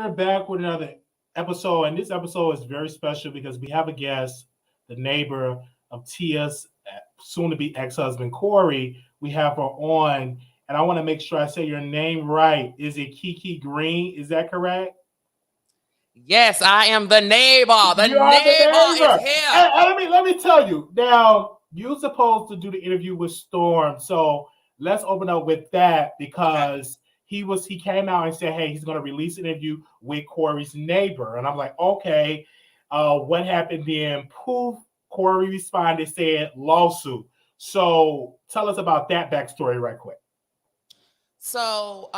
we're back with another episode, and this episode is very special because we have a guest, the neighbor of Tia's soon-to-be ex-husband, Cory. We have her on, and I want to make sure I say your name right. Is it Kiki Green? Is that correct? Yes, I am the neighbor. The You are the neighbor neighbor. is here. And let me tell you. Now, you're supposed to do the interview with Storm, so let's open up with that because he came out and said, hey, he's going to release an interview with Cory's neighbor, and I'm like, okay, what happened then? Poof, Cory responded, said lawsuit. So tell us about that backstory right quick. So,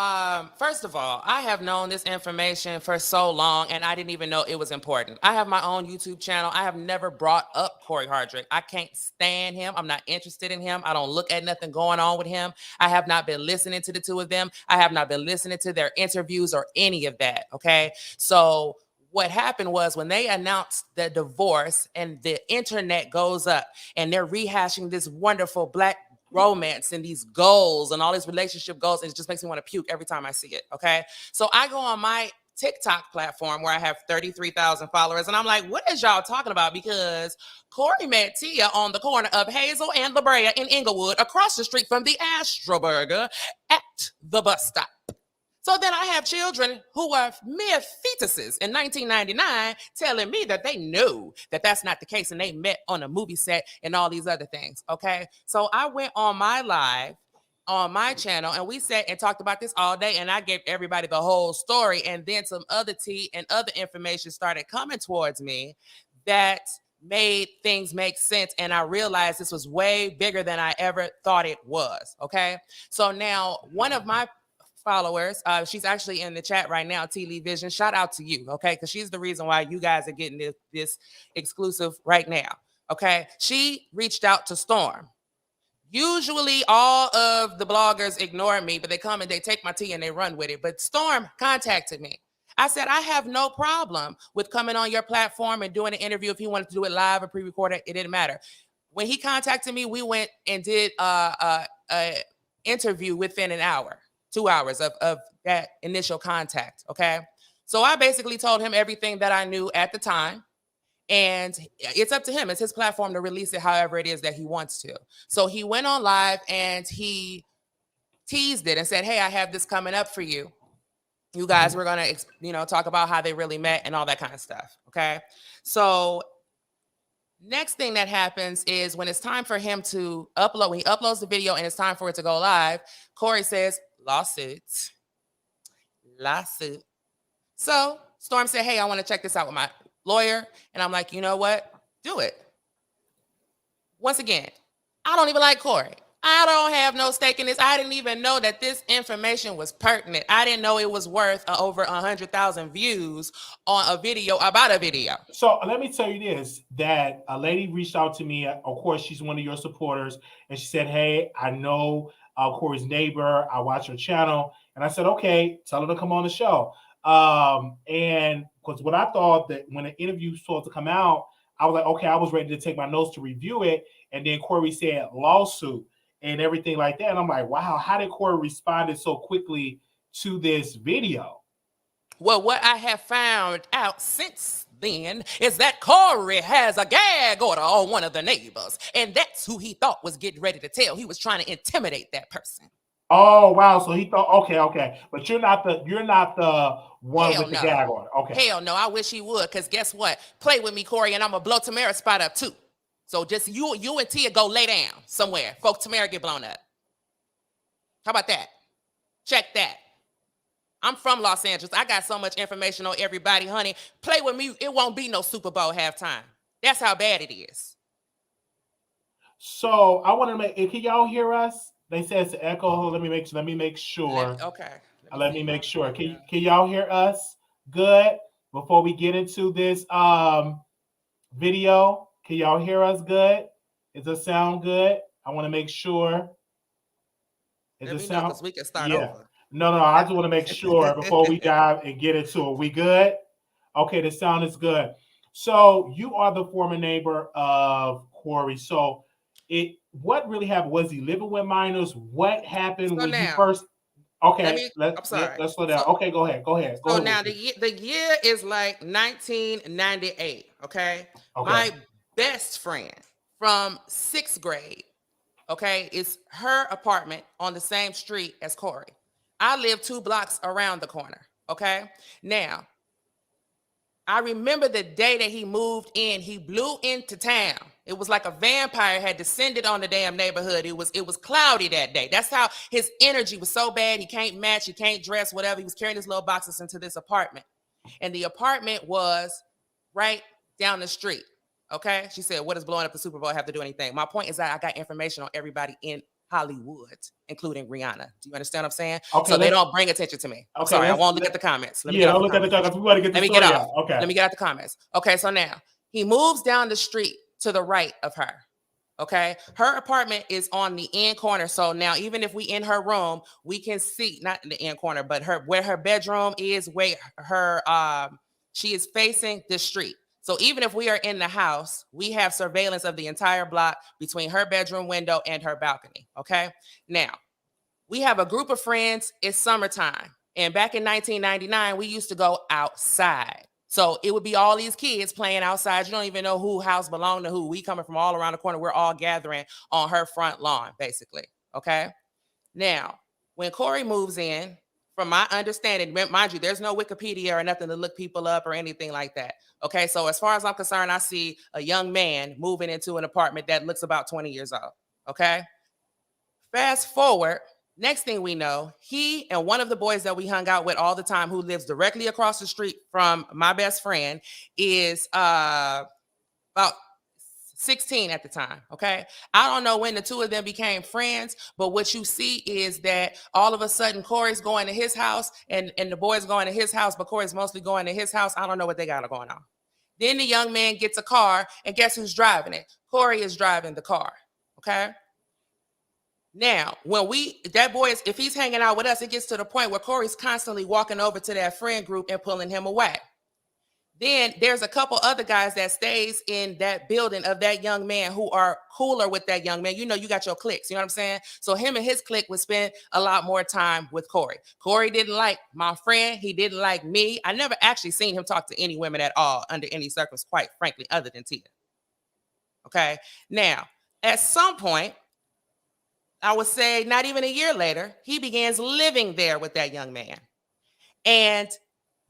first of all, I have known this information for so long, and I didn't even know it was important. I have my own YouTube channel. I have never brought up Cory Hardrict. I can't stand him. I'm not interested in him. I don't look at nothing going on with him. I have not been listening to the two of them. I have not been listening to their interviews or any of that, okay? So what happened was when they announced the divorce and the internet goes up and they're rehashing this wonderful Black romance and these goals and all these relationship goals, and it just makes me want to puke every time I see it, okay? So I go on my TikTok platform where I have 33,000 followers, and I'm like, what is y'all talking about? Because Cory met Tia on the corner of Hazel and La Brea in Inglewood, across the street from the Astroburger at the bus stop. So then I have children who are mere fetuses in 1999 telling me that they knew that that's not the case and they met on a movie set and all these other things, okay? So I went on my live on my channel and we sat and talked about this all day, and I gave everybody the whole story, and then some other tea and other information started coming towards me that made things make sense, and I realized this was way bigger than I ever thought it was, okay? So now one of my followers, she's actually in the chat right now, T. Lee Vision, shout out to you, okay? Because she's the reason why you guys are getting this exclusive right now, okay? She reached out to Storm. Usually all of the bloggers ignore me, but they come and they take my tea and they run with it. But Storm contacted me. I said, I have no problem with coming on your platform and doing an interview. If he wanted to do it live or pre-recorded, it didn't matter. When he contacted me, we went and did a interview within an hour. 2 hours of that initial contact, okay? So I basically told him everything that I knew at the time, and it's up to him. It's his platform to release it however it is that he wants to. So he went on live and he teased it and said, hey, I have this coming up for you. You guys were going to, talk about how they really met and all that kind of stuff, okay? So next thing that happens is when it's time for him to upload, when he uploads the video and it's time for it to go live, Cory says, lawsuit. So Storm said, hey, I want to check this out with my lawyer. And I'm like, you know what? Do it. Once again, I don't even like Cory. I don't have no stake in this. I didn't even know that this information was pertinent. I didn't know it was worth over 100,000 views on a video about a video. So let me tell you this, that a lady reached out to me. Of course, she's one of your supporters. And she said, hey, I know Cory's neighbor. I watch her channel. And I said, okay, tell her to come on the show. And because what I thought that when the interview was supposed to come out, I was like, okay, I was ready to take my notes to review it. And then Cory said lawsuit and everything like that. And I'm like, wow, how did Cory respond so quickly to this video? Well, what I have found out since then is that Cory has a gag order on one of the neighbors, and that's who he thought was getting ready to tell. He was trying to intimidate that person. Oh wow! So he thought, okay, but you're not the one Hell with the no. gag order. Okay. Hell no! I wish he would, because guess what? Play with me, Cory, and I'm gonna blow Tamara's spot up too. So just you and Tia go lay down somewhere. Folks, Tamara get blown up. How about that? Check that. I'm from Los Angeles. I got so much information on everybody, honey. Play with me. It won't be no Super Bowl halftime. That's how bad it is. So I want to make. Can y'all hear us? They said it's an echo. Let me make sure. Okay. Let me make sure. Can y'all hear us? Good. Before we get into this video, can y'all hear us good? Is the sound good? I want to make sure. Is the sound? Because we can start over. No. I just want to make sure before we dive and get into it. We good? Okay, the sound is good. So you are the former neighbor of Cory. So what really happened? Was he living with minors? What happened when you first? Okay, I'm sorry. let's slow down. Okay, go ahead. Go So ahead. now the year is like 1998. Okay. Okay. My best friend from 6th grade, okay, is her apartment on the same street as Cory. I live 2 blocks around the corner. Okay. Now, I remember the day that he moved in, he blew into town. It was like a vampire had descended on the damn neighborhood. It was cloudy that day. That's how his energy was so bad. He can't match, he can't dress, whatever. He was carrying his little boxes into this apartment. And the apartment was right down the street. Okay. She said, what does blowing up the Super Bowl have to do anything? My point is that I got information on everybody in Hollywood, including Rihanna. Do you understand what I'm saying? Okay, so they don't bring attention to me. I'm sorry. I won't look at the comments. Don't look at the comments. We want to get the story out. Okay. Let me get out the comments. Okay. So now he moves down the street to the right of her. Okay. Her apartment is on the end corner. So now, even if we in her room, we can see, not in the end corner, but where her bedroom is, where she is facing the street. So even if we are in the house, we have surveillance of the entire block between her bedroom window and her balcony. Okay. Now, we have a group of friends. It's summertime. And back in 1999, we used to go outside. So it would be all these kids playing outside. You don't even know who house belonged to who. We coming from all around the corner. We're all gathering on her front lawn, basically. Okay. Now, when Cory moves in, from my understanding, mind you, there's no Wikipedia or nothing to look people up or anything like that. Okay, so as far as I'm concerned, I see a young man moving into an apartment that looks about 20 years old. Okay, fast forward, next thing we know, he and one of the boys that we hung out with all the time, who lives directly across the street from my best friend, is about 16 at the time. Okay. I don't know when the two of them became friends, but what you see is that all of a sudden Cory's going to his house and the boy's going to his house, but Cory's mostly going to his house. I don't know what they got going on. Then the young man gets a car, and guess who's driving it? Cory is driving the car. Okay. Now, if he's hanging out with us, it gets to the point where Cory's constantly walking over to that friend group and pulling him away. Then there's a couple other guys that stays in that building of that young man who are cooler with that young man. You know, you got your cliques, you know what I'm saying? So him and his clique would spend a lot more time with Cory. Cory didn't like my friend. He didn't like me. I never actually seen him talk to any women at all under any circumstance, quite frankly, other than Tia. Okay. Now, at some point, I would say not even a year later, he begins living there with that young man. And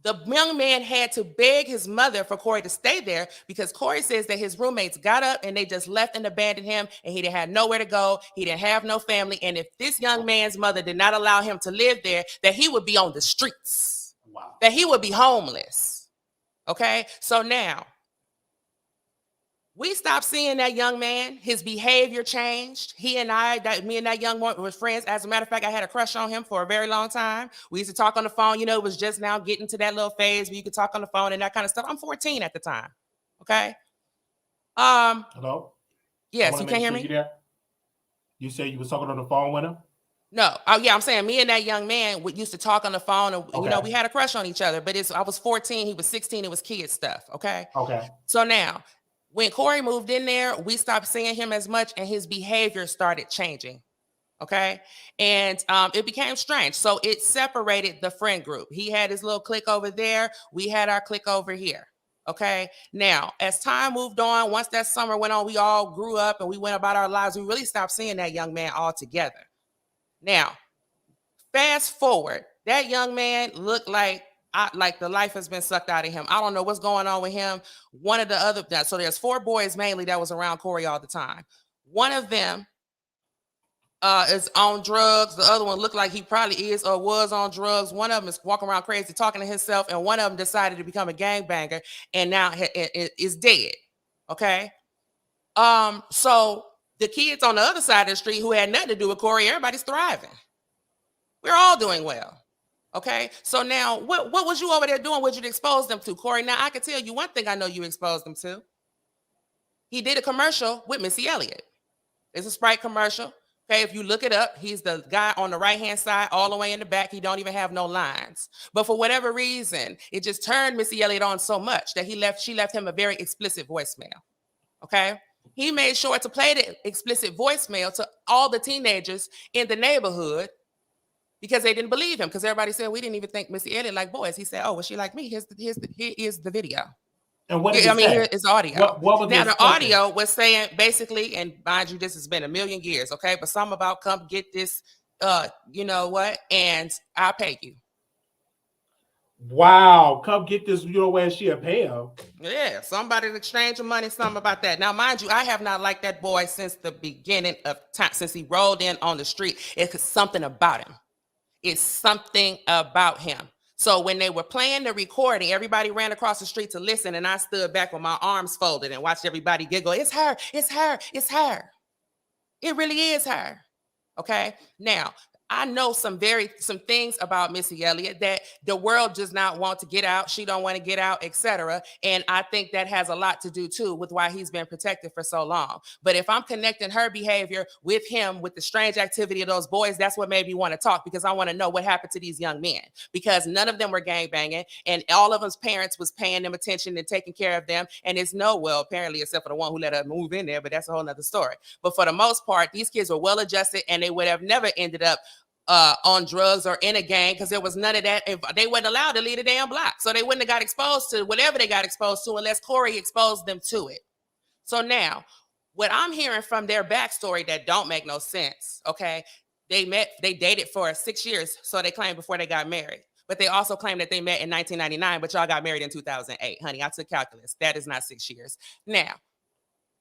the young man had to beg his mother for Cory to stay there, because Cory says that his roommates got up and they just left and abandoned him, and he didn't have nowhere to go. He didn't have no family. And if this young man's mother did not allow him to live there, that he would be on the streets. Wow. That he would be homeless. Okay. So now we stopped seeing that young man. His behavior changed. Me and that young man were friends. As a matter of fact, I had a crush on him for a very long time. We used to talk on the phone. You know, it was just now getting to that little phase where you could talk on the phone and that kind of stuff. I'm 14 at the time. Okay. Hello? Yes, you can't hear me? You said you was talking on the phone with him? No. Oh, yeah, I'm saying me and that young man used to talk on the phone, and you know, we had a crush on each other, but I was 14, he was 16, it was kid stuff. Okay. Okay. So now, when Cory moved in there, we stopped seeing him as much, and his behavior started changing. Okay. And it became strange. So it separated the friend group. He had his little clique over there. We had our clique over here. Okay. Now, as time moved on, once that summer went on, we all grew up and we went about our lives. We really stopped seeing that young man altogether. Now, fast forward, that young man looked like the life has been sucked out of him. I don't know what's going on with him. One of the other, so there's 4 boys mainly that was around Cory all the time. One of them is on drugs. The other one looked like he probably is or was on drugs. One of them is walking around crazy, talking to himself, and one of them decided to become a gangbanger and now is dead. Okay. So the kids on the other side of the street who had nothing to do with Cory, everybody's thriving. We're all doing well. Okay, so now what was you over there doing? What you expose them to, Cory? Now I can tell you one thing I know you exposed them to. He did a commercial with Missy Elliott. It's a Sprite commercial. Okay, if you look it up, he's the guy on the right-hand side, all the way in the back. He don't even have no lines. But for whatever reason, it just turned Missy Elliott on so much that she left him a very explicit voicemail. Okay, he made sure to play the explicit voicemail to all the teenagers in the neighborhood because they didn't believe him. Because everybody said we didn't even think Missy Elliott liked boys. He said, "Oh, well, she like me. Here is the video." And what did I it mean, say? here is audio. What was now the the audio was saying basically, and mind you, this has been a million years, okay? But something about come get this, you know what? And I'll pay you. Wow, come get this. You know where she'll pay him. Yeah, somebody to exchange money, something about that. Now, mind you, I have not liked that boy since the beginning of time, since he rolled in on the street. It's something about him. It's something about him. So when they were playing the recording, everybody ran across the street to listen, and I stood back with my arms folded and watched everybody giggle. It's her, it's her, it's her. It really is her. Okay. Now, I know some things about Missy Elliott that the world does not want to get out. She don't want to get out, etc. And I think that has a lot to do too with why he's been protected for so long. But if I'm connecting her behavior with him, with the strange activity of those boys, that's what made me want to talk, because I want to know what happened to these young men, because none of them were gangbanging, and all of them's parents was paying them attention and taking care of them. And it's apparently, except for the one who let her move in there, but that's a whole nother story. But for the most part, these kids were well adjusted, and they would have never ended up on drugs or in a gang, because there was none of that. If they weren't allowed to leave the damn block, so they wouldn't have got exposed to whatever they got exposed to unless Cory exposed them to it. So now, what I'm hearing from their backstory that don't make no sense, okay? They dated for 6 years, so they claimed, before they got married. But they also claim that they met in 1999, but y'all got married in 2008. Honey, I took calculus. That is not 6 years. Now,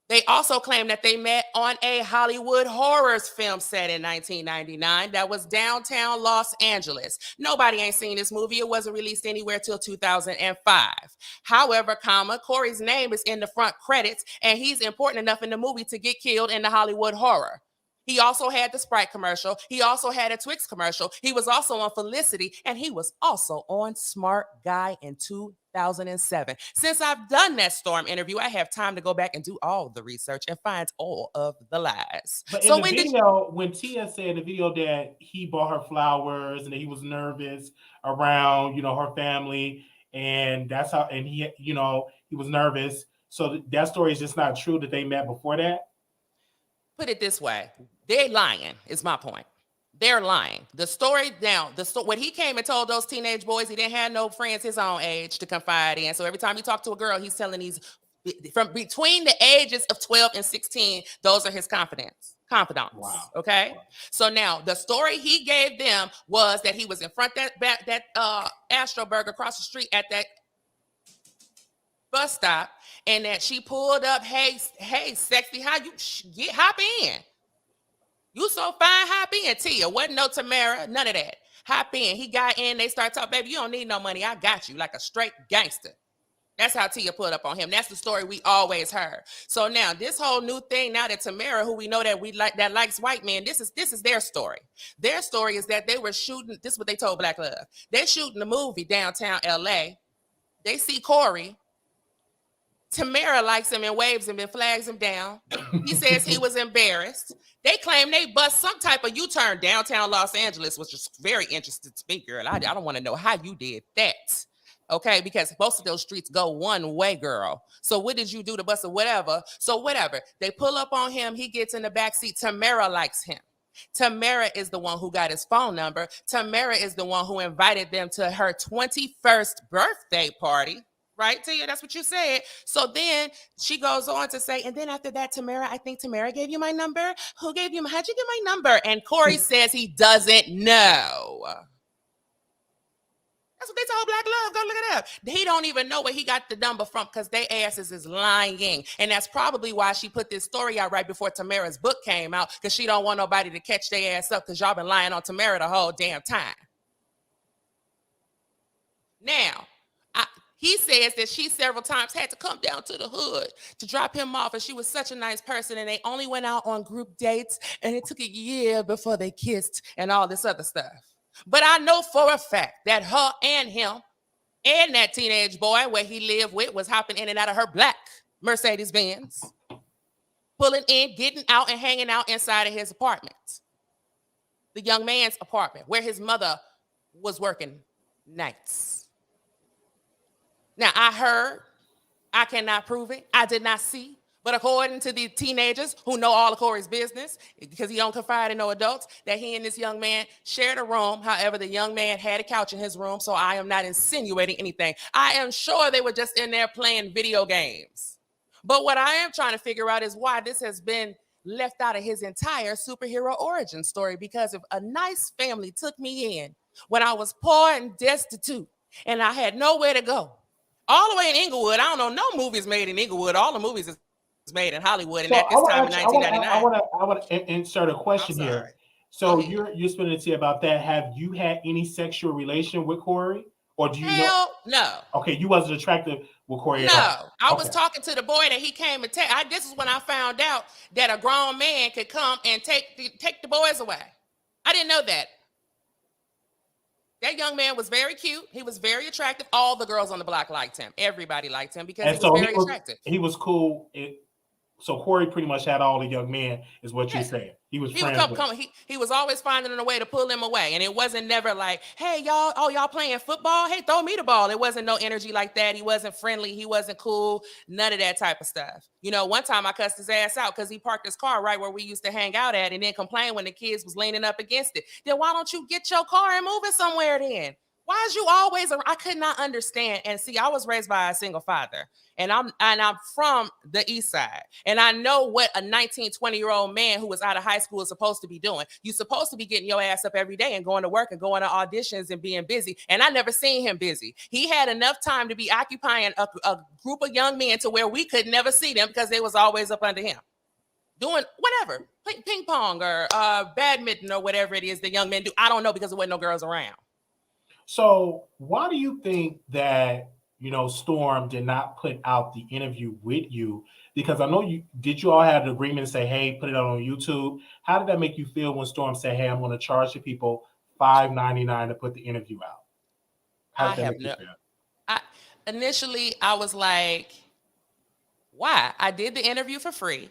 they also claim that they met on a Hollywood horrors film set in 1999 that was downtown Los Angeles. Nobody ain't seen this movie. It wasn't released anywhere till 2005. However, Cory's name is in the front credits, and he's important enough in the movie to get killed in the Hollywood horror. He also had the Sprite commercial. He also had a Twix commercial. He was also on Felicity, and he was also on Smart Guy in 2007. Since I've done that Storm interview, I have time to go back and do all the research and find all of the lies. But in the video, when Tia said in the video that he bought her flowers and that he was nervous around, her family, and that's how, and he was nervous. So that story is just not true that they met before that. Put it this way. They're lying, is my point. They're lying. The story now, when he came and told those teenage boys he didn't have no friends his own age to confide in. So every time he talked to a girl, he's telling these from between the ages of 12 and 16, those are his confidants. Wow. Okay. Wow. So now the story he gave them was that he was in front that Astroburg across the street at that bus stop, and that she pulled up, hey, sexy, how you hop in? You so fine, hop in, Tia. Wasn't no Tamara, none of that. Hop in. He got in, they start talking, baby, you don't need no money. I got you, like a straight gangster. That's how Tia pulled up on him. That's the story we always heard. So now this whole new thing, now that Tamara, who we know that that likes white men, this is their story. Their story is that they were shooting, this is what they told Black Love. They're shooting a movie downtown LA. They see Cory. Tamara likes him and waves him and flags him down. He says he was embarrassed. They claim they bust some type of U-turn downtown Los Angeles, which is very interesting to me, girl. I don't want to know how you did that. Okay, because most of those streets go one way, girl. So what did you do to bust or whatever? So whatever. They pull up on him. He gets in the backseat. Tamara likes him. Tamara is the one who got his phone number. Tamara is the one who invited them to her 21st birthday party. Right, Tia? That's what you said. So then she goes on to say, and then after that, Tamara, I think Tamara gave you my number. How'd you get my number? And Cory says he doesn't know. That's what they told Black Love. Go look it up. He don't even know where he got the number from, because they asses is lying. And that's probably why she put this story out right before Tamara's book came out, because she don't want nobody to catch their ass up, because y'all been lying on Tamara the whole damn time. Now, he says that she several times had to come down to the hood to drop him off, and she was such a nice person, and they only went out on group dates, and it took a year before they kissed and all this other stuff. But I know for a fact that her and him and that teenage boy where he lived with was hopping in and out of her black Mercedes-Benz, pulling in, getting out, and hanging out inside of his apartment, the young man's apartment, where his mother was working nights. Now, I heard, I cannot prove it, I did not see, But according to the teenagers who know all of Cory's business, because he don't confide in no adults, that he and this young man shared a room. However, the young man had a couch in his room, so I am not insinuating anything. I am sure they were just in there playing video games. But what I am trying to figure out is why this has been left out of his entire superhero origin story. Because if a nice family took me in when I was poor and destitute and I had nowhere to go, all the way in Inglewood, I don't know, no movies made in Inglewood. All the movies is made in Hollywood, and So at this time in 1999. I want to insert a question here. So you're spending tea about that. Have you had any sexual relation with Cory, or do you Hell no. Okay, you wasn't attractive with Cory. No, I was talking to the boy that he came and take. This is when I found out that a grown man could come and take the boys away. I didn't know that. That young man was very cute. He was very attractive. All the girls on the block liked him. Everybody liked him because he was very attractive. He was cool. So Cory pretty much had all the young men, is what you're saying. He was he was always finding a way to pull them away. And it wasn't never like, hey, y'all playing football? Hey, throw me the ball. It wasn't no energy like that. He wasn't friendly. He wasn't cool. None of that type of stuff. You know, one time I cussed his ass out because he parked his car right where we used to hang out at and then complained when the kids was leaning up against it. Then why don't you get your car and move it somewhere then? Why is you always around? I could not understand. And see, I was raised by a single father, and I'm from the East Side, and I know what a 19, 20-year-old man who was out of high school is supposed to be doing. You're supposed to be getting your ass up every day and going to work and going to auditions and being busy. And I never seen him busy. He had enough time to be occupying a group of young men to where we could never see them because they was always up under him, doing whatever, ping pong or badminton or whatever it is the young men do. I don't know because there wasn't no girls around. So why do you think that, Storm did not put out the interview with you? Because I know you all have an agreement to say, hey, put it out on YouTube. How did that make you feel when Storm said, hey, I'm going to charge the people $5.99 to put the interview out? How did that make you feel? Initially, I was like, why? I did the interview for free.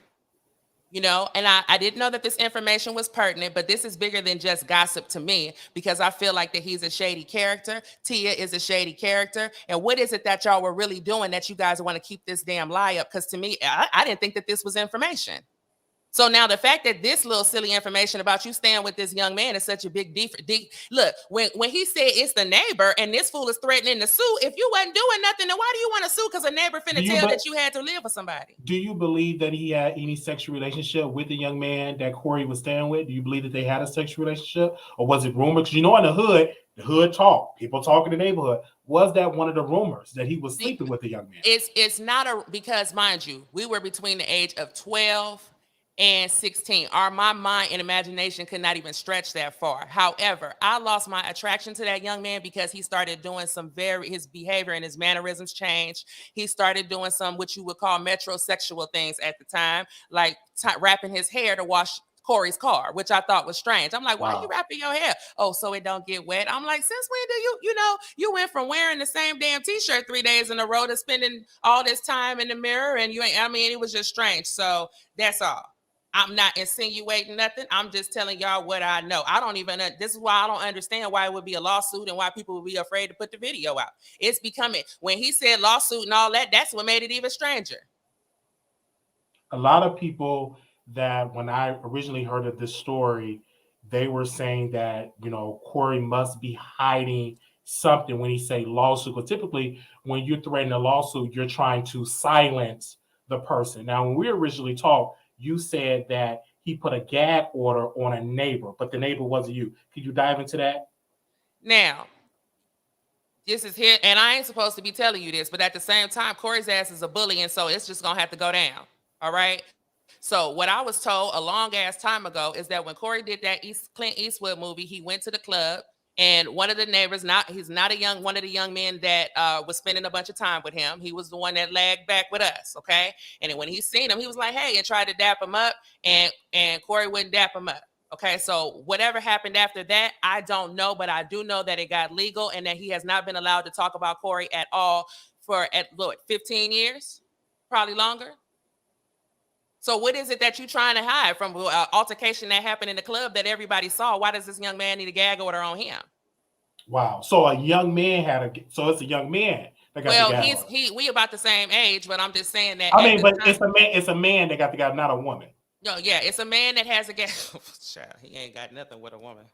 And I didn't know that this information was pertinent, but this is bigger than just gossip to me because I feel like that he's a shady character. Tia is a shady character. And what is it that y'all were really doing that you guys want to keep this damn lie up? Because to me, I didn't think that this was information. So now the fact that this little silly information about you staying with this young man is such a big deal. Look, when he said it's the neighbor and this fool is threatening to sue, if you wasn't doing nothing, then why do you want to sue? Because a neighbor finna tell that you had to live with somebody. Do you believe that he had any sexual relationship with the young man that Cory was staying with? Do you believe that they had a sexual relationship? Or was it rumor? Because in the hood talk. People talk in the neighborhood. Was that one of the rumors that he was sleeping with the young man? It's not because, mind you, we were between the age of 12 and 16. My mind and imagination could not even stretch that far. However, I lost my attraction to that young man because he started doing his behavior and his mannerisms changed. He started doing some what you would call metrosexual things at the time, like wrapping his hair to wash Cory's car, which I thought was strange. I'm like, why are you wrapping your hair? Oh, so it don't get wet. I'm like, since when do you went from wearing the same damn t-shirt 3 days in a row to spending all this time in the mirror and it was just strange. So that's all. I'm not insinuating nothing. I'm just telling y'all what I know. This is why I don't understand why it would be a lawsuit and why people would be afraid to put the video out. It's becoming, when he said lawsuit and all that, that's what made it even stranger. A lot of people that when I originally heard of this story, they were saying that, Cory must be hiding something when he say lawsuit. Because typically when you're threatening a lawsuit, you're trying to silence the person. Now, when we originally talked, you said that he put a gag order on a neighbor, but the neighbor wasn't you. Could you dive into that? Now, this is here, and I ain't supposed to be telling you this, but at the same time, Cory's ass is a bully, and so it's just going to have to go down, all right? So what I was told a long-ass time ago is that when Cory did that Clint Eastwood movie, he went to the club, and one of the neighbors, one of the young men that was spending a bunch of time with him. He was the one that lagged back with us, okay? And then when he seen him, he was like, hey, and tried to dap him up, and Cory wouldn't dap him up, okay? So whatever happened after that, I don't know, but I do know that it got legal and that he has not been allowed to talk about Cory at all for 15 years, probably longer. So what is it that you're trying to hide from an altercation that happened in the club that everybody saw? Why does this young man need a gag order on him? Wow. So a young man it's a young man They got Well, together. we about the same age, but I'm just saying that. I mean, but it's a man that got together, not a woman. No, yeah, it's a man that has a gap. Child, he ain't got nothing with a woman.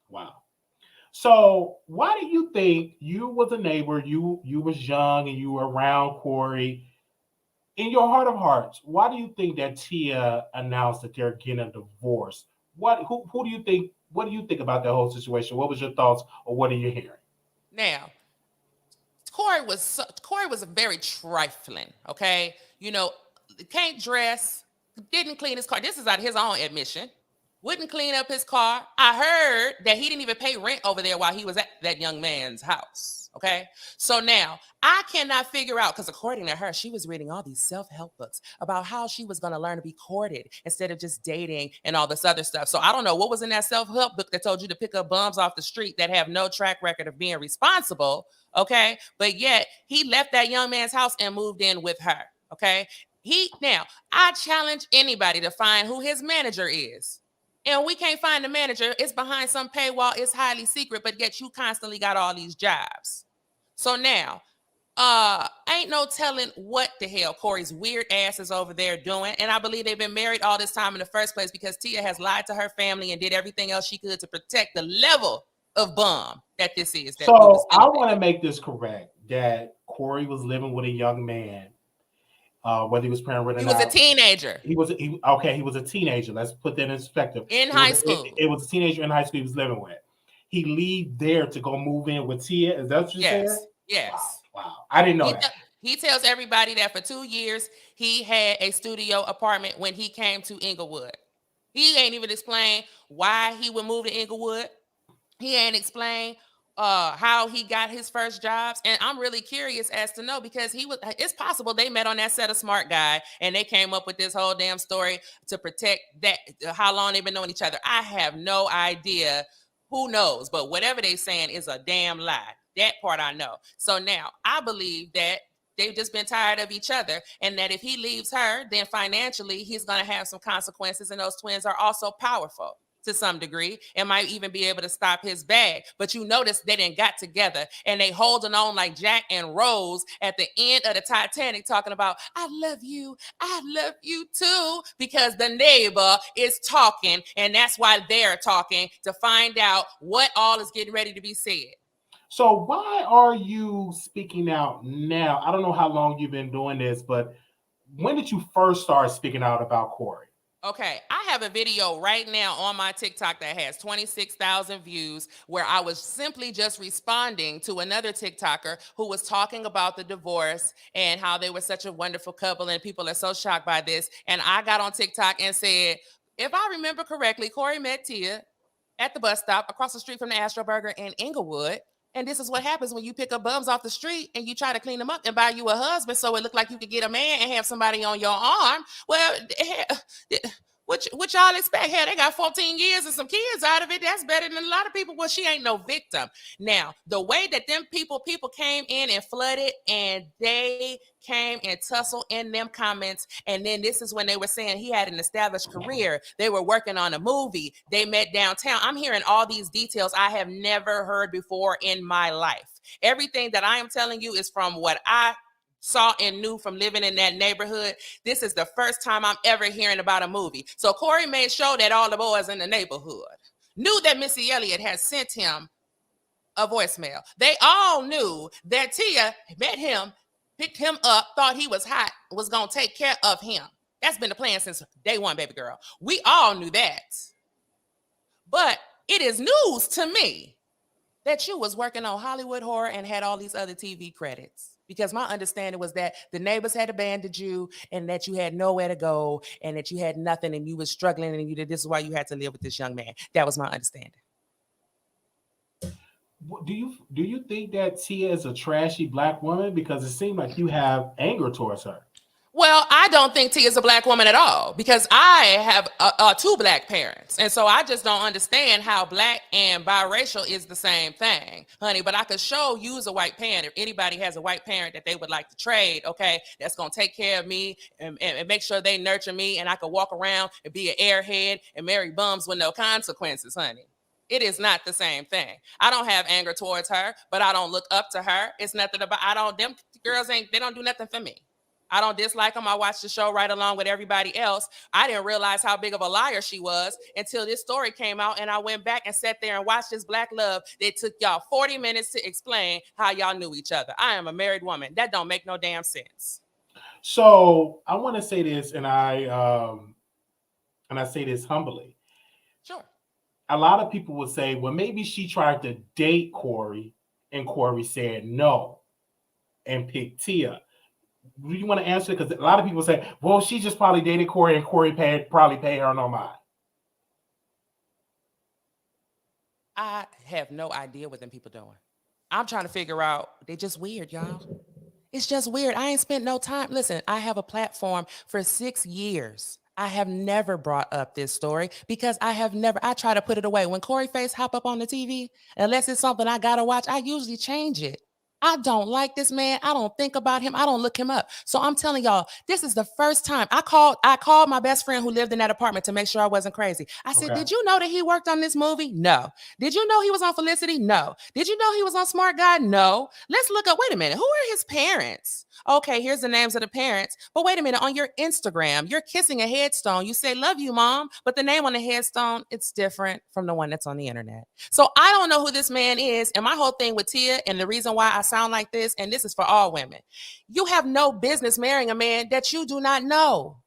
Wow. So why do you think you was a neighbor, you was young and you were around Cory? In your heart of hearts, why do you think that Tia announced that they're getting a divorce? Who do you think? What do you think about that whole situation? What was your thoughts, or what are you hearing? Now, Cory was very trifling. Okay, can't dress, didn't clean his car. This is out of his own admission. Wouldn't clean up his car. I heard that he didn't even pay rent over there while he was at that young man's house. Okay. So now I cannot figure out, because according to her, she was reading all these self-help books about how she was going to learn to be courted instead of just dating and all this other stuff. So I don't know what was in that self-help book that told you to pick up bums off the street that have no track record of being responsible. Okay. But yet he left that young man's house and moved in with her. Okay. Now I challenge anybody to find who his manager is. And we can't find the manager. It's behind some paywall. It's highly secret, but yet you constantly got all these jobs. So now, ain't no telling what the hell Cory's weird ass is over there doing. And I believe they've been married all this time in the first place because Tia has lied to her family and did everything else she could to protect the level of bum that this is. So I want to make this correct, that Cory was living with a young man. Whether he was parent or not. He was a teenager. He was a teenager. Let's put that in perspective. In high school. It was a teenager in high school he was living with. He leave there to go move in with Tia. Is that what you said? Yes. Wow. I didn't know that. He tells everybody that for 2 years, he had a studio apartment when he came to Inglewood. He ain't even explain why he would move to Inglewood. He ain't explain how he got his first jobs. And I'm really curious as to know, because it's possible they met on that set of Smart Guy and they came up with this whole damn story to protect that, how long they've been knowing each other. I have no idea. Who knows? But whatever they saying is a damn lie. That part I know. So now I believe that they've just been tired of each other, and that if he leaves her, then financially he's going to have some consequences. And those twins are also powerful to some degree and might even be able to stop his bag. But you notice they didn't got together and they holding on like Jack and Rose at the end of the Titanic talking about, I love you too, because the neighbor is talking, and that's why they're talking to find out what all is getting ready to be said. So why are you speaking out now? I don't know how long you've been doing this, but when did you first start speaking out about Cory? Okay, I have a video right now on my TikTok that has 26,000 views where I was simply just responding to another TikToker who was talking about the divorce and how they were such a wonderful couple and people are so shocked by this. And I got on TikTok and said, if I remember correctly, Cory met Tia at the bus stop across the street from the Astro Burger in Inglewood. And this is what happens when you pick up bums off the street and you try to clean them up and buy you a husband so it looked like you could get a man and have somebody on your arm. Well, what y'all expect? Hell, they got 14 years and some kids out of it. That's better than a lot of people. Well, she ain't no victim. Now, the way that them people came in and flooded and they came and tussled in them comments. And then this is when they were saying he had an established career. They were working on a movie. They met downtown. I'm hearing all these details I have never heard before in my life. Everything that I am telling you is from what I saw and knew from living in that neighborhood. This is the first time I'm ever hearing about a movie. So Cory made sure that all the boys in the neighborhood knew that Missy Elliott had sent him a voicemail. They all knew that Tia met him, picked him up, thought he was hot, was going to take care of him. That's been the plan since day one, baby girl. We all knew that. But it is news to me that you was working on Hollywood Horror and had all these other TV credits. Because my understanding was that the neighbors had abandoned you and that you had nowhere to go and that you had nothing and you was struggling and this is why you had to live with this young man. That was my understanding. Do you think that Tia is a trashy black woman? Because it seemed like you have anger towards her. Well, I don't think Tia is a black woman at all because I have two black parents. And so I just don't understand how black and biracial is the same thing, honey. But I could show you as a white parent. If anybody has a white parent that they would like to trade, okay, that's going to take care of me and make sure they nurture me. And I could walk around and be an airhead and marry bums with no consequences, honey. It is not the same thing. I don't have anger towards her, but I don't look up to her. It's nothing about, them girls they don't do nothing for me. I don't dislike them. I watch the show right along with everybody else. I didn't realize how big of a liar she was until this story came out, and I went back and sat there and watched this Black Love. It took y'all 40 minutes to explain how y'all knew each other. I am a married woman. That don't make no damn sense. So I want to say this, and I say this humbly. Sure. A lot of people would say, well, maybe she tried to date Cory, and Cory said no and picked Tia. Do you want to answer it? Because a lot of people say, well, she just probably dated Cory, and Cory probably paid her no mind. I have no idea what them people doing. I'm trying to figure out. They just weird, y'all. It's just weird. I ain't spent no time. Listen, I have a platform for 6 years. I have never brought up this story because I try to put it away. When Cory face hop up on the TV, unless it's something I got to watch, I usually change it. I don't like this man. I don't think about him. I don't look him up. So I'm telling y'all, this is the first time I called my best friend who lived in that apartment to make sure I wasn't crazy. I said, did you know that he worked on this movie? No. Did you know he was on Felicity? No. Did you know he was on Smart Guy? No. Let's look up. Wait a minute. Who are his parents? Okay, here's the names of the parents. But wait a minute. On your Instagram, you're kissing a headstone. You say, love you, mom. But the name on the headstone, it's different from the one that's on the internet. So I don't know who this man is. And my whole thing with Tia, and the reason why I sound like this, and this is for all women, you have no business marrying a man that you do not know.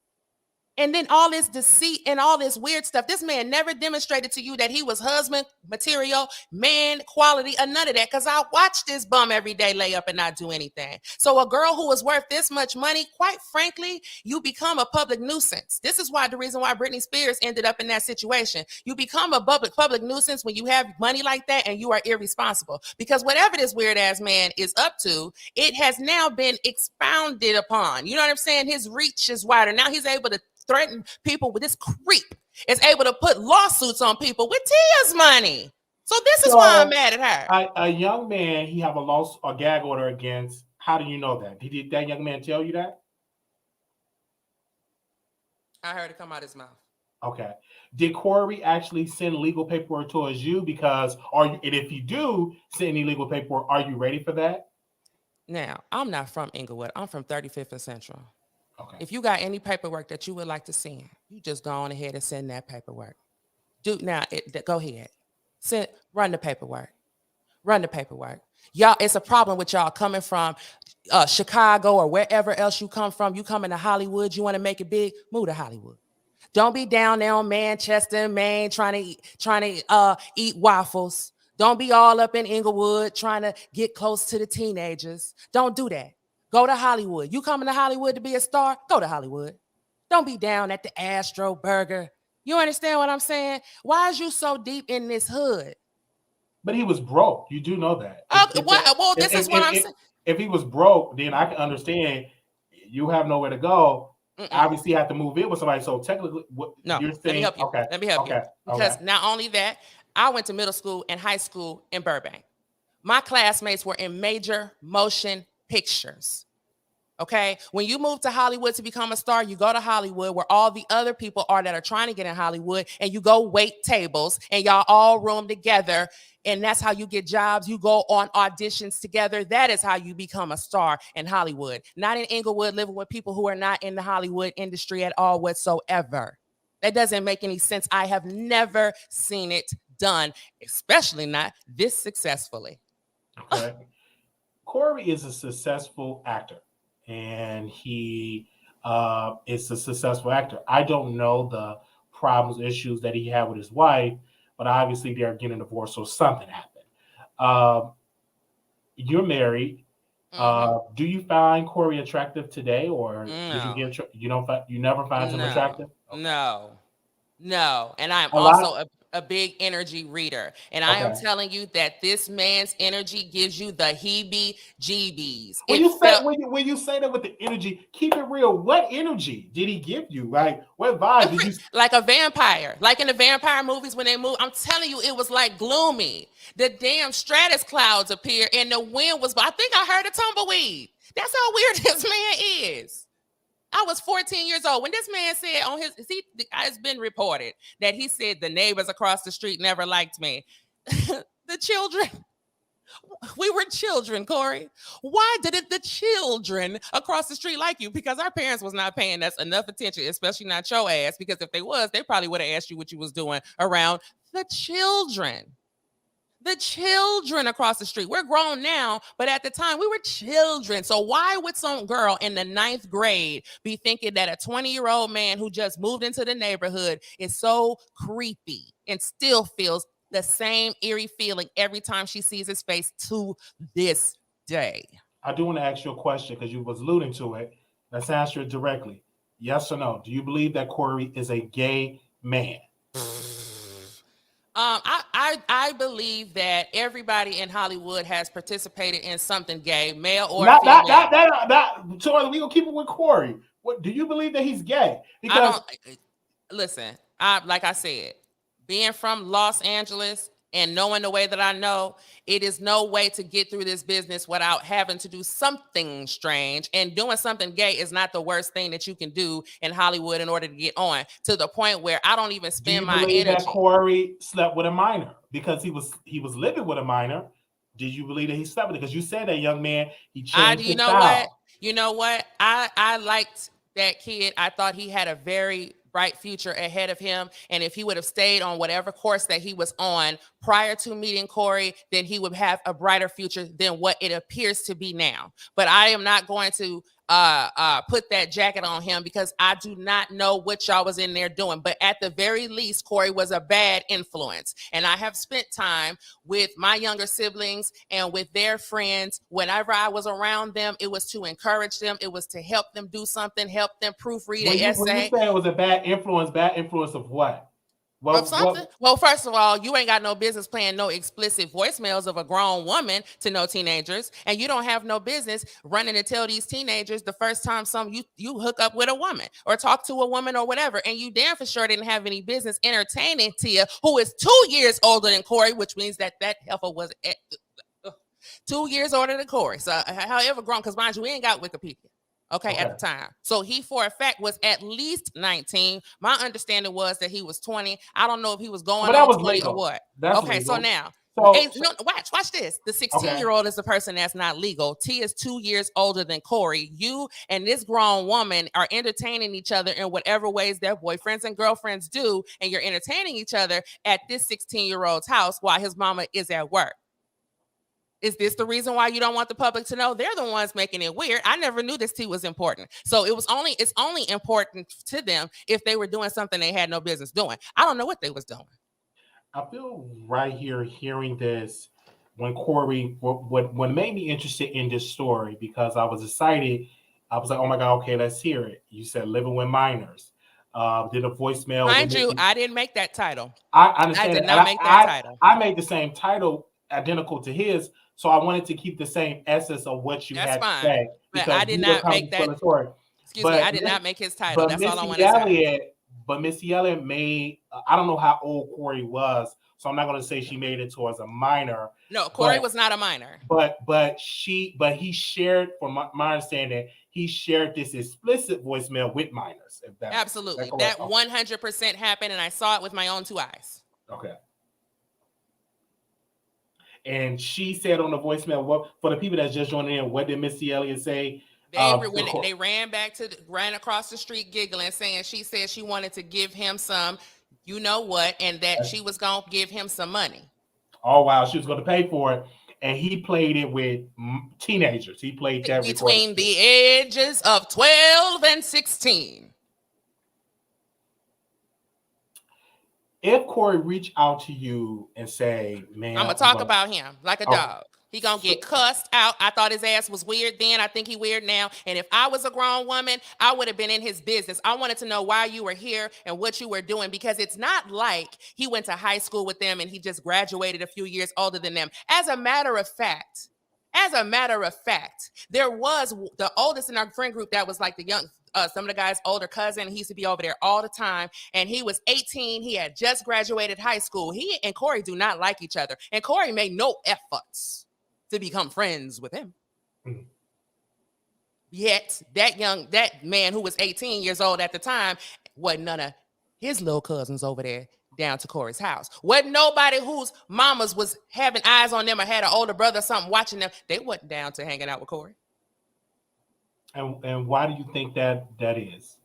And then all this deceit and all this weird stuff. This man never demonstrated to you that he was husband material, man quality, or none of that. Because I watch this bum every day lay up and not do anything. So a girl who is worth this much money, quite frankly, you become a public nuisance. This is why the reason why Britney Spears ended up in that situation. You become a public nuisance when you have money like that and you are irresponsible. Because whatever this weird ass man is up to, it has now been expounded upon. You know what I'm saying? His reach is wider. Now he's able to threaten people with this creep, is able to put lawsuits on people with Tia's money. So this is why I'm mad at her. A young man, he have a gag order against. How do you know that? Did that young man tell you that? I heard it come out his mouth. Okay. Did Cory actually send legal paperwork towards you? Because and if you do send any legal paperwork, are you ready for that? Now, I'm not from Inglewood. I'm from 35th and Central. Okay. If you got any paperwork that you would like to send, you just go on ahead and send that paperwork. Go ahead. Run the paperwork. Run the paperwork. Y'all, it's a problem with y'all coming from Chicago or wherever else you come from. You come into Hollywood, you want to make it big, move to Hollywood. Don't be down there on Manchester, Maine, trying to eat waffles. Don't be all up in Inglewood trying to get close to the teenagers. Don't do that. Go to Hollywood. You coming to Hollywood to be a star? Go to Hollywood. Don't be down at the Astro Burger. You understand what I'm saying? Why is you so deep in this hood? But he was broke. You do know that. This is what I'm saying. If he was broke, then I can understand you have nowhere to go. Obviously, you have to move in with somebody. So technically, you're saying, let me help you. Okay, let me help you. Because not only that, I went to middle school and high school in Burbank. My classmates were in major motion pictures. Okay. When you move to Hollywood to become a star, you go to Hollywood where all the other people are that are trying to get in Hollywood, and you go wait tables and y'all all room together. And that's how you get jobs. You go on auditions together. That is how you become a star in Hollywood. Not in Inglewood, living with people who are not in the Hollywood industry at all whatsoever. That doesn't make any sense. I have never seen it done, especially not this successfully. Okay. Cory is a successful actor, and he is a successful actor. I don't know the problems, issues that he had with his wife, but obviously they're getting divorced, so something happened. You're married. Do you find Cory attractive today, or you never find him attractive? No. And I am also a big energy reader. And I am telling you that this man's energy gives you the heebie-jeebies. When you say that with the energy, keep it real. What energy did he give you? Like, what vibe did you? Like a vampire. Like in the vampire movies when they move. I'm telling you, it was like gloomy. The damn stratus clouds appeared and the wind was, I think I heard a tumbleweed. That's how weird this man is. I was 14 years old when this man said on it's been reported that he said the neighbors across the street never liked me. The children, we were children, Cory. Why didn't the children across the street like you? Because our parents was not paying us enough attention, especially not your ass, because if they was, they probably would have asked you what you was doing around the children. The children across the street. We're grown now, but at the time we were children. So why would some girl in the 9th grade be thinking that a 20-year-old man who just moved into the neighborhood is so creepy and still feels the same eerie feeling every time she sees his face to this day? I do want to ask you a question because you was alluding to it. Let's answer it directly. Yes or no? Do you believe that Cory is a gay man? I believe that everybody in Hollywood has participated in something gay, male or female. So we gonna keep it with Cory. What do you believe that he's gay? Because listen, like I said, being from Los Angeles and knowing the way that I know, it is no way to get through this business without having to do something strange. And doing something gay is not the worst thing that you can do in Hollywood in order to get on, to the point where I don't even spend my energy. Do you believe that Cory slept with a minor because he was living with a minor? Did you believe that he slept with it? Because you said that young man, he changed his style. You know what? I liked that kid. I thought he had a very bright future ahead of him. And if he would have stayed on whatever course that he was on prior to meeting Cory, then he would have a brighter future than what it appears to be now. But I am not going to put that jacket on him because I do not know what y'all was in there doing. But at the very least, Cory was a bad influence. And I have spent time with my younger siblings and with their friends. Whenever I was around them, it was to encourage them. It was to help them do something, help them proofread an essay. When you say it was a bad influence of what? Well, first of all, you ain't got no business playing no explicit voicemails of a grown woman to no teenagers, and you don't have no business running to tell these teenagers the first time you hook up with a woman or talk to a woman or whatever, and you damn for sure didn't have any business entertaining Tia, who is 2 years older than Cory, which means that heifer was 2 years older than Cory. So, however grown, because mind you, we ain't got Wikipedia. Okay, at the time. So he, for a fact, was at least 19. My understanding was that he was 20. I don't know if he was going on 20 legal. Or what. That's okay, legal. So now, watch this. The 16-year-old is the person that's not legal. T is 2 years older than Cory. You and this grown woman are entertaining each other in whatever ways their boyfriends and girlfriends do, and you're entertaining each other at this 16-year-old's house while his mama is at work. Is this the reason why you don't want the public to know? They're the ones making it weird. I never knew this tea was important. So it's only important to them if they were doing something they had no business doing. I don't know what they was doing. I feel right here hearing this when Cory, what made me interested in this story, because I was excited. I was like, oh my God, okay, let's hear it. You said living with minors. Did a voicemail. Mind you, I didn't make that title. I understand. I did not make that title. I made the same title identical to his. So I wanted to keep the same essence of what you had to say. But I did not make that. Excuse me, I did not make his title. That's all I want to say. But Missy Elliott made, I don't know how old Cory was, so I'm not going to say she made it towards a minor. No, Cory was not a minor. But he shared, from my understanding, he shared this explicit voicemail with minors. Absolutely. That 100% happened, and I saw it with my own 2 eyes. Okay. And she said on the voicemail, what, for the people that's just joining in, what did Missy Elliott say? They ran across the street giggling, saying she said she wanted to give him some, you know what, and that she was going to give him some money. Oh, wow. She was going to pay for it. And he played it with teenagers. He played that between the ages of 12 and 16. If Cory reach out to you and say, man, I'm going to talk about him like a dog. He going to get cussed out. I thought his ass was weird then. I think he weird now. And if I was a grown woman, I would have been in his business. I wanted to know why you were here and what you were doing, because it's not like he went to high school with them and he just graduated a few years older than them. As a matter of fact, there was the oldest in our friend group that was like the young, some of the guys' older cousin. He used to be over there all the time. And he was 18. He had just graduated high school. He and Cory do not like each other. And Cory made no efforts to become friends with him. Yet that man who was 18 years old at the time wasn't none of his little cousins over there down to Cory's house. Wasn't nobody whose mamas was having eyes on them or had an older brother or something watching them. They wasn't down to hanging out with Cory. And why do you think that is?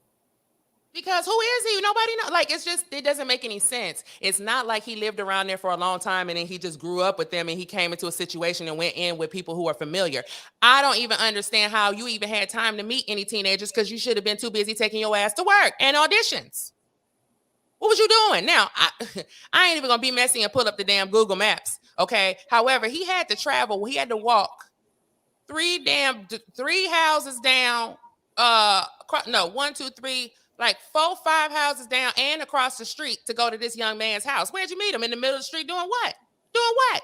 Because who is he? Nobody knows. Like, it doesn't make any sense. It's not like he lived around there for a long time and then he just grew up with them and he came into a situation and went in with people who are familiar. I don't even understand how you even had time to meet any teenagers because you should have been too busy taking your ass to work and auditions. What was you doing? Now, I ain't even going to be messy and pull up the damn Google Maps, okay? However, he had to travel. He had to walk three houses down. No, 1, 2, 3, like 4, 5 houses down and across the street to go to this young man's house. Where'd you meet him? In the middle of the street doing what? Doing what?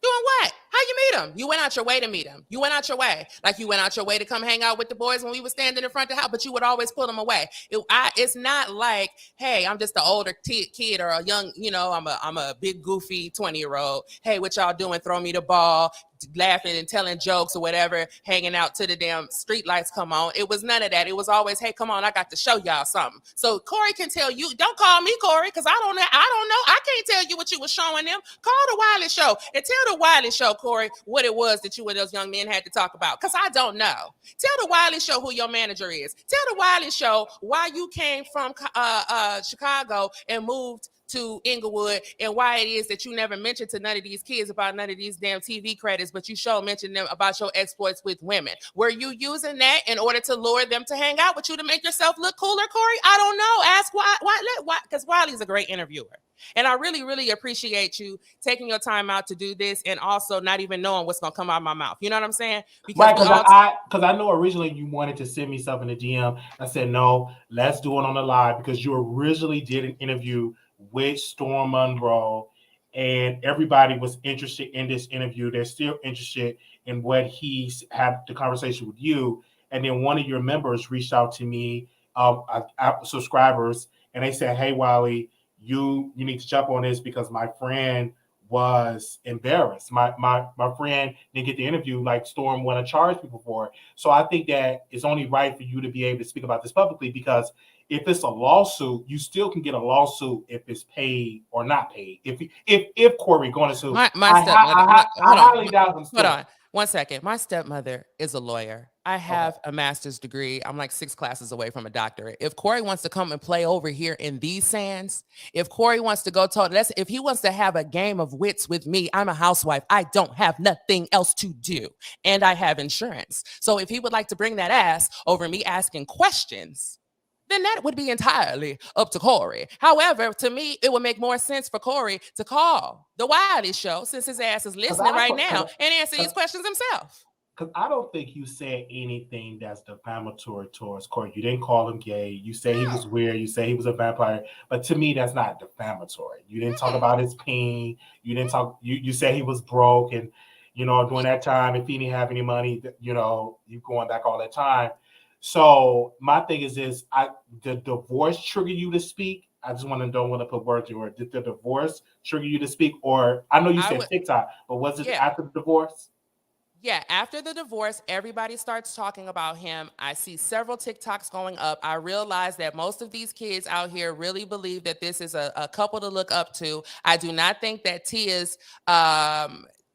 Doing what? How you meet him? You went out your way to meet him. You went out your way. Like you went out your way to come hang out with the boys when we were standing in front of the house, but you would always pull them away. It's not like, hey, I'm just an older kid or a young, I'm a big goofy 20-year-old. Hey, what y'all doing? Throw me the ball, laughing and telling jokes or whatever, hanging out till the damn street lights come on. It was none of that. It was always, hey, come on, I got to show y'all something. So Cory can tell you, don't call me Cory, because I don't know. I can't tell you what you were showing them. Call the Wiley Show and tell the Wiley Show, Cory, what it was that you and those young men had to talk about, because I don't know. Tell the Wiley Show who your manager is. Tell the Wiley Show why you came from Chicago and moved to Inglewood and why it is that you never mentioned to none of these kids about none of these damn TV credits, but you mentioned them about your exploits with women. Were you using that in order to lure them to hang out with you to make yourself look cooler, Cory? I don't know. Ask why, because Wiley's a great interviewer. And I really, really appreciate you taking your time out to do this and also not even knowing what's going to come out of my mouth. You know what I'm saying? Because because I know originally you wanted to send me stuff in the DM. I said, no, let's do it on the live, because you originally did an interview with Storm Monroe and everybody was interested in this interview. They're still interested in what he's had the conversation with you. And then one of your members reached out to me, subscribers, and they said, hey, Wiley, you need to jump on this because my friend was embarrassed. My friend didn't get the interview like Storm want to charge people for it. So I think that it's only right for you to be able to speak about this publicly, because if it's a lawsuit, you still can get a lawsuit if it's paid or not paid. If Cory going to sue, I highly doubt him. Hold on 1 second. My stepmother is a lawyer. I have a master's degree. I'm like 6 classes away from a doctorate. If Cory wants to come and play over here in these sands, if Cory wants to go if he wants to have a game of wits with me, I'm a housewife. I don't have nothing else to do. And I have insurance. So if he would like to bring that ass over me asking questions, then that would be entirely up to Cory. However, to me, it would make more sense for Cory to call the Wiley Show, since his ass is listening right now, and answer these questions himself. Because I don't think you said anything that's defamatory towards Cory. You didn't call him gay. You say he was weird. You say he was a vampire. But to me, that's not defamatory. You didn't talk about his pain. You didn't talk. You said he was broke, and during that time, if he didn't have any money, you going back all that time. So my thing is this: the divorce trigger you to speak? I just don't want to put words in. Or did the divorce trigger you to speak? Or I know you said TikTok, but was it after the divorce? Yeah, after the divorce, everybody starts talking about him. I see several TikToks going up. I realize that most of these kids out here really believe that this is a couple to look up to. I do not think that Tia's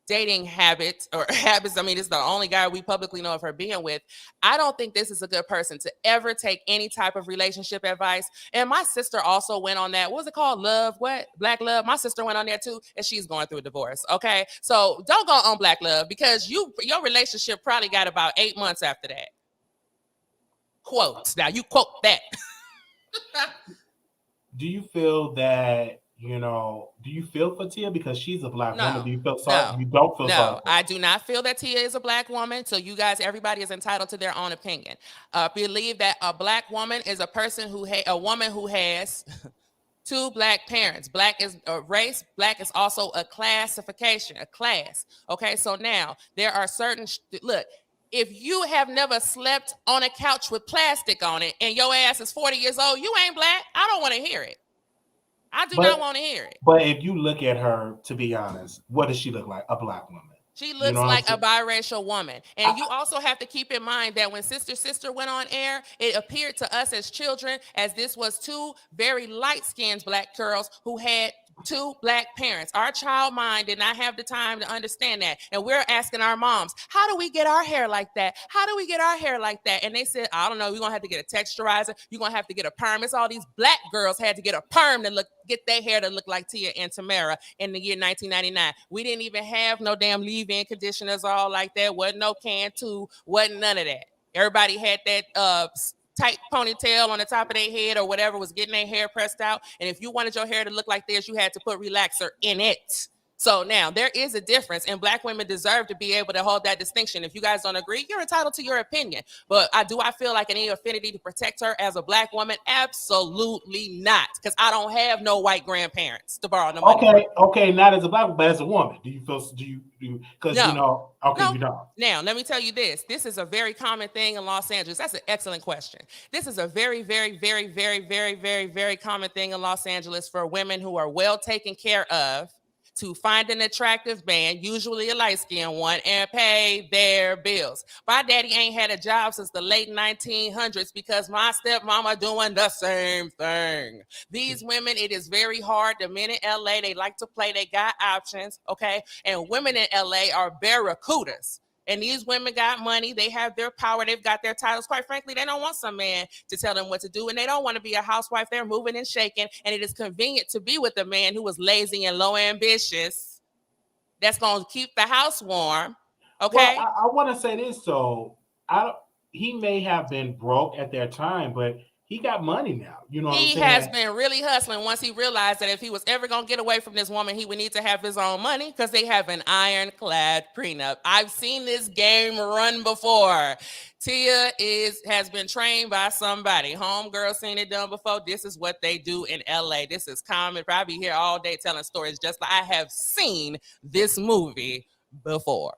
dating habits, I mean, it's the only guy we publicly know of her being with. I don't think this is a good person to ever take any type of relationship advice. And my sister also went on that. What was it called? Black Love? My sister went on there too, and she's going through a divorce. Okay. So don't go on Black Love, because your relationship probably got about 8 months after that. Quotes. Now you quote that. Do you feel that, do you feel for Tia because she's a Black woman? Do you feel sorry? You don't feel sorry? No, I do not feel that Tia is a Black woman. So you guys, everybody is entitled to their own opinion. Believe that a Black woman is a woman who has 2 Black parents. Black is a race. Black is also a classification, a class. Okay, so now there are certain look. If you have never slept on a couch with plastic on it and your ass is 40 years old, you ain't Black. I don't want to hear it. I do not want to hear it. But if you look at her, to be honest, what does she look like? A Black woman. She looks like a biracial woman. And you also have to keep in mind that when Sister went on air, it appeared to us as children as this was two very light-skinned black girls who had two black parents. Our child mind did not have the time to understand that. And we're asking our moms, how do we get our hair like that? How do we get our hair like that? And they said, I don't know, you're going to have to get a texturizer. You're going to have to get a perm. It's all these black girls had to get a perm to get their hair to look like Tia and Tamara in the year 1999. We didn't even have no damn leave-in conditioners all like that. Wasn't no Cantu, wasn't none of that. Everybody had that tight ponytail on the top of their head or whatever was getting their hair pressed out. And if you wanted your hair to look like this, you had to put relaxer in it. So now there is a difference, and black women deserve to be able to hold that distinction. If you guys don't agree, you're entitled to your opinion. But I feel like any affinity to protect her as a black woman? Absolutely not, because I don't have no white grandparents to borrow no money. Okay, not as a black woman, but as a woman. Do you feel? Because no. you know? Okay, no. You don't. Now let me tell you this. This is a very common thing in Los Angeles. That's an excellent question. This is a very, very, very, very, very, very, very common thing in Los Angeles for women who are well taken care of to find an attractive man, usually a light-skinned one, and pay their bills. My daddy ain't had a job since the late 1900s because my stepmama doing the same thing. These women, it is very hard. The men in LA, they like to play. They got options, okay? And women in LA are barracudas. And these women got money. They have their power. They've got their titles. Quite frankly, they don't want some man to tell them what to do. And they don't want to be a housewife. They're moving and shaking. And it is convenient to be with a man who is lazy and low ambitious. That's going to keep the house warm. Okay. Well, I want to say this. So he may have been broke at that time, but he got money now. You know what I'm saying? He has been really hustling once he realized that if he was ever going to get away from this woman, he would need to have his own money because they have an ironclad prenup. I've seen this game run before. Tia has been trained by somebody. Homegirl seen it done before. This is what they do in LA. This is common. Probably here all day telling stories just like I have seen this movie before.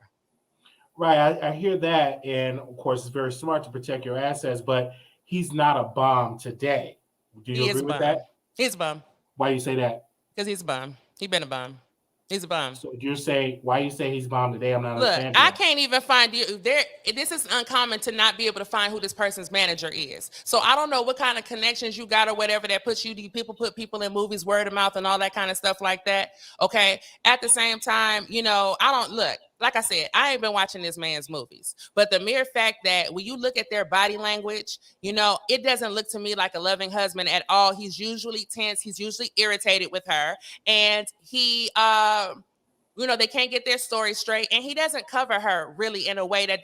Right. I hear that. And of course, it's very smart to protect your assets, but he's not a bum today. Do you agree with that? He's a bum. Why you say that? Because he's a bum. He's been a bum. He's a bum. So why you say he's a bum today? I'm not understanding. I can't even find you there. This is uncommon to not be able to find who this person's manager is. So I don't know what kind of connections you got or whatever that puts you. People put people in movies, word of mouth, and all that kind of stuff like that. Okay. At the same time, I don't look. Like I said, I ain't been watching this man's movies, but the mere fact that when you look at their body language, it doesn't look to me like a loving husband at all. He's usually tense. He's usually irritated with her, and he, they can't get their story straight, and he doesn't cover her really in a way that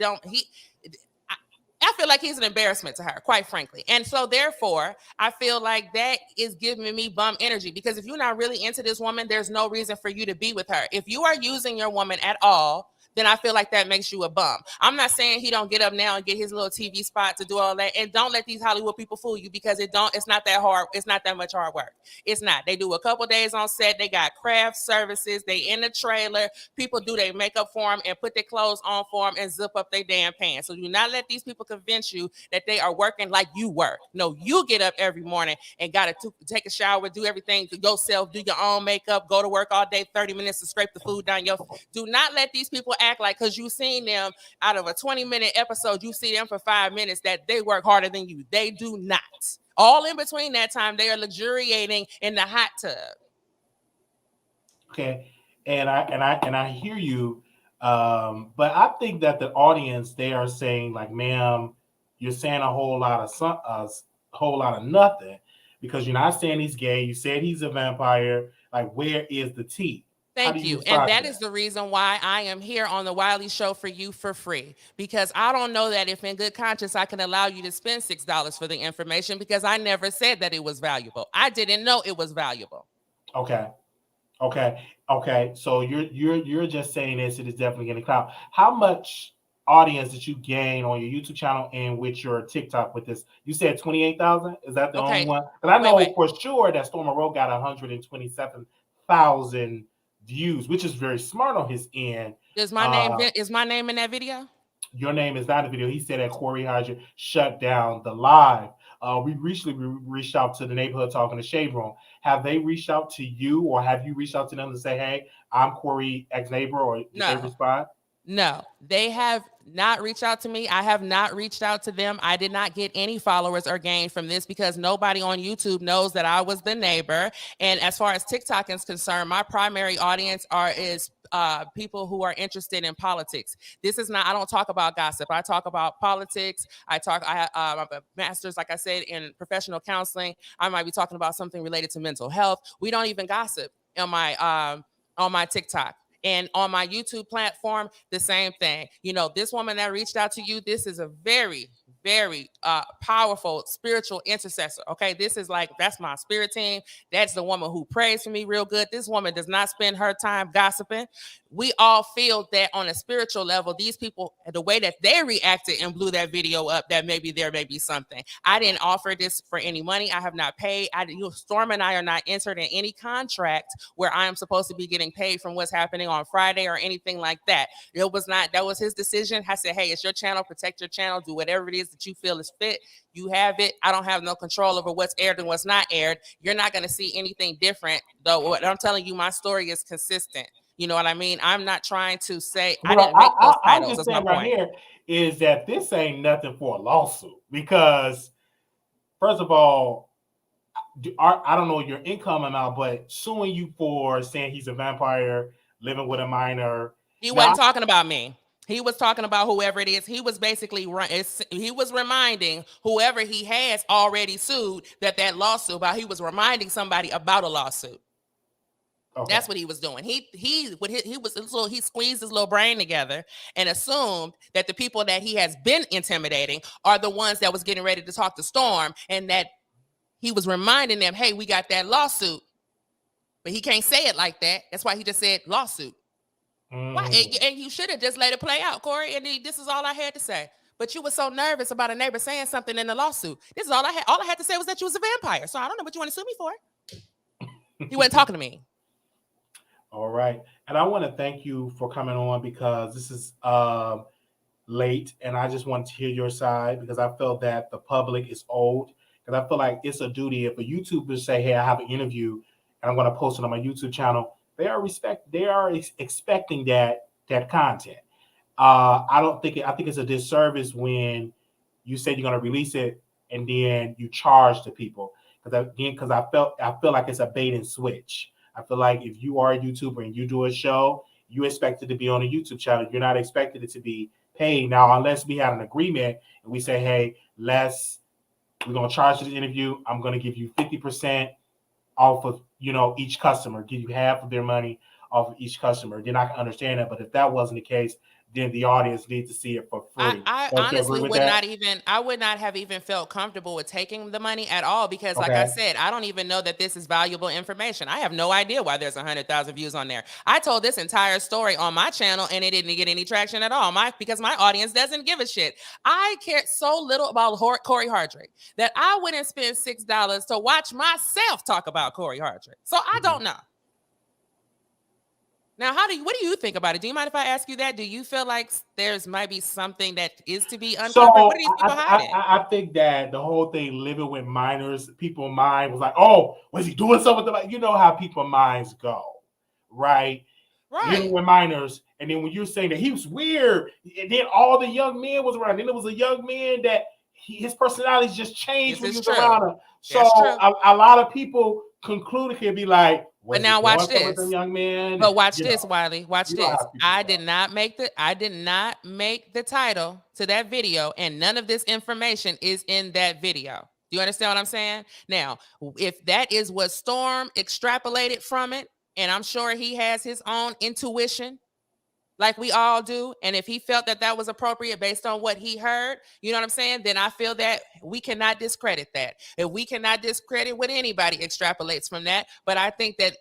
I feel like he's an embarrassment to her, quite frankly. And so therefore, I feel like that is giving me bum energy because if you're not really into this woman, there's no reason for you to be with her. If you are using your woman at all, then I feel like that makes you a bum. I'm not saying he don't get up now and get his little TV spot to do all that. And don't let these Hollywood people fool you because it's not that hard. It's not that much hard work. It's not. They do a couple days on set. They got craft services. They in the trailer. People do their makeup for them and put their clothes on for them and zip up their damn pants. So do not let these people convince you that they are working like you work. No, you get up every morning and got to take a shower, do everything to yourself, do your own makeup, go to work all day, 30 minutes to scrape the food down your. Do not let these people act like because you've seen them out of a 20-minute episode, you see them for 5 minutes that they work harder than you. They do not. All in between that time, they are luxuriating in the hot tub. Okay, and I hear you, but I think that the audience, they are saying like, "Ma'am, you're saying a whole lot of nothing because you're not saying he's gay. You said he's a vampire. Like, where is the tea?" Thank you. And that is the reason why I am here on the Wiley Show for you for free. Because I don't know that if in good conscience I can allow you to spend $6 for the information because I never said that it was valuable. I didn't know it was valuable. Okay. So you're just saying this, it is definitely getting clout. How much audience did you gain on your YouTube channel and with your TikTok with this? You said 28,000? Is that the only one? Because I know for sure that Storm Road got 127,000 views, which is very smart on his end. Is my name in that video? Your name is not in the video. He said that Cory Hardrict shut down the live. We recently reached out to the Neighborhood Talk in the Shade Room. Have they reached out to you, or have you reached out to them to say, "Hey, I'm Cory ex-neighbor," or did they respond? No, they have not reached out to me. I have not reached out to them. I did not get any followers or gain from this because nobody on YouTube knows that I was the neighbor. And as far as TikTok is concerned, my primary audience is people who are interested in politics. This is not, I don't talk about gossip. I talk about politics. I have a master's, like I said, in professional counseling. I might be talking about something related to mental health. We don't even gossip on my TikTok. And on my YouTube platform, the same thing. You know, this woman that reached out to you, this is a very, very powerful spiritual intercessor. Okay, this is like, that's my spirit team. That's the woman who prays for me real good. This woman does not spend her time gossiping. We all feel that on a spiritual level, these people, the way that they reacted and blew that video up, that maybe there may be something. I didn't offer this for any money. I have not paid. Storm and I are not entered in any contract where I am supposed to be getting paid from what's happening on Friday or anything like that. It was not, that was his decision. I said, hey, it's your channel, protect your channel, do whatever it is that you feel is fit. You have it. I don't have no control over what's aired and what's not aired. You're not going to see anything different, though. What I'm telling you, my story is consistent. You know what I mean? I'm not trying to say I didn't make those titles. I'm just saying right point. Here is that this ain't nothing for a lawsuit because, first of all, I don't know your income amount, but suing you for saying he's a vampire living with a minor. He wasn't talking about me. He was talking about whoever it is. He was basically he was reminding whoever he has already sued that lawsuit about. He was reminding somebody about a lawsuit. Okay. That's what he was doing. He squeezed his little brain together and assumed that the people that he has been intimidating are the ones that was getting ready to talk to Storm, and that he was reminding them, hey, we got that lawsuit. But he can't say it like that. That's why he just said lawsuit. Why? And you should have just let it play out, Cory. And this is all I had to say. But you were so nervous about a neighbor saying something in the lawsuit. This is all I had. All I had to say was that you was a vampire. So I don't know what you want to sue me for. He wasn't talking to me. All right. And I want to thank you for coming on because this is late. And I just want to hear your side because I felt that the public is old. Because I feel like it's a duty. If a YouTuber say, hey, I have an interview and I'm going to post it on my YouTube channel, they are expecting that content. I think it's a disservice when you say you're going to release it and then you charge the people. Because I feel like it's a bait and switch. I feel like if you are a YouTuber and you do a show, you expect it to be on a YouTube channel. You're not expected it to be paid. Now, unless we had an agreement and we say, hey, we're going to charge you this interview. I'm going to give you 50% off of, each customer, give you half of their money off of each customer. Then I can understand that. But if that wasn't the case, then the audience needs to see it for free. I honestly would not have even felt comfortable with taking the money at all because, like I said, I don't even know that this is valuable information. I have no idea why there's 100,000 views on there. I told this entire story on my channel and it didn't get any traction at all. Because my audience doesn't give a shit. I care so little about Cory Hardrict that I wouldn't spend $6 to watch myself talk about Cory Hardrict. So I don't know. Now, what do you think about it? Do you mind if I ask you that? Do you feel like there's might be something that is to be uncovered? So what are these people hiding? I think that the whole thing living with minors, people's mind was like, oh, was he doing something? You know how people's minds go, right? Living with minors. And then when you're saying that he was weird, and then all the young men was around. Then it was a young man that his personality just changed when he was around him. So a lot of people concluded he'd be like, but now watch this. Young man? But watch this, Wiley. Watch this. I did not make the title to that video, and none of this information is in that video. Do you understand what I'm saying? Now, if that is what Storm extrapolated from it, and I'm sure he has his own intuition, like we all do, and if he felt that was appropriate based on what he heard, you know what I'm saying, then I feel that we cannot discredit that. If we cannot discredit what anybody extrapolates from that, but I think that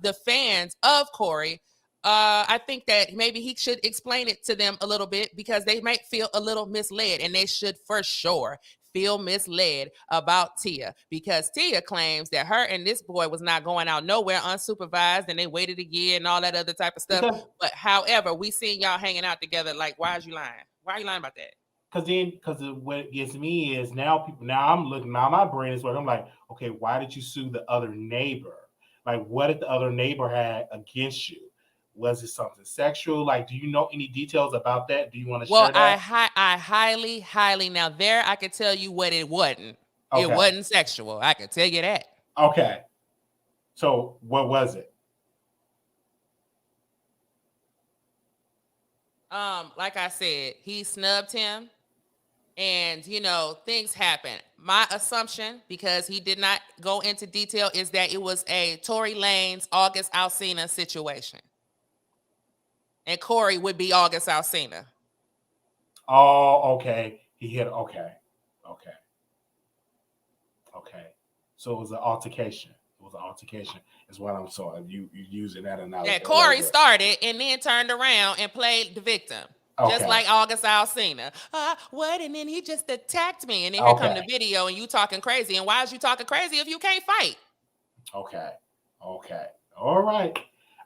the fans of Cory, I think that maybe he should explain it to them a little bit because they might feel a little misled, and they should for sure feel misled about Tia because Tia claims that her and this boy was not going out nowhere unsupervised and they waited a year and all that other type of stuff. But however, we seen y'all hanging out together. Like, why is you lying? Why are you lying about that? Because what gets me is now my brain is working. I'm like, okay, why did you sue the other neighbor? Like, what did the other neighbor have against you? Was it something sexual? Like, do you know any details about that? Do you want to Well, share that? I highly now there I could tell you what it wasn't. It Okay. wasn't sexual. I can tell you that. Okay. So what was it? Like I said, he snubbed him, and things happen. My assumption, because he did not go into detail, is that it was a Tory Lanez, August Alsina situation, and Cory would be August Alsina. Oh, okay. He hit. Okay. So it was an altercation. Is what I'm saying. You using that analogy. That Cory started and then turned around and played the victim. Okay. Just like August Alsina. What? And then he just attacked me. And then here come the video and you talking crazy. And why is you talking crazy if you can't fight? Okay. All right.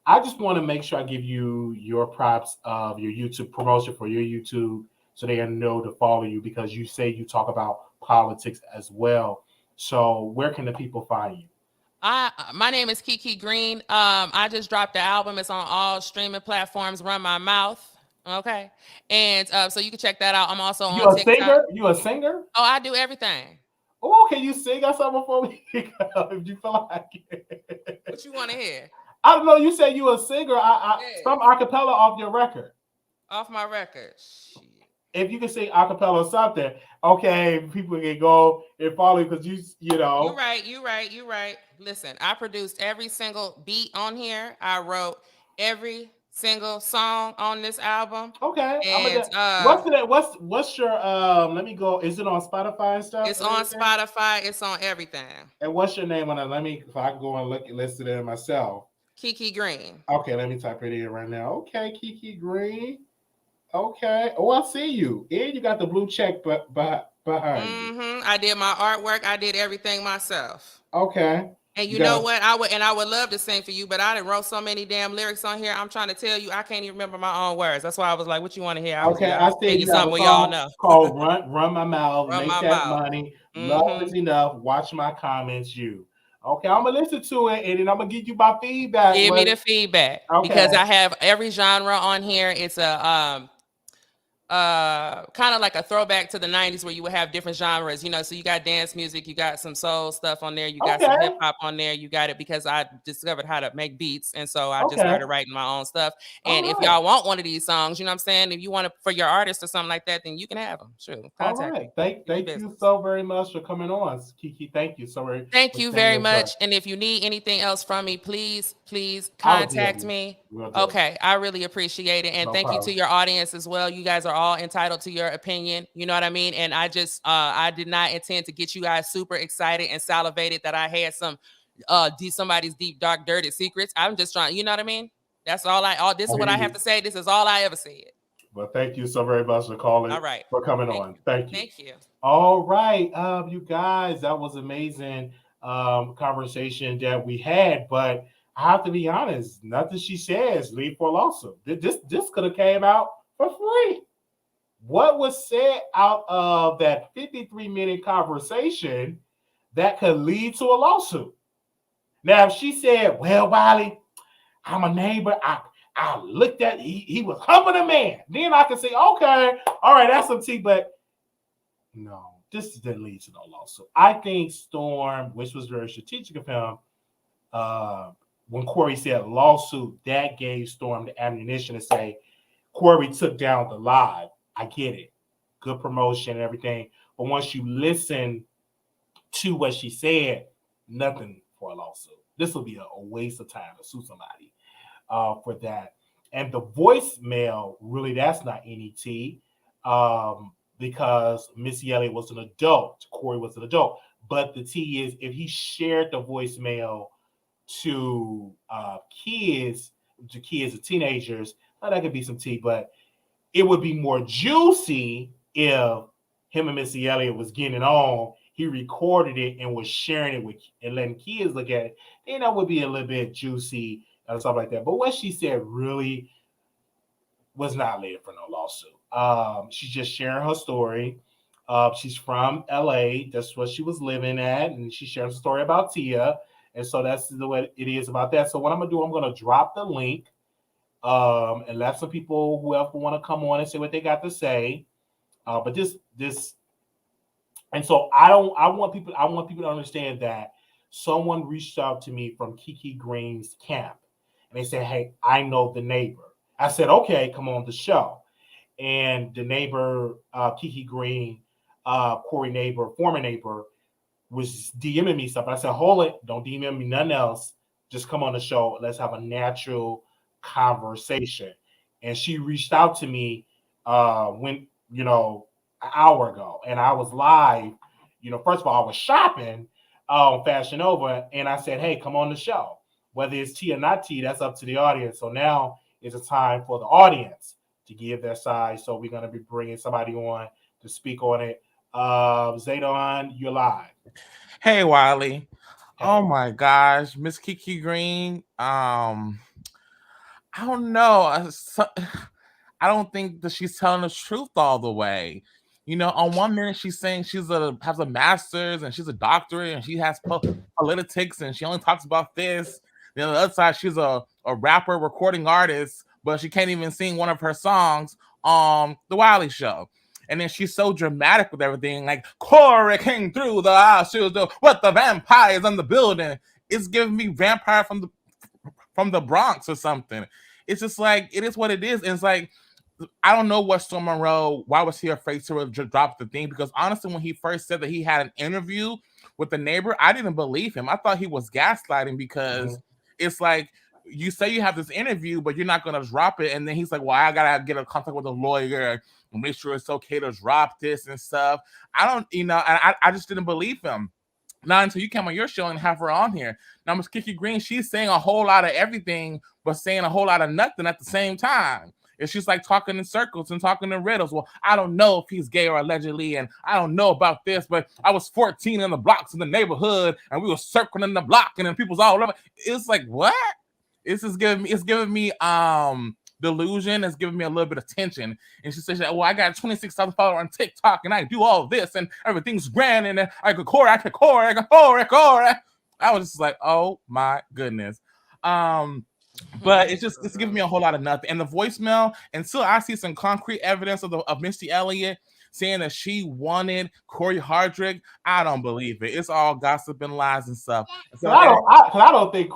I just want to make sure I give you your props of your YouTube promotion for your YouTube so they know to follow you, because you say you talk about politics as well. So where can the people find you? My name is Kiki Green. I just dropped the album. It's on all streaming platforms. Run My Mouth. Okay. And so you can check that out. I'm also on TikTok. You a singer? Oh, I do everything. Oh, can you sing us something for me? If you feel like it. What you want to hear? I don't know. You say you a singer. Some acapella off your record. Off my record. Shit. If you can sing acapella or something, okay, people can go and follow you, because you know. You're right. Listen, I produced every single beat on here. I wrote every single song on this album. Okay. And what's your let me go. Is it on Spotify and stuff? It's on Spotify. It's on everything. And what's your name on it? If I can go and list it in myself. Kiki Green. Okay, let me type it in right now. Okay, Kiki Green. Okay. Oh, I see you. And you got the blue check behind you. I did my artwork. I did everything myself. Okay. And you know what? I would love to sing for you, but I done wrote so many damn lyrics on here. I'm trying to tell you, I can't even remember my own words. That's why I was like, what you want to hear? I see you something we all know. Called Run My Mouth, Run Make My That Mouth. Money. Love is Enough. Watch My Comments, You. Okay, I'm gonna listen to it, and then I'm gonna give you my feedback. Give me the feedback. Okay. Because I have every genre on here. It's a kind of like a throwback to the 90s where you would have different genres, so you got dance music, you got some soul stuff on there, you got some hip hop on there, you got it because I discovered how to make beats, and so I just started writing my own stuff. And if y'all want one of these songs, you know what I'm saying, if you want it for your artist or something like that, then you can have them. Sure, contact me. Thank you so very much for coming on, Kiki. Thank you so very much. Thank you very much. And if you need anything else from me, please contact me. Okay, I really appreciate it. And thank you to your audience as well. You guys are all entitled to your opinion, you know what I mean? And I just I did not intend to get you guys super excited and salivated that I had some somebody's deep, dark, dirty secrets. I'm just trying, you know what I mean? That's all this is what I have to say. This is all I ever said. Well, thank you so very much for calling. All right. For coming on. Thank you. Thank you. All right. You guys, that was amazing conversation that we had, but I have to be honest, nothing she says lead for a lawsuit. This could have came out for free. What was said out of that 53-minute conversation that could lead to a lawsuit? Now, if she said, well, Wiley, I'm a neighbor, I looked at, he was humping a man, then I could say, okay, all right, that's some tea, but no, this didn't lead to no lawsuit. I think Storm, which was very strategic of him, when Cory said lawsuit, that gave Storm the ammunition to say, Cory took down the live. I get it. Good promotion and everything. But once you listen to what she said, nothing for a lawsuit. This will be a waste of time to sue somebody for that. And the voicemail, really, that's not any tea because Missy Elliott was an adult. Cory was an adult. But the tea is if he shared the voicemail to kids or teenagers, well, that could be some tea, but it would be more juicy if him and Missy Elliott was getting it on. He recorded it and was sharing it with and letting kids look at it. Then that would be a little bit juicy and stuff like that. But what she said really was not led for no lawsuit. She's just sharing her story. She's from LA. That's what she was living at. And she shares a story about Tia. And so that's the way it is about that. So what I'm going to do, I'm going to drop the link and let some people, whoever want to come on and say what they got to say. But this, and so I want people to understand that someone reached out to me from Kiki Green's camp, and they said, "Hey, I know the neighbor." I said, "Okay, come on the show." And the neighbor, Kiki Green, Cory neighbor, former neighbor, was DMing me stuff. I said, "Hold it, don't DM me nothing else. Just come on the show. Let's have a natural conversation." And she reached out to me when an hour ago, and I was live. First of all, I was shopping on Fashion Nova, and I said, "Hey, come on the show." Whether it's tea or not tea, that's up to the audience. So now is a time for the audience to give their side. So we're going to be bringing somebody on to speak on it. Zaydon, you're live. Hey, Wiley. Hey. Oh my gosh, Miss Kiki Green. I don't know. I don't think that she's telling the truth all the way. On one minute she's saying has a master's and she's a doctorate and she has politics and she only talks about this. Then on the other side, she's a rapper, recording artist, but she can't even sing one of her songs on the Wiley Show. And then she's so dramatic with everything, like Cory came through the house, she was with the vampires in the building. It's giving me vampire from the Bronx or something. It's just like, it is what it is. And it's like, I don't know what Storm Monroe, why was he afraid to drop the thing? Because honestly, when he first said that he had an interview with the neighbor, I didn't believe him. I thought he was gaslighting because it's like, you say you have this interview, but you're not going to drop it. And then he's like, well, I got to get a contact with a lawyer and make sure it's okay to drop this and stuff. I just didn't believe him. Not until you came on your show and have her on here. Now, Miss Kiki Green, she's saying a whole lot of everything, but saying a whole lot of nothing at the same time. And she's like talking in circles and talking in riddles. Well, I don't know if he's gay or allegedly, and I don't know about this, but I was 14 in the blocks in the neighborhood, and we were circling the block, and then people's all over. It's like, what? It's giving me delusion. It's giving me a little bit of tension. And she says, well, I got 26,000 followers on TikTok, and I do all of this, and everything's grand, and I could Cory. I was just like, oh my goodness. But it's giving me a whole lot of nothing. And the voicemail, until I see some concrete evidence of Missy Elliott saying that she wanted Cory Hardrict, I don't believe it. It's all gossip and lies and stuff. So I don't think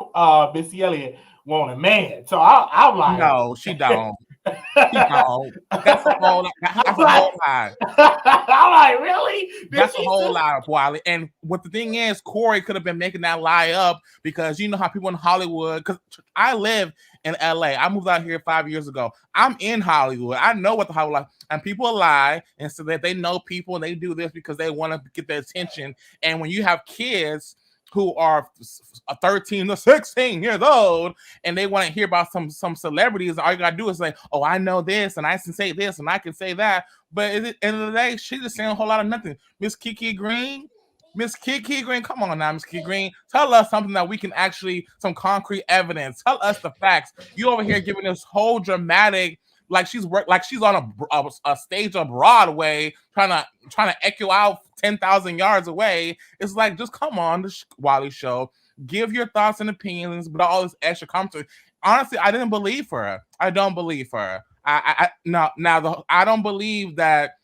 Missy Elliott want a man. So I'm like, no, she don't. That's a whole lie. I'm like, really? That's a whole lie, Wiley. And what the thing is, Cory could have been making that lie up because you know how people in Hollywood, because I live in LA. I moved out here 5 years ago. I'm in Hollywood. I know what the Hollywood, and people lie and so that they know people and they do this because they want to get their attention. And when you have kids who are 13 to 16 years old, and they want to hear about some celebrities, all you gotta do is say, oh, I know this, and I can say this, and I can say that. But at the end of the day, she's just saying a whole lot of nothing. Miss Kiki Green, come on now, Miss Kiki Green. Tell us something that we can actually, some concrete evidence. Tell us the facts. You over here giving this whole dramatic, like she's on a stage of Broadway trying to echo out 10,000 yards away. It's like, just come on the Wiley Show, give your thoughts and opinions, but all this extra commentary. Honestly, I didn't believe her. I don't believe her. I don't believe that.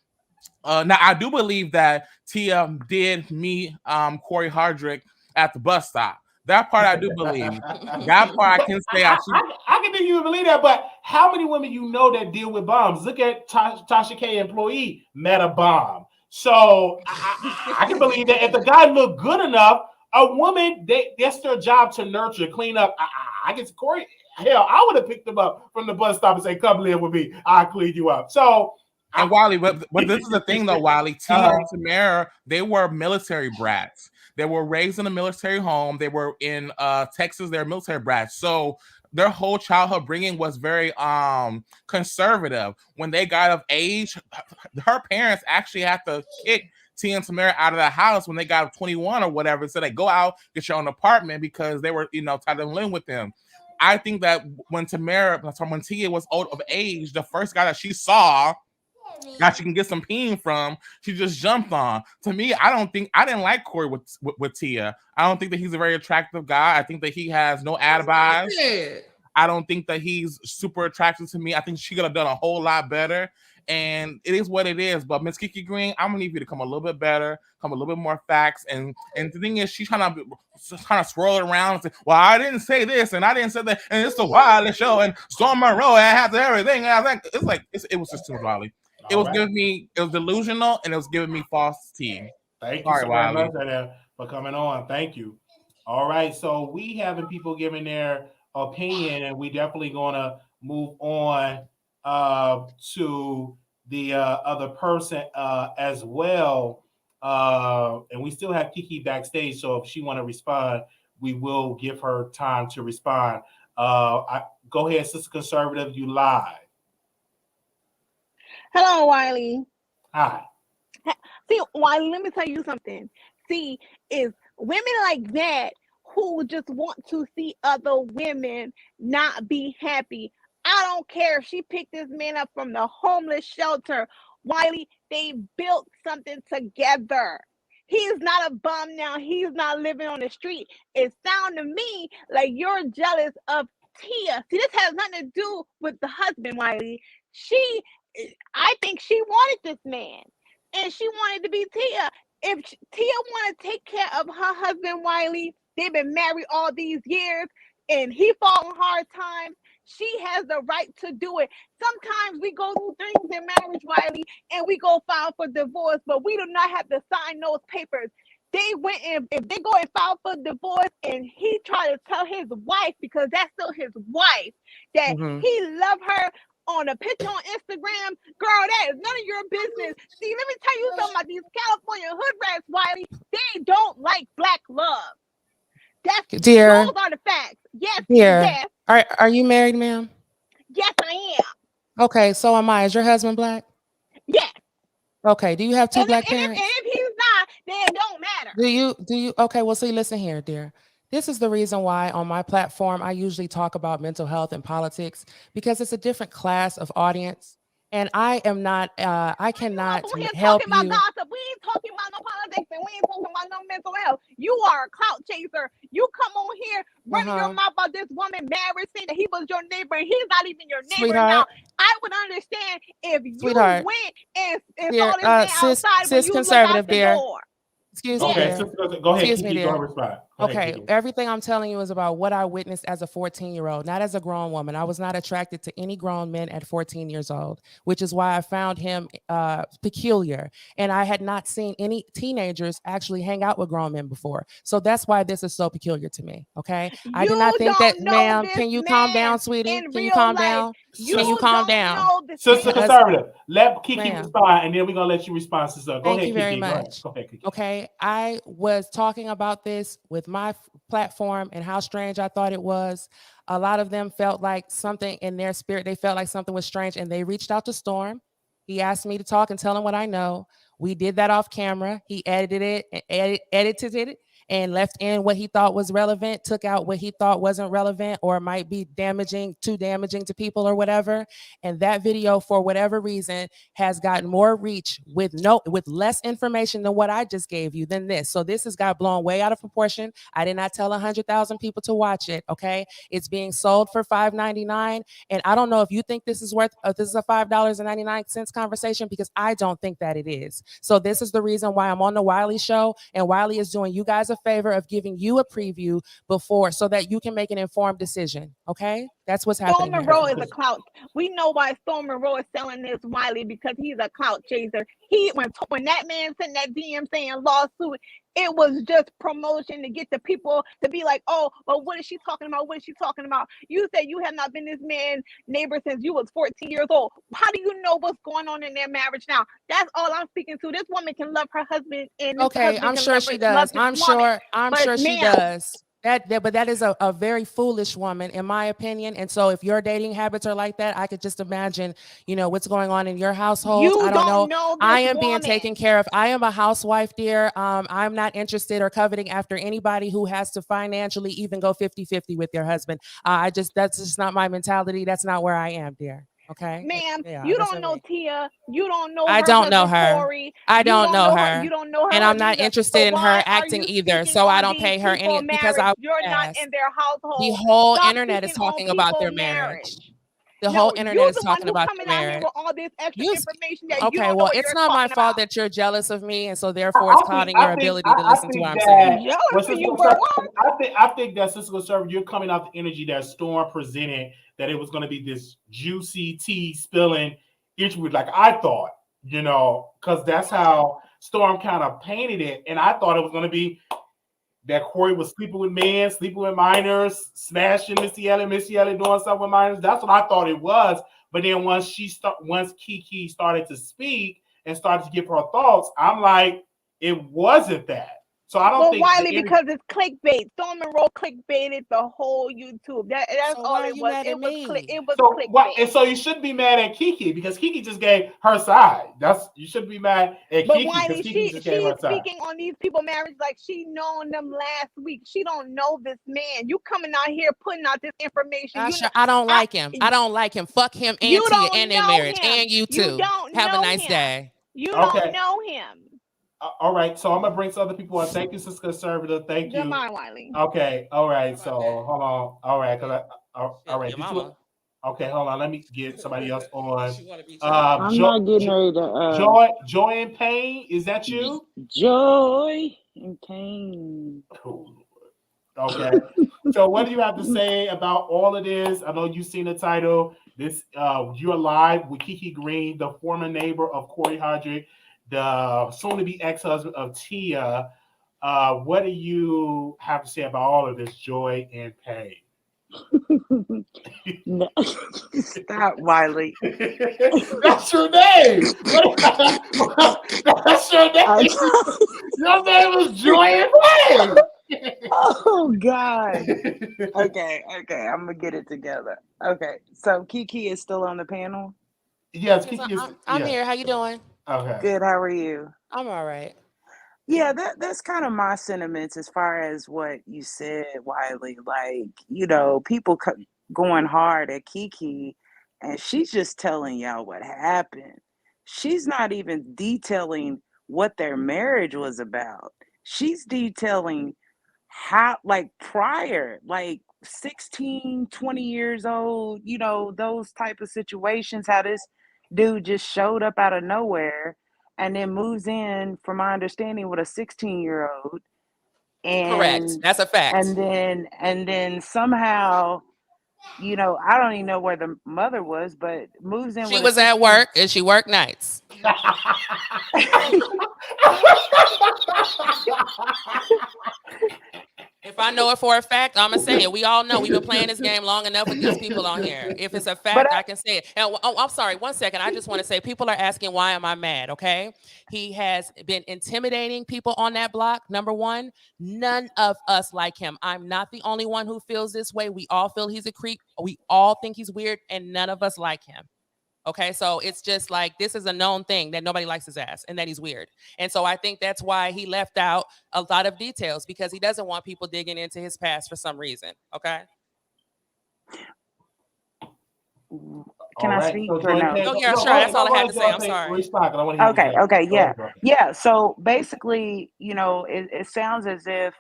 Now I do believe that Tia did meet Cory Hardrict at the bus stop. That part I do believe. That part I can say. I can think you believe that, but how many women you know that deal with bombs? Look at Tasha K employee met a bomb. So I can believe that if the guy looked good enough, a woman, that's their job to nurture, clean up. I guess Cory, hell, I would have picked him up from the bus stop and say, come live with me. I'll clean you up. So and Wiley, but this is the thing though, Wiley. Tia and Tamara, they were military brats. They were raised in a military home. They were in Texas. They're military brats. So their whole childhood bringing was very conservative. When they got of age, her parents actually had to kick Tia and Tamara out of the house when they got 21 or whatever. So they go out, get your own apartment because they were, tired of living with them. I think that when Tia was old of age, the first guy that she saw that she can get some peen from, she just jumped on. To me, I didn't like Cory with Tia. I don't think that he's a very attractive guy. I think that he has no alibis. I don't think that he's super attractive to me. I think she could have done a whole lot better. And it is what it is. But Miss Kiki Green, I'm gonna need you to come a little bit better, come a little bit more facts. And the thing is, she's trying to swirl it around and say, well, I didn't say this and I didn't say that, and it's the Wiley Show and Storm Monroe and I have to everything. And I think it was just too much, Wiley. It was delusional and it was giving me false tea. Thank you so very much for coming on. Thank you. All right, so we having people giving their opinion, and we definitely gonna move on to the other person as well. And we still have Kiki backstage, so if she want to respond, we will give her time to respond. Go ahead, Sister Conservative, you live. Hello, Wiley. Hi. See, Wiley, let me tell you something. See, it's women like that who just want to see other women not be happy. I don't care if she picked this man up from the homeless shelter. Wiley, they built something together. He's not a bum now. He's not living on the street. It sounds to me like you're jealous of Tia. See, this has nothing to do with the husband, Wiley. I think she wanted this man, and she wanted to be Tia. If Tia wanted to take care of her husband, Wiley, they've been married all these years, and he fall on hard times. She has the right to do it. Sometimes we go through things in marriage, Wiley, and we go file for divorce, but we do not have to sign those papers. They went in, if they go and file for divorce, and he tried to tell his wife, because that's still his wife, that he loved her on a picture on Instagram, girl, that is none of your business. See, let me tell you something about these California hood rats, Wiley. They don't like black love. Those are the facts. Yes, dear. Yes. Are you married, ma'am? Yes, I am. Okay, so am I. Is your husband black? Yes. Okay, do you have two black parents? And if he's not, then it don't matter. Do you? Okay, well, see, listen here, dear. This is the reason why on my platform, I usually talk about mental health and politics, because it's a different class of audience. And I am not, I cannot help you. About gossip. We ain't talking about no politics, and we ain't talking about no mental health. You are a clout chaser. You come on here running your mouth about this woman married, saying that he was your neighbor, and he's not even your neighbor. Now, I would understand if you went and saw this man outside when you looked out the door. Excuse me. Okay, go ahead. Excuse me, Kiki, go and respond. Okay, everything I'm telling you is about what I witnessed as a 14-year-old, not as a grown woman. I was not attracted to any grown men at 14 years old, which is why I found him peculiar. And I had not seen any teenagers actually hang out with grown men before. So that's why this is so peculiar to me, okay? I did not think that, ma'am, can you calm down, sweetie? Can you calm down? Can you calm down? Sister Conservative, let Kiki respond, and then we're going to let you respond, sister. Go ahead, Kiki. Very much. Go ahead, Kiki. Okay, I was talking about this with my platform and how strange I thought it was. A lot of them felt like something in their spirit. They felt like something was strange, and they reached out to Storm. He asked me to talk and tell him what I know. We did that off camera. He edited it and edited it and left in what he thought was relevant, took out what he thought wasn't relevant or might be too damaging to people or whatever. And that video, for whatever reason, has gotten more reach with less information than what I just gave you than this. So this has got blown way out of proportion. I did not tell 100,000 people to watch it, okay? It's being sold for $5.99. And I don't know if you think this is worth, this is a $5.99 conversation, because I don't think that it is. So this is the reason why I'm on the Wiley Show, and Wiley is doing you guys a favor of giving you a preview before, so that you can make an informed decision. Okay, that's what's happening. Storm Monroe is a clout. We know why Storm Monroe is selling this, Wiley, because he's a clout chaser. When that man sent that DM saying lawsuit, it was just promotion to get the people to be like, oh, but what is she talking about? What is she talking about? You said you have not been this man's neighbor since you was 14 years old. How do you know what's going on in their marriage now? That's all I'm speaking to. This woman can love her husband, and I'm sure she does. I'm sure she does. But that is a very foolish woman, in my opinion. And so if your dating habits are like that, I could just imagine, what's going on in your household. I don't know. I am being taken care of. I am a housewife, dear. I'm not interested or coveting after anybody who has to financially even go 50-50 with their husband. That's just not my mentality. That's not where I am, dear. Okay, Ma'am, yeah, you that's don't what I know mean. Tia. You don't know I her don't know husband her. Cory. I You don't know her. You don't know her And I'm husband not either. interested So in her why are acting you either. speaking So I on don't these pay her people's any because marriage? I was You're not asked. in their The household. whole Stop internet is speaking on talking about their people's marriage. marriage. The No, whole you internet is the one talking who about coming their out here marriage. with all this extra You information that you okay? don't know Well, what it's you're not my talking fault about. that you're jealous of me, and so therefore it's clouding your ability to I listen to think what I'm saying. that Jealous of you, bro. I think that Sister Conservative, you're coming out the energy that Storm presented, that it was going to be this juicy tea spilling interview, like I thought, because that's how Storm kind of painted it, and I thought it was going to be that Cory was sleeping with men, sleeping with minors, smashing Missy Elliott doing stuff with minors. That's what I thought it was. But then once Kiki started to speak and started to give her thoughts, I'm like, it wasn't that. So I don't think Wiley, because it's clickbait. Storm and Roll clickbaited the whole YouTube. That's So all why are it you was. mad at me? It was so clickbait. and so you shouldn't be mad at Kiki because Kiki just gave her side. You shouldn't be mad at But Kiki because Wiley, Kiki just gave she's her side. speaking on these people marriage like she known them last week. She don't know this man. You coming out here putting out this information. I don't like him. I don't like him. Fuck him and You Tia don't and their know marriage. him. And you You too. don't Have a know nice him. day. You Okay. don't know him. All right, so I'm gonna bring some other people on. Thank you, Sister Conservative. Thank you. Goodbye, Wiley. Okay, all right. So hold on. All right, all right. Your mama. Okay, hold on. Let me get somebody else on. I'm not getting ready to. Joy and Pain. Is that you? Joy and pain. Cool. Okay. So what do you have to say about all of this? I know you've seen the title. This you're live with Kiki Green, the former neighbor of Cory Hardrict, the soon-to-be ex-husband of Tia. What do you have to say about all of this, Joy and Pain? No. Stop, Wiley. That's your name. That's your name. Your name is Joy and Pain. Oh God. Okay. I'm gonna get it together. Okay, so Kiki is still on the panel. Yes, Kiki is. I'm here. How you doing? Okay. Good. How are you? I'm all right. Yeah, that's kind of my sentiments as far as what you said, Wiley. Like, people going hard at Kiki, and she's just telling y'all what happened. She's not even detailing what their marriage was about. She's detailing how, like, prior, like 16, 20 years old, those type of situations, how this dude just showed up out of nowhere and then moves in, from my understanding, with a 16-year-old, Correct. That's a fact. and then somehow, I don't even know where the mother was, but moves in. She was at work and she worked nights. If I know it for a fact, I'm gonna say it. We all know we've been playing this game long enough with these people on here. If it's a fact, I can say it. And, I'm sorry. 1 second. I just want to say, people are asking, why am I mad? Okay, he has been intimidating people on that block. Number one, none of us like him. I'm not the only one who feels this way. We all feel he's a creep. We all think he's weird, and none of us like him. Okay, so it's just like, this is a known thing that nobody likes his ass and that he's weird. And so I think that's why he left out a lot of details, because he doesn't want people digging into his past for some reason. Okay. Can I speak or no? Oh, yeah, sure. That's all I had to say. I'm sorry. Okay, yeah. So basically, it sounds as if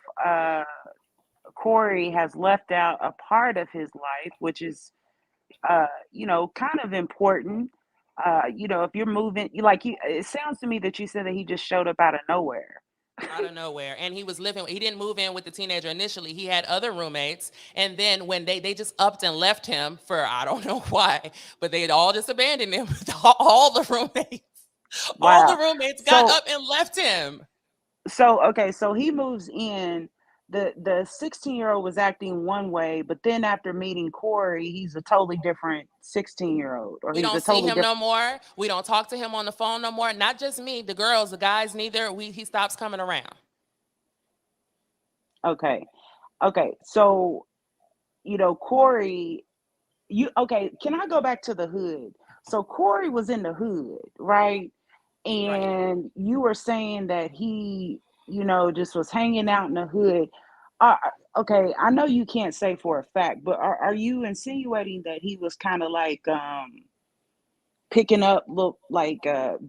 Cory has left out a part of his life, which is kind of important. If you're moving, it sounds to me that you said that he just showed up out of nowhere. Out of nowhere. And he didn't move in with the teenager initially. He had other roommates. And then when they just upped and left him for, I don't know why, but they had all just abandoned him. All the roommates. Wow. All the roommates got up and left him. So he moves in. The 16-year-old was acting one way, but then after meeting Cory, he's a totally different 16-year-old. We don't see him no more. We don't talk to him on the phone no more. Not just me, the girls, the guys, neither. He stops coming around. Okay. So, Cory, can I go back to the hood? So Cory was in the hood, right? And you were saying that he, just was hanging out in the hood. Okay, I know you can't say for a fact, but are you insinuating that he was kind of like, picking up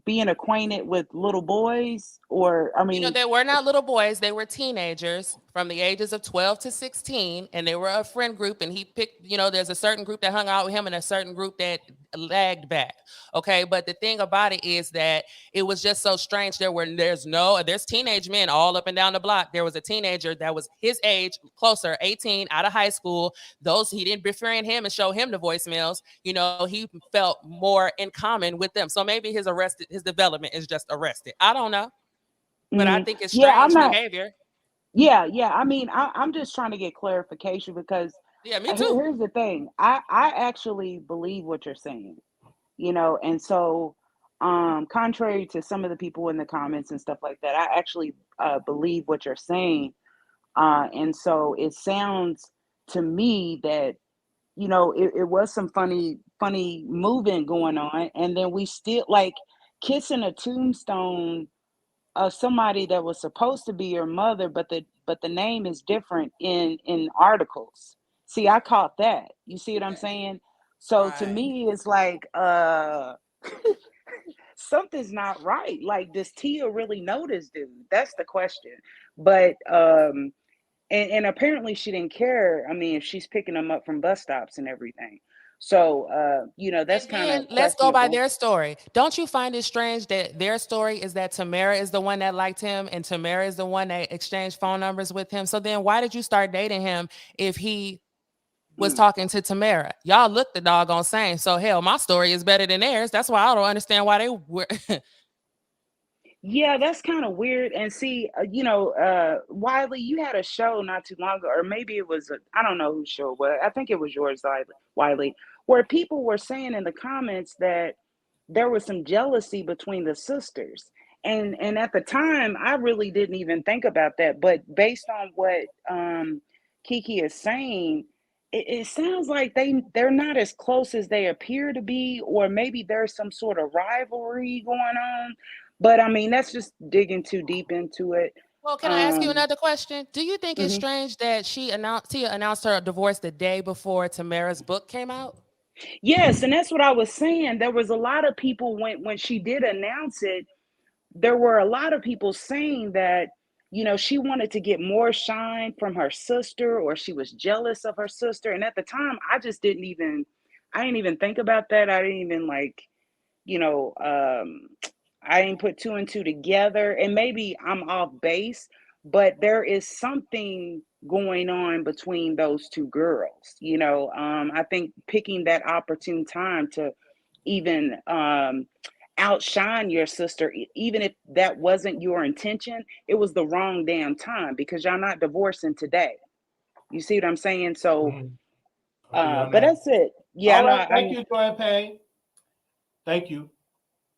being acquainted with little boys, or I mean, they were not little boys. They were teenagers from the ages of 12 to 16, and they were a friend group. And he picked, there's a certain group that hung out with him and a certain group that lagged back. Okay, but the thing about it is that it was just so strange. There's teenage men all up and down the block. There was a teenager that was his age, closer, 18, out of high school. He didn't befriend him and show him the voicemails. He felt more in common with them. So maybe his development is just arrested. I don't know. But I think it's strange behavior. Yeah. I mean, I'm just trying to get clarification because me too. Here's the thing. I actually believe what you're saying, and so contrary to some of the people in the comments and stuff like that, I actually believe what you're saying. And so it sounds to me that, it was some funny moving going on. And then we still like kissing a tombstone of somebody that was supposed to be your mother, but the name is different in articles. See, I caught that. You see what I'm saying? So to me, it's like something's not right. Like, does Tia really know this dude? That's the question. But and apparently she didn't care. I mean, if she's picking them up from bus stops and everything. So, that's kind of let's go by their story. Don't you find it strange that their story is that Tamara is the one that liked him and Tamara is the one that exchanged phone numbers with him? So then why did you start dating him if he was talking to Tamara? Y'all look the doggone same. So hell, my story is better than theirs. That's why I don't understand why they were. Yeah, that's kind of weird. And see, Wiley, you had a show not too long ago, or maybe it was, I don't know whose show, but I think it was yours, Wiley, where people were saying in the comments that there was some jealousy between the sisters. And at the time, I really didn't even think about that. But based on what Kiki is saying, it sounds like they're not as close as they appear to be, or maybe there's some sort of rivalry going on. But I mean, that's just digging too deep into it. Well, can I ask you another question? Do you think it's strange that Tia announced her divorce the day before Tamara's book came out? Yes, and that's what I was saying. There was a lot of people when she did announce it, there were a lot of people saying that, she wanted to get more shine from her sister, or she was jealous of her sister. And at the time, I didn't even think about that. I didn't even I didn't put two and two together, and maybe I'm off base, but there is something going on between those two girls. I think picking that opportune time to even outshine your sister, even if that wasn't your intention, it was the wrong damn time, because y'all not divorcing today. You see what I'm saying? So, but that's it. Yeah. All right. Thank you, Joanne Payne. Thank you.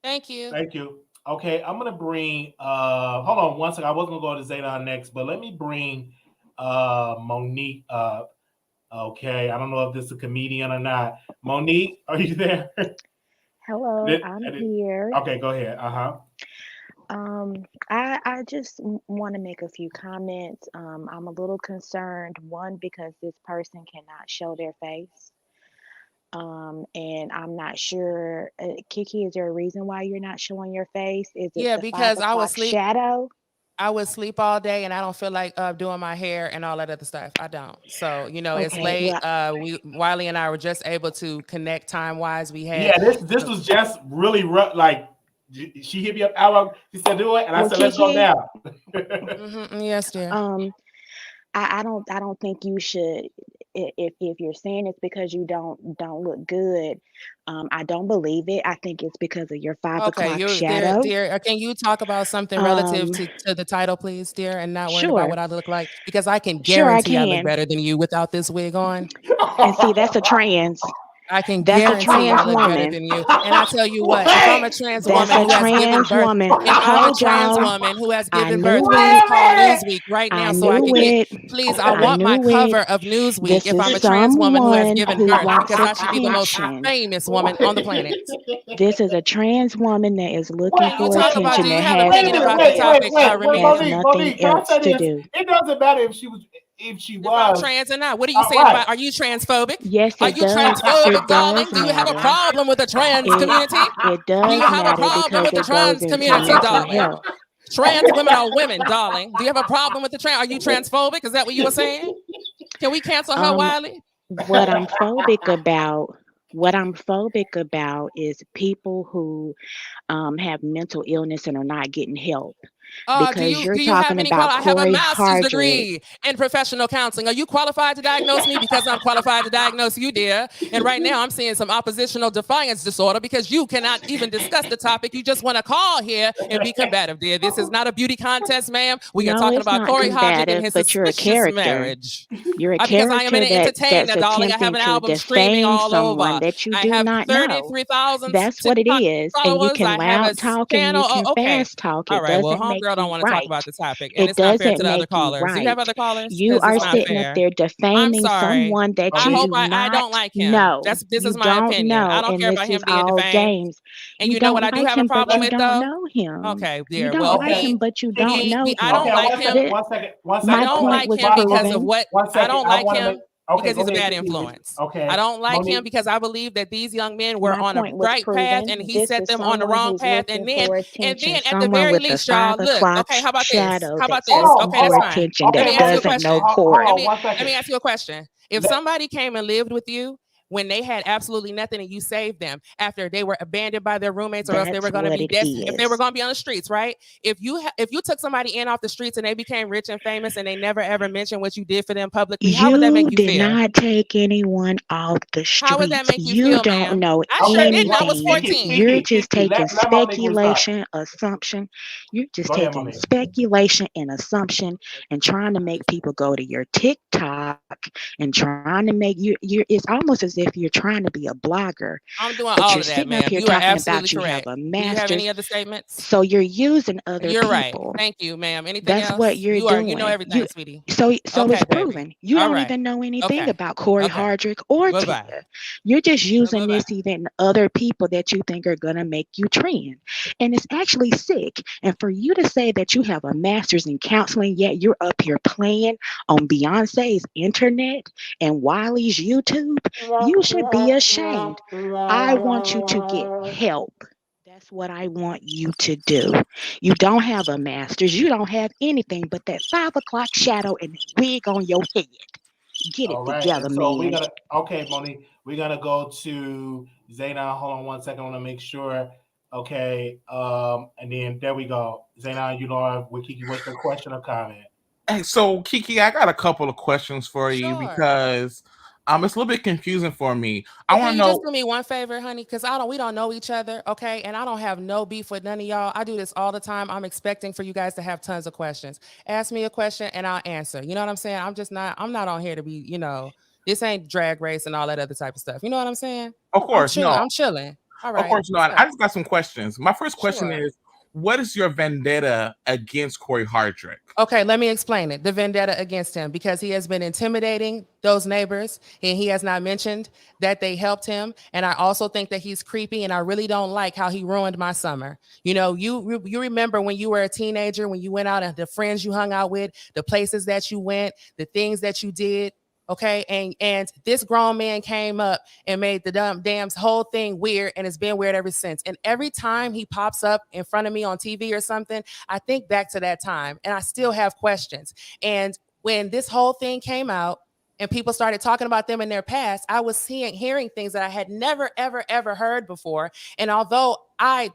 Thank you. Thank you. Okay, I'm gonna bring hold on one second. I was gonna go to Zayda next, but let me bring Monique up. Okay, I don't know if this is a comedian or not. Monique, are you there? Hello, I'm here. Okay, go ahead. I just want to make a few comments. I'm a little concerned, one, because this person cannot show their face. And I'm not sure, Kiki, is there a reason why you're not showing your face? Is it because I was sleep shadow? I would sleep all day and I don't feel like doing my hair and all that other stuff. I don't. So, it's late. Well, Wiley and I were just able to connect time wise. We had this was just really rough. Like, she hit me up. She said do it, and I said let's go now. Yes, dear. I don't think you should. If you're saying it's because you don't look good, I don't believe it. I think it's because of your 5 o'clock shadow. Dear, can you talk about something relative to the title, please, dear, and not worry about what I look like? Because I can guarantee I look better than you without this wig on. And see, that's a trans. I can guarantee I look better than you. And I tell you what, if I'm a trans woman who has given birth, if I'm a trans woman who has given birth, please call Newsweek right now so I can get, please, I want my cover of Newsweek if I'm a trans woman who has given birth, because I should be the most famous woman on the planet. This is a trans woman that is looking for attention. Do you have an opinion about the topic? Has nothing else to do. It doesn't matter if she was. if she If I'm was. trans or not. What are you saying right. about? Are you transphobic? Yes, Are it you does. transphobic, It darling? does Do you have a matter. problem with the trans community? It Do does you have a matter problem because with the it trans goes into community, mental darling? health. Trans women are women, darling. Do you have a problem with the trans? Are you transphobic? Is that what you were saying? Can we cancel her, Wiley? What I'm phobic about is people who have mental illness and are not getting help. Do Because you're you have talking any about I have a Cory master's Hardrict. degree in professional counseling. Are you qualified to diagnose me? Because I'm qualified to diagnose you, dear. And right now I'm seeing some oppositional defiance disorder because you cannot even discuss the topic. You just want to call here and be combative, dear. This is not a beauty contest, ma'am. We are No, talking it's about not Cory Hardrict and combative, his but you're a suspicious character. marriage. You're a Because I am an character entertainer, that's darling. I have attempting an to album streaming defame all someone over. that you I do have not know. 33,000 That's what it TikTok is. And you followers. can I have a loud talk and channel. you can Oh, okay. fast talk. All It right. Well, doesn't make homegirl don't you want to talk right. about the topic, and It it's not fair doesn't to the other make you callers. Do you have right. other callers? You Because are it's not sitting up fair. there I'm defaming sorry. someone that I you hope do I not don't like him. know. This You is my don't opinion. I know, don't and care this about is him being all defamed. games. And You you know what don't I do like have a him, but problem you with don't though? know him. Okay, You dear. don't Well, like him, but you don't know him. I don't like him. One second. I don't point like was him because of proven. what I don't like him because he's a bad Kiki. influence. Okay. I don't like him Monique. because I believe that these young men were My on a point was right path proven. and he This set is them on the someone wrong who's path. looking And then for attention. at the Someone very with a least, y'all 5 look. o'clock Okay, how about this? shadow How about that's this? looking Okay, that's for fine. attention Let that me ask you a doesn't know question. Cory. Let me ask you a question. If somebody came and lived with you when they had absolutely nothing and you saved them after they were abandoned by their roommates or else they were going to be if they were going to be on the streets, right? If you took somebody in off the streets and they became rich and famous and they never ever mentioned what you did for them publicly, how would that make you feel? You did not take anyone off the streets. How would that make you You feel, don't ma'am? know I sure anything. didn't. I was 14. You're just taking let Monique speculation, assumption. You're just Go ahead, taking Monique. speculation and assumption and trying to make people go to your TikTok and trying to make you. It's almost as if you're trying to be a blogger. I'm doing but all you're of that, sitting ma'am. up here You are talking absolutely about correct. You have a Do you have master's. any other statements? So you're using other You're people. right. Thank you, ma'am. Anything That's else? what you're doing. You know everything, sweetie. So Okay, it's baby. proven. You All don't right. even know anything Okay. about Cory Okay. Hardrict or Bye-bye. Tia. You're just using Bye-bye. this event and other people that you think are gonna make you trend. And it's actually sick. And for you to say that you have a master's in counseling, yet you're up here playing on Beyonce's internet and Wiley's YouTube, you should be ashamed. I want you to get help. That's what I want you to do. You don't have a master's. You don't have anything but that 5 o'clock shadow and wig on your head. Get it together, so man. Monique, we're gonna go to Zaina. Hold on one second. I want to make sure. Okay, and then there we go. Zaina, you know, with Kiki, what's your question or comment? Hey, so Kiki, I got a couple of questions for you because it's a little bit confusing for me. I want to know. Just do me one favor, honey, because we don't know each other, okay? And I don't have no beef with none of y'all. I do this all the time. I'm expecting for you guys to have tons of questions. Ask me a question and I'll answer. You know what I'm saying? I'm not on here to be, this ain't drag race and all that other type of stuff. You know what I'm saying? Of course, I'm chilling. All right. Of course, no. I just got some questions. My first question is, what is your vendetta against Cory Hardrict? Okay, let me explain it. The vendetta against him because he has been intimidating those neighbors and he has not mentioned that they helped him. And I also think that he's creepy and I really don't like how he ruined my summer. You know, you remember when you were a teenager, when you went out and the friends you hung out with, the places that you went, the things that you did. Okay, and this grown man came up and made the damn whole thing weird, and it's been weird ever since. And every time he pops up in front of me on TV or something, I think back to that time, and I still have questions. And when this whole thing came out, and people started talking about them in their past, I was hearing things that I had never, ever, ever heard before. And although I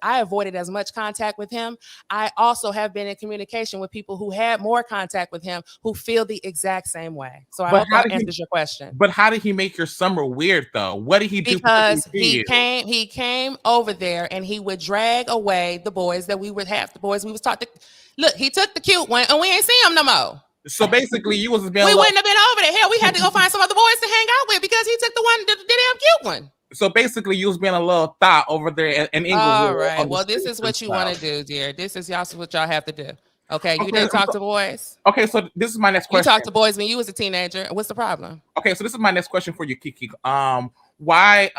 avoided as much contact with him, I also have been in communication with people who had more contact with him who feel the exact same way. So I hope that answers your question. But how did he make your summer weird though? What did he do? Because he came over there and he would drag away the boys that we would have, the boys we was taught to look, he took the cute one and we ain't see him no more. So basically, you was being. We wouldn't have been over there. Hell, we had to go find some other boys to hang out with because he took the damn cute one. So basically, you was being a little thought over there in Englewood. All right. Well, this is what you want to do, dear. This is what y'all have to do. Okay. You didn't talk to boys. Okay. So this is my next question. You talked to boys when you was a teenager. What's the problem? Okay. So this is my next question for you, Kiki. Why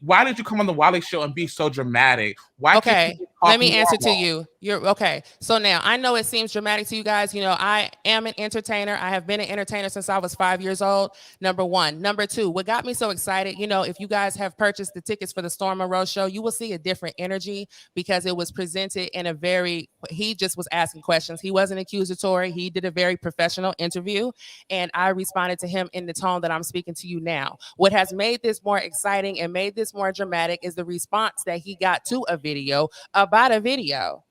why did you come on the Wiley Show and be so dramatic? Why can't Okay, you just talk let me answer to normal? you. You're okay. So now I know it seems dramatic to you guys. You know, I am an entertainer. I have been an entertainer since I was 5 years old. Number one. Number two, what got me so excited, you know, if you guys have purchased the tickets for the Storm Monroe show, you will see a different energy because it was presented in a very, he just was asking questions. He wasn't accusatory. He did a very professional interview, and I responded to him in the tone that I'm speaking to you now. What has made this more exciting and made this more dramatic is the response that he got to a video about a video.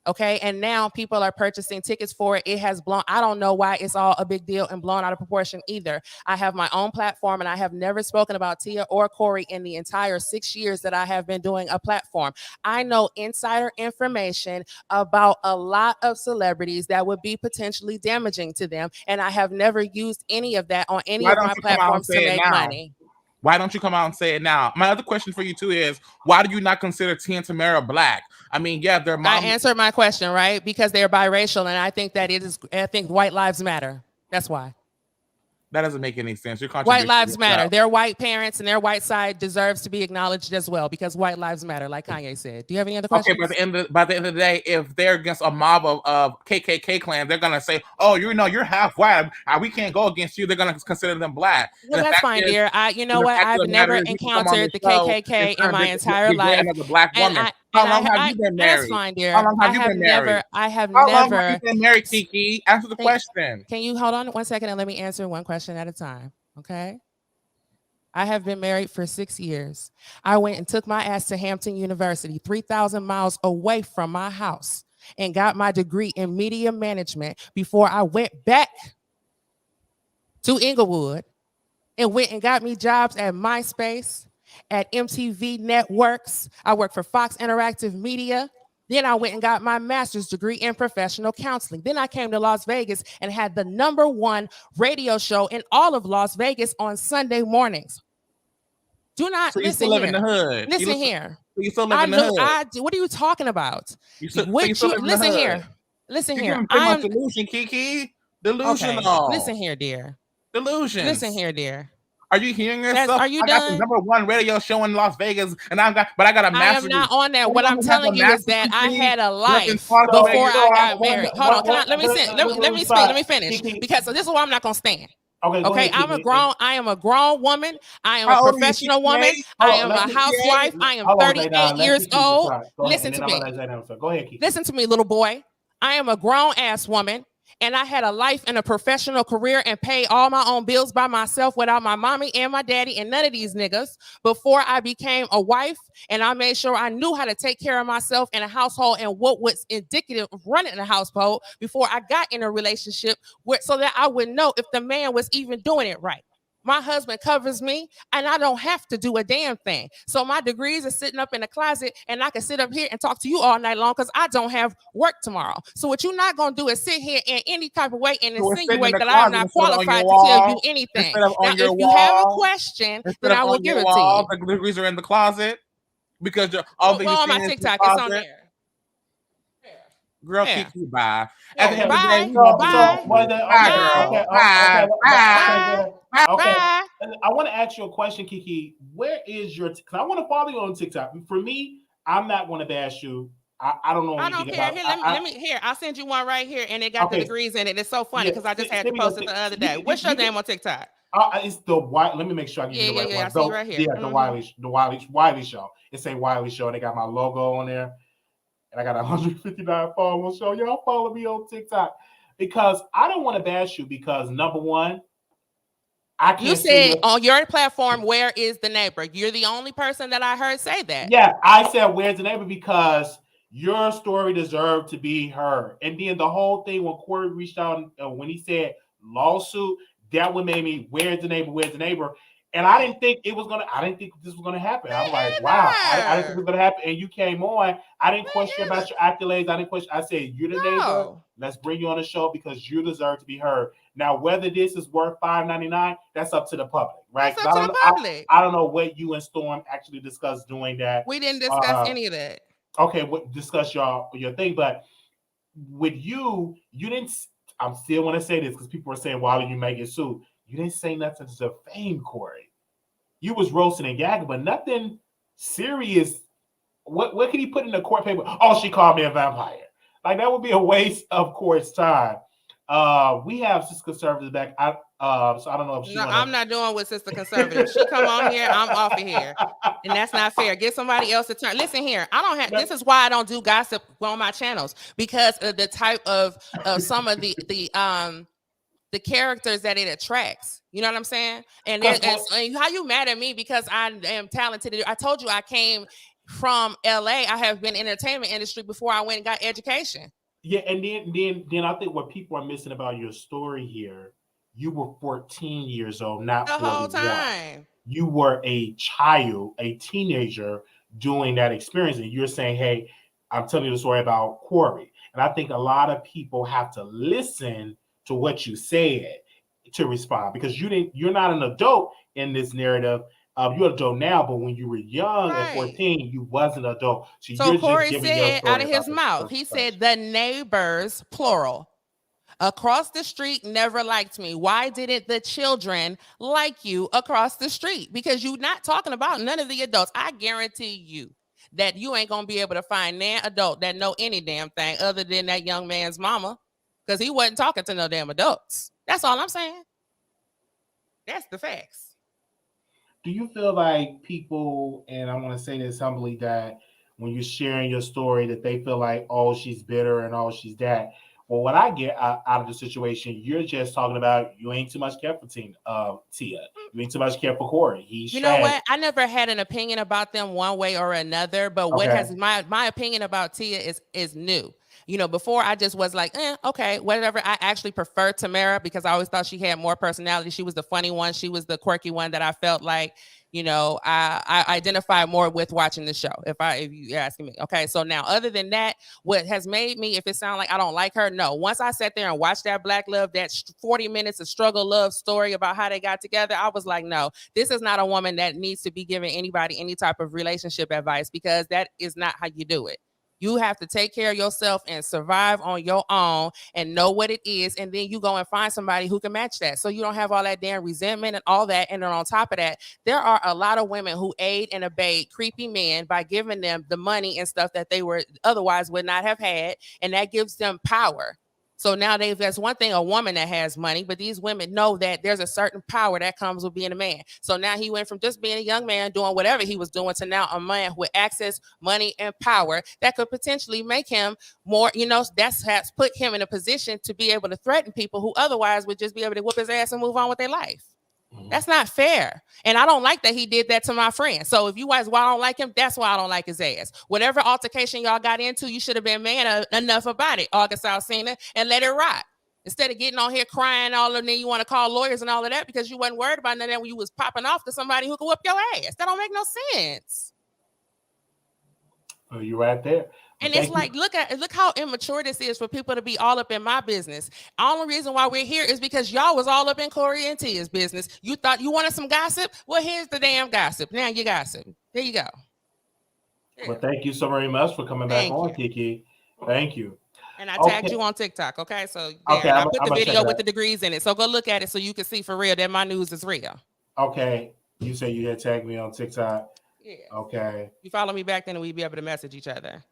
Okay. And now people are purchasing tickets for it. It has blown. I don't know why it's all a big deal and blown out of proportion either. I have my own platform and I have never spoken about Tia or Cory in the entire 6 years that I have been doing a platform. I know insider information about a lot of celebrities that would be potentially damaging to them. And I have never used any of that on any Why of don't my you come out and platforms to say it make now? money. Why don't you come out and say it now? My other question for you too is, why do you not consider Tia and Tamara black? I mean, yeah, their mom. I answered my question, right? Because they're biracial, and I think that it is. I think white lives matter. That's why. That doesn't make any sense. You're White lives matter. yourself. Their white parents and their white side deserves to be acknowledged as well because white lives matter, like Kanye said. Do you have any other questions? Okay, by the end of the day, if they're against a mob of KKK clans, they're gonna say, "Oh, you know, you're half white. We can't go against you." They're gonna consider them black. Well, that's fine, dear. You know what? I've never encountered the KKK in my entire life. As a black woman. How long have you been married? That's fine, dear. How long have you been married? I have How never. long have you been married, Kiki? Answer the question. Can you hold on 1 second and let me answer one question at a time? Okay. I have been married for 6 years. I went and took my ass to Hampton University, 3,000 miles away from my house, and got my degree in media management before I went back to Inglewood and went and got me jobs at MySpace, at MTV Networks. I worked for Fox Interactive Media. Then I went and got my master's degree in professional counseling. Then I came to Las Vegas and had the #1 radio show in all of Las Vegas on Sunday mornings. Do not So you listen still live here. in the hood. Listen here. So you still live in the hood. What are you talking about? Listen here. Listen You're here. giving pretty much delusion, Kiki. Delusional. Okay. Listen here, dear. Delusion. Listen here, dear. Are you hearing yourself? Are you I got done? the #1 radio show in Las Vegas, and I got a master's. I am not on that. What I'm telling you is that I had a life before I got married. Hold on, let me speak. Let me finish. Because this is why I'm not gonna stand. Okay, I am a grown woman. I am a professional woman. I am a housewife. I am 38 years old. Listen to me. Go ahead, Kiki. Listen to me, little boy. I am a grown ass woman. And I had a life and a professional career and paid all my own bills by myself without my mommy and my daddy and none of these niggas before I became a wife. And I made sure I knew how to take care of myself in a household and what was indicative of running a household before I got in a relationship so that I would know if the man was even doing it right. My husband covers me and I don't have to do a damn thing. So my degrees are sitting up in the closet and I can sit up here and talk to you all night long because I don't have work tomorrow. So what you're not going to do is sit here in any type of way and insinuate that I'm not qualified to tell you anything. Now, if you have a question, then I will give it to you. The degrees are in the closet because all the on my TikTok, it's on there. Girl, Kiki, bye. Okay, bye. Okay. I want to ask you a question, Kiki. Where is your? Because I want to follow you on TikTok. For me, I'm not going to bash you. I don't know. I don't care. Here, let me. Here, I'll send you one right here, and it got the degrees in it. It's so funny because I just had to post it the other day. What's your name on TikTok? It's the Wiley. Let me make sure I get the right one. I see right here. Yeah, the Wiley Show. It's a Wiley Show. They got my logo on there. And I got 159 followers. So y'all follow me on TikTok because I don't want to bash you because #1, I can't. You said on your platform, where is the neighbor? You're the only person that I heard say that. Yeah, I said, where's the neighbor? Because your story deserved to be heard. And then the whole thing when Cory reached out, when he said lawsuit, that what made me, where's the neighbor? Where's the neighbor? And I didn't think this was gonna happen. I was like, wow, I didn't think it was gonna happen. And you came on. I didn't question about your accolades. I didn't question. I said, you're the neighbor. Let's bring you on the show because you deserve to be heard. Now, whether this is worth $5.99, that's up to the public, right? That's up to the public. I don't know what you and Storm actually discussed doing that. We didn't discuss any of that. Okay, discuss your thing, but with you didn't. I'm still want to say this because people are saying, why did you make it sued? You didn't say nothing to defame Cory. You was roasting and gagging, but nothing serious. What could he put in the court paper? Oh, she called me a vampire. Like, that would be a waste of court's time. We have Sister Conservative back. So I don't know if she. No, I'm not doing with Sister Conservative. She come on here, I'm off of here, and that's not fair. Get somebody else to turn. Listen here, I don't have. This is why I don't do gossip on my channels, because of the type of some of the characters that it attracts. You know what I'm saying? And how you mad at me because I am talented? I told you I came from LA. I have been in the entertainment industry before I went and got education. Yeah, and then I think what people are missing about your story here, you were 14 years old, not the 41. Whole time. You were a child, a teenager doing that experience, and you're saying, hey, I'm telling you the story about Cory. And I think a lot of people have to listen to what you said to respond, because you're not an adult in this narrative. You're an adult now, but when you were young at 14, you wasn't an adult. So Cory said out of his mouth, he said the neighbors, plural, across the street never liked me. Why didn't the children like you across the street? Because you're not talking about none of the adults. I guarantee you that you ain't going to be able to find an adult that know any damn thing other than that young man's mama, because he wasn't talking to no damn adults. That's all I'm saying. That's the facts. Do you feel like people, and I want to say this humbly, that when you're sharing your story, that they feel like, oh, she's bitter and oh, she's that? Well, what I get out of the situation, you're just talking about you ain't too much care for Tia. You ain't too much care for Cory. You know what? I never had an opinion about them one way or another, but what has my opinion about Tia is new. You know, before I just was like, okay, whatever. I actually preferred Tamara because I always thought she had more personality. She was the funny one. She was the quirky one that I felt like, you know, I identify more with watching the show. If you're asking me. Okay. So now, other than that, what has made me, if it sounds like I don't like her, no. Once I sat there and watched that Black Love, that 40 minutes of struggle love story about how they got together, I was like, no, this is not a woman that needs to be giving anybody any type of relationship advice, because that is not how you do it. You have to take care of yourself and survive on your own and know what it is. And then you go and find somebody who can match that. So you don't have all that damn resentment and all that. And then on top of that, there are a lot of women who aid and abet creepy men by giving them the money and stuff that they were otherwise would not have had. And that gives them power. So now that's one thing, a woman that has money, but these women know that there's a certain power that comes with being a man. So now he went from just being a young man doing whatever he was doing to now a man with access, money, and power that could potentially make him more, you know, that's has put him in a position to be able to threaten people who otherwise would just be able to whoop his ass and move on with their life. That's not fair. And I don't like that he did that to my friend. So if you guys, why I don't like him, that's why I don't like his ass. Whatever altercation y'all got into, you should have been man enough about it, August Alsina, and let it rot. Instead of getting on here crying all and then you want to call lawyers and all of that because you wasn't worried about none of that when you was popping off to somebody who could whoop your ass. That don't make no sense. Oh, you're right there. And it's like, look how immature this is for people to be all up in my business. Only reason why we're here is because y'all was all up in Cory and Tia's business. You thought you wanted some gossip? Well, here's the damn gossip. Now you gossip. There you go. Well, thank you so very much for coming back on, Kiki. Thank you. And I tagged you on TikTok, okay? So I put the video with the degrees in it. So go look at it so you can see for real that my news is real. Okay. You say you had tagged me on TikTok. Yeah. Okay. You follow me back then and we'd be able to message each other.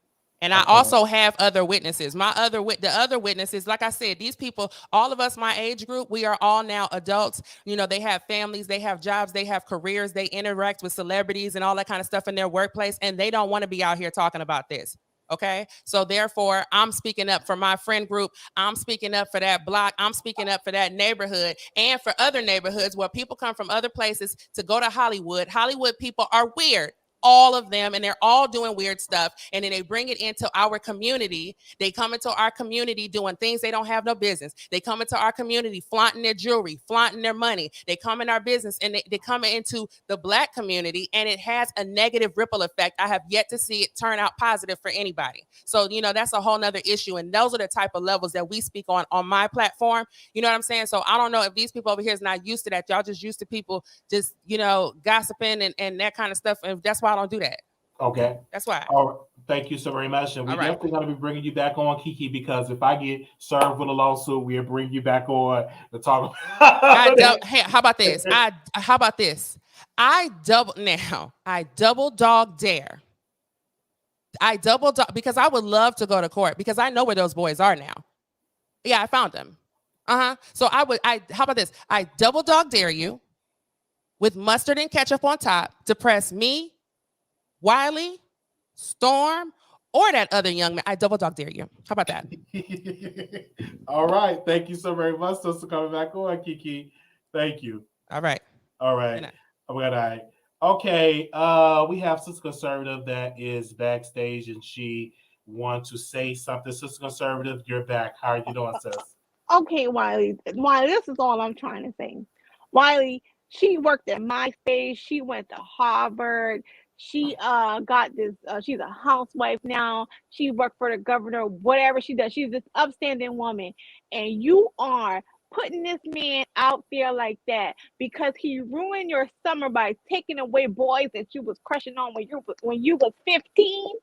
And I also have other witnesses. The other witnesses, like I said, these people, all of us, my age group, we are all now adults. You know, they have families, they have jobs, they have careers, they interact with celebrities and all that kind of stuff in their workplace. And they don't want to be out here talking about this. Okay. So therefore, I'm speaking up for my friend group. I'm speaking up for that block. I'm speaking up for that neighborhood and for other neighborhoods where people come from other places to go to Hollywood. Hollywood people are weird. All of them, and they're all doing weird stuff, and then they bring it into our community. They come into our community doing things they don't have no business. They come into our community flaunting their jewelry, flaunting their money. They come in our business, and they come into the Black community, and it has a negative ripple effect. I have yet to see it turn out positive for anybody. So, you know, that's a whole nother issue, and those are the type of levels that we speak on my platform. You know what I'm saying? So I don't know if these people over here is not used to that. Y'all just used to people just, you know, gossiping and that kind of stuff, and that's why I don't do that. Okay. That's why. All right. Thank you so very much. And we All right. definitely going to be bringing you back on, Kiki, because if I get served with a lawsuit, we'll bring you back on to talk about Hey, how about this? How about this? I double dog dare. Because I would love to go to court because I know where those boys are now. Yeah, I found them. So how about this? I double dog dare you with mustard and ketchup on top to press me, Wiley, Storm, or that other young man. I double dog dare you. How about that? All right. Thank you so very much. Sister coming back on, Kiki. Thank you. All right. All right. Good night. Okay. We have Sister Conservative that is backstage and she wants to say something. Sister Conservative, you're back. How are you doing, sis? Okay, Wiley, this is all I'm trying to say. Wiley, she worked at MySpace. She went to Harvard. She got this. She's a housewife now. She worked for the governor. Whatever she does, she's this upstanding woman. And you are putting this man out there like that because he ruined your summer by taking away boys that you was crushing on when you was 15.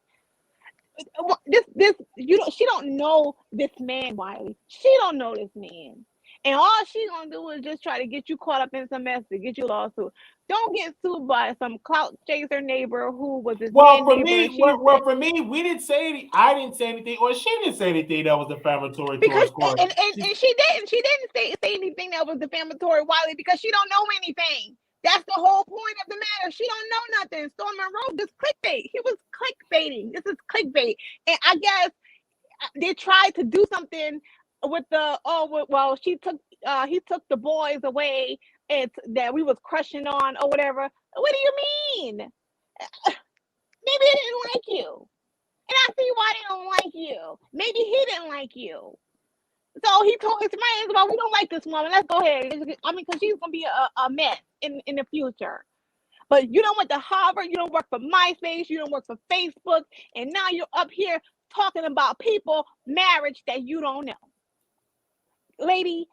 She don't know this man, Wiley. She don't know this man. And all she's gonna do is just try to get you caught up in some mess to get you lawsuit. Don't get sued by some clout chaser neighbor who was his for neighbor. Me, we didn't say anything. I didn't say anything, or she didn't say anything that was defamatory. Because and she didn't say anything that was defamatory, Wiley, because she don't know anything. That's the whole point of the matter. She don't know nothing. Storm Monroe just clickbait. He was clickbaiting. This is clickbait. And I guess they tried to do something with he took the boys away and that we was crushing on or whatever. What do you mean? Maybe they didn't like you. And I see why they don't like you. Maybe he didn't like you. So he told his friends, well, we don't like this woman. Let's go ahead. I mean, because she's going to be a mess in the future. But you don't went to Harvard. You don't work for MySpace. You don't work for Facebook. And now you're up here talking about marriage that you don't know. Lady,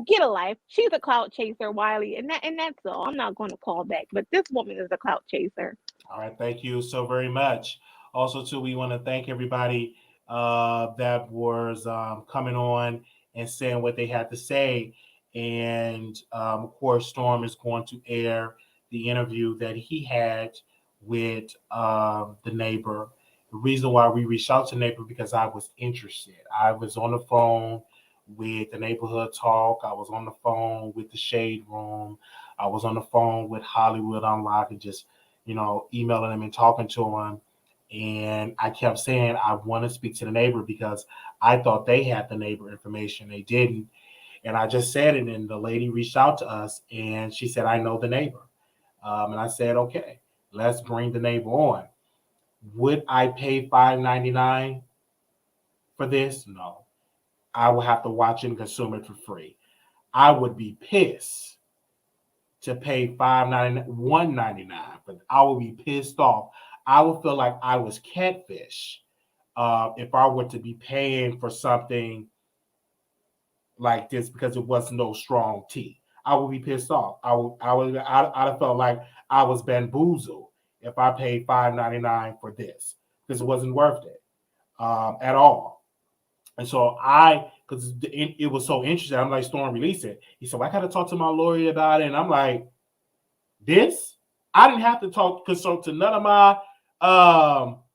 get a life. She's a clout chaser, Wiley. And that's all. I'm not going to call back. But this woman is a clout chaser. All right. Thank you so very much. Also, too, we want to thank everybody that was coming on and saying what they had to say. And of course, Storm is going to air the interview that he had with the neighbor. The reason why we reached out to the neighbor because I was interested. I was on the phone with the Neighborhood Talk. I was on the phone with the Shade Room. I was on the phone with Hollywood Unlocked and just, emailing them and talking to them. And I kept saying, I want to speak to the neighbor because I thought they had the neighbor information. They didn't. And I just said it. And the lady reached out to us and she said, I know the neighbor. And I said, okay, let's bring the neighbor on. Would I pay $5.99 for this? No. I would have to watch it and consume it for free. I would be pissed to pay $5.99, $1.99, but I would be pissed off. I would feel like I was catfish if I were to be paying for something like this because it was no strong tea. I would be pissed off. I'd have felt like I was bamboozled if I paid $5.99 for this because it wasn't worth it at all. And so because it was so interesting, I'm like, Storm, release it. He said, well, I got to talk to my lawyer about it. And I'm like, this? I didn't have to consult to none of my,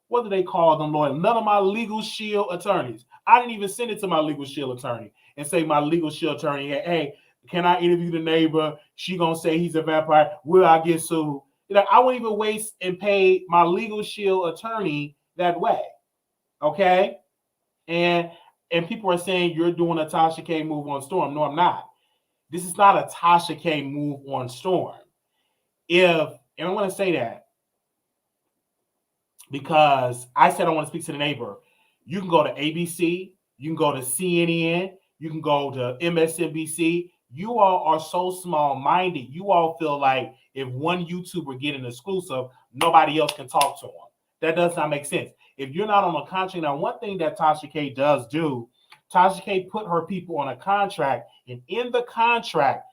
what do they call them, lawyer? None of my Legal Shield attorneys. I didn't even send it to my Legal Shield attorney and say, my Legal Shield attorney, hey, can I interview the neighbor? She going to say he's a vampire. Will I get sued? I won't even waste and pay my Legal Shield attorney that way. Okay? And people are saying you're doing a Tasha K move on Storm. No, I'm not. This is not a Tasha K move on Storm. And I want to say that because I said I want to speak to the neighbor. You can go to ABC. You can go to CNN. You can go to MSNBC. You all are so small-minded. You all feel like if one YouTuber get an exclusive, nobody else can talk to them. That does not make sense. If you're not on a contract, now one thing that Tasha K does do, Tasha K put her people on a contract, and in the contract,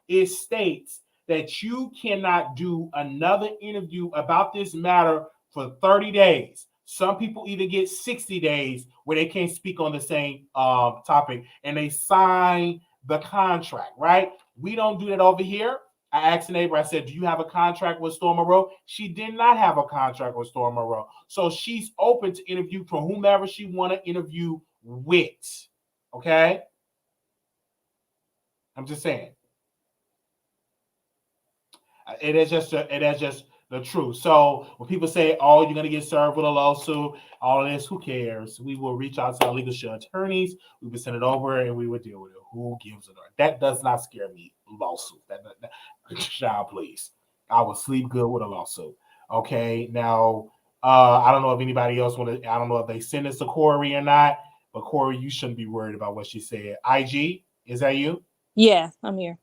it states that you cannot do another interview about this matter for 30 days. Some people even get 60 days where they can't speak on the same topic, and they sign the contract, right? We don't do that over here. I asked a neighbor, I said, do you have a contract with Storm Monroe? She did not have a contract with Storm Monroe. So she's open to interview for whomever she want to interview with. Okay? I'm just saying. It is just the truth. So when people say, oh, you're going to get served with a lawsuit, all of this, who cares? We will reach out to our legal attorneys. We will send it over and we will deal with it. Who gives it? That does not scare me. Lawsuit. Child, please. I will sleep good with a lawsuit. Okay. Now, I don't know if anybody else want to, I don't know if they send this to Cory or not, but Cory, you shouldn't be worried about what she said. IG, is that you? Yeah, I'm here.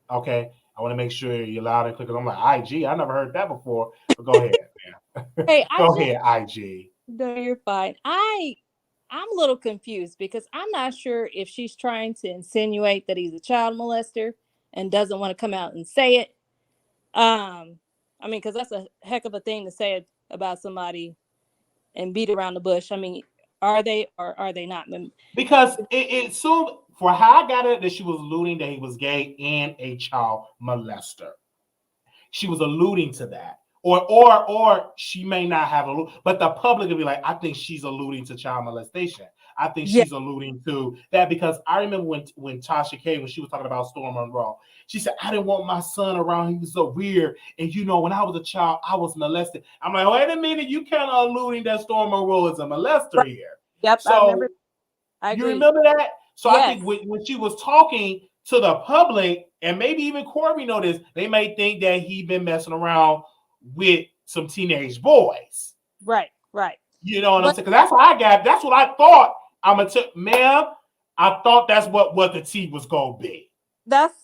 Okay. I want to make sure you're loud and clear because I'm like, IG, I never heard that before. But go ahead, man. Hey, Go ahead, IG. No, you're fine. I'm a little confused because I'm not sure if she's trying to insinuate that he's a child molester and doesn't want to come out and say it. I mean, because that's a heck of a thing to say about somebody and beat around the bush. I mean, are they or are they not? Because it soon, for how I got it, that she was alluding that he was gay and a child molester. She was alluding to that. Or she may not have but the public will be like, I think she's alluding to child molestation. I think she's alluding to that because I remember when Tasha K, when she was talking about Storm Monroe, she said, I didn't want my son around. He was so weird. And when I was a child, I was molested. I'm like, wait a minute, you kind of alluding that Storm Monroe is a molester here. Yep, so I remember. You remember that? So yes. I think when she was talking to the public, and maybe even Cory noticed, they may think that he been messing around with some teenage boys. Right. You know what I'm saying? Because that's what I got. That's what I thought. Ma'am, I thought that's what the tea was gonna be. That's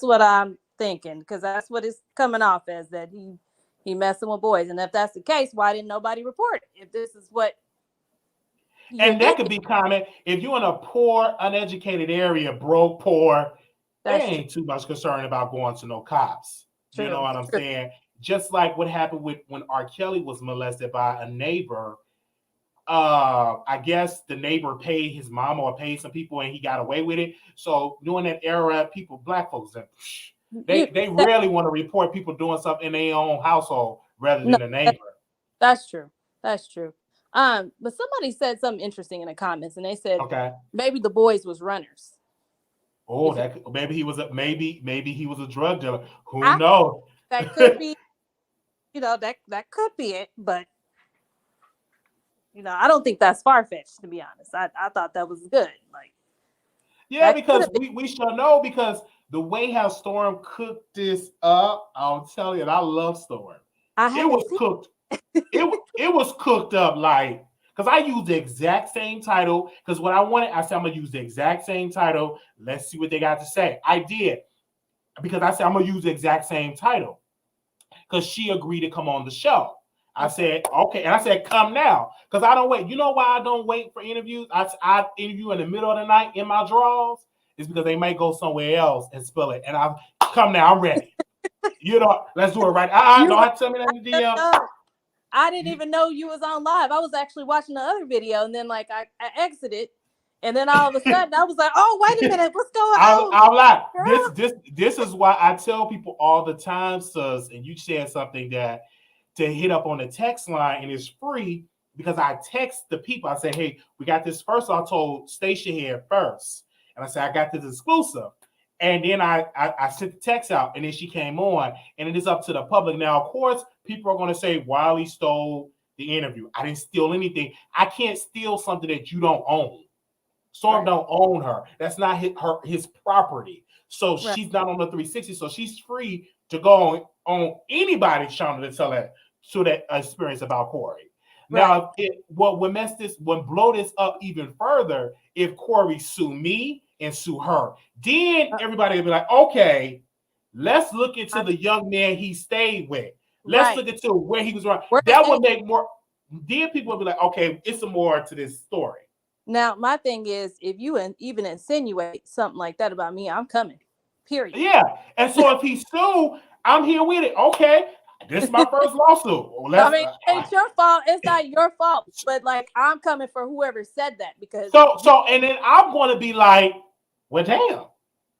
what I'm thinking, because that's what it's coming off as, that he messing with boys. And if that's the case, why didn't nobody report it? If this is what and that could be common if you're in a poor, uneducated area, broke, poor, there ain't too much concern about going to no cops. True. You know what I'm saying? Just like what happened when R. Kelly was molested by a neighbor. I guess the neighbor paid his mom or paid some people and he got away with it. So during that era, black folks, they rarely want to report people doing something in their own household rather than a neighbor. That's true. But somebody said something interesting in the comments, and they said, okay, maybe the boys was runners. Oh, maybe he was a drug dealer. Who knows? That could be, that could be it, but I don't think that's far-fetched, to be honest. I thought that was good. Because we should know, because the way how Storm cooked this up, I'll tell you, and I love Storm. It was cooked. It was cooked up because I used the exact same title. Because what I said I'm gonna use the exact same title. Let's see what they got to say. I did, because I said I'm gonna use the exact same title because she agreed to come on the show. I said, okay. And I said, come now. Because I don't wait. You know why I don't wait for interviews? I interview in the middle of the night in my drawers. It's because they might go somewhere else and spill it. And I come now. I'm ready. Let's do it right. Don't have to tell me that in the DM. I didn't even know you was on live. I was actually watching the other video. And then I exited. And then all of a sudden I was like, oh, wait a minute. What's going on? I'll lie. This is why I tell people all the time, sis, and you said something that to hit up on the text line, and it's free, because I text the people. I say, hey, we got this first. I told Stacia here first. And I said, I got this exclusive. And then I sent the text out, and then she came on, and it is up to the public. Now, of course, people are going to say Wiley stole the interview. I didn't steal anything. I can't steal something that you don't own. Storm don't own her. That's not his property. So she's not on the 360. So she's free to go on anybody's channel to tell that experience about Cory. Now, what would blow this up even further if Cory sue me and sue her. Then everybody will be like, okay, let's look into the young man he stayed with. Let's look into where he was around. That would make more. Then people will be like, okay, it's some more to this story. Now, my thing is, if you even insinuate something like that about me, I'm coming. Period. Yeah. And so if he sued, I'm here with it. Okay. This is my first lawsuit. Well, I mean, it's your fault. It's not your fault. But like, I'm coming for whoever said that because so and then I'm going to be like, well, damn,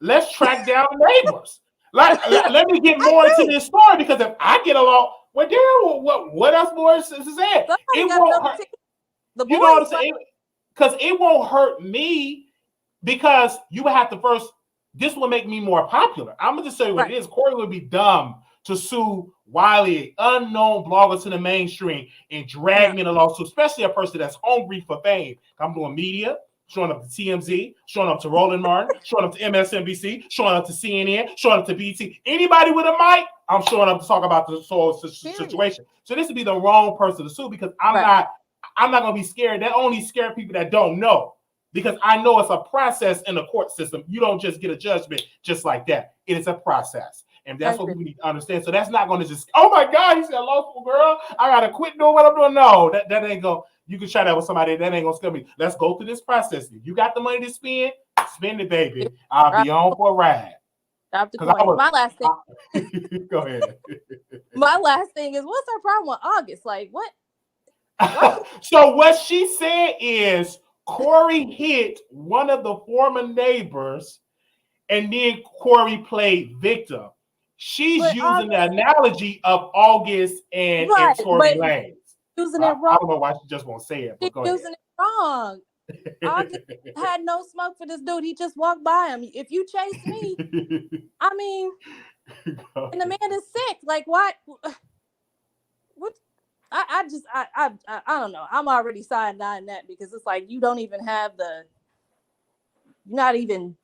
let's track down the neighbors. Let me get more into this story because if I get along, well, damn, what else more is said? It won't hurt. The you know what I'm saying? Because it won't hurt me because you would have to first. This will make me more popular. I'm gonna just say what it is. Cory would be dumb to sue Wiley, unknown blogger to the mainstream, and drag me in a lawsuit, especially a person that's hungry for fame. I'm doing media, showing up to TMZ, showing up to Roland Martin, showing up to MSNBC, showing up to CNN, showing up to BT. Anybody with a mic, I'm showing up to talk about the situation. So this would be the wrong person to sue because I'm not gonna be scared. That only scare people that don't know. Because I know it's a process in the court system. You don't just get a judgment just like that. It is a process. And that's what we need to understand. So that's not going to just, oh my God, you said lawful girl. I got to quit doing what I'm doing. No, that ain't going to, you can try that with somebody. That ain't going to scare me. Let's go through this process. If you got the money to spend it, baby. I'll be on for a ride. My last thing. Go ahead. My last thing is, what's our problem with August? Like, what? So what she said is, Cory hit one of the former neighbors, and then Cory played victim. She's using the analogy of August and Tory Lanez. Using it wrong. I don't know why she just won't say it. But She's using it wrong. August had no smoke for this dude. He just walked by him. If you chase me, I mean, and the man is sick. Like, what? What? I don't know. I'm already side eyeing that because it's like you don't even have you're not even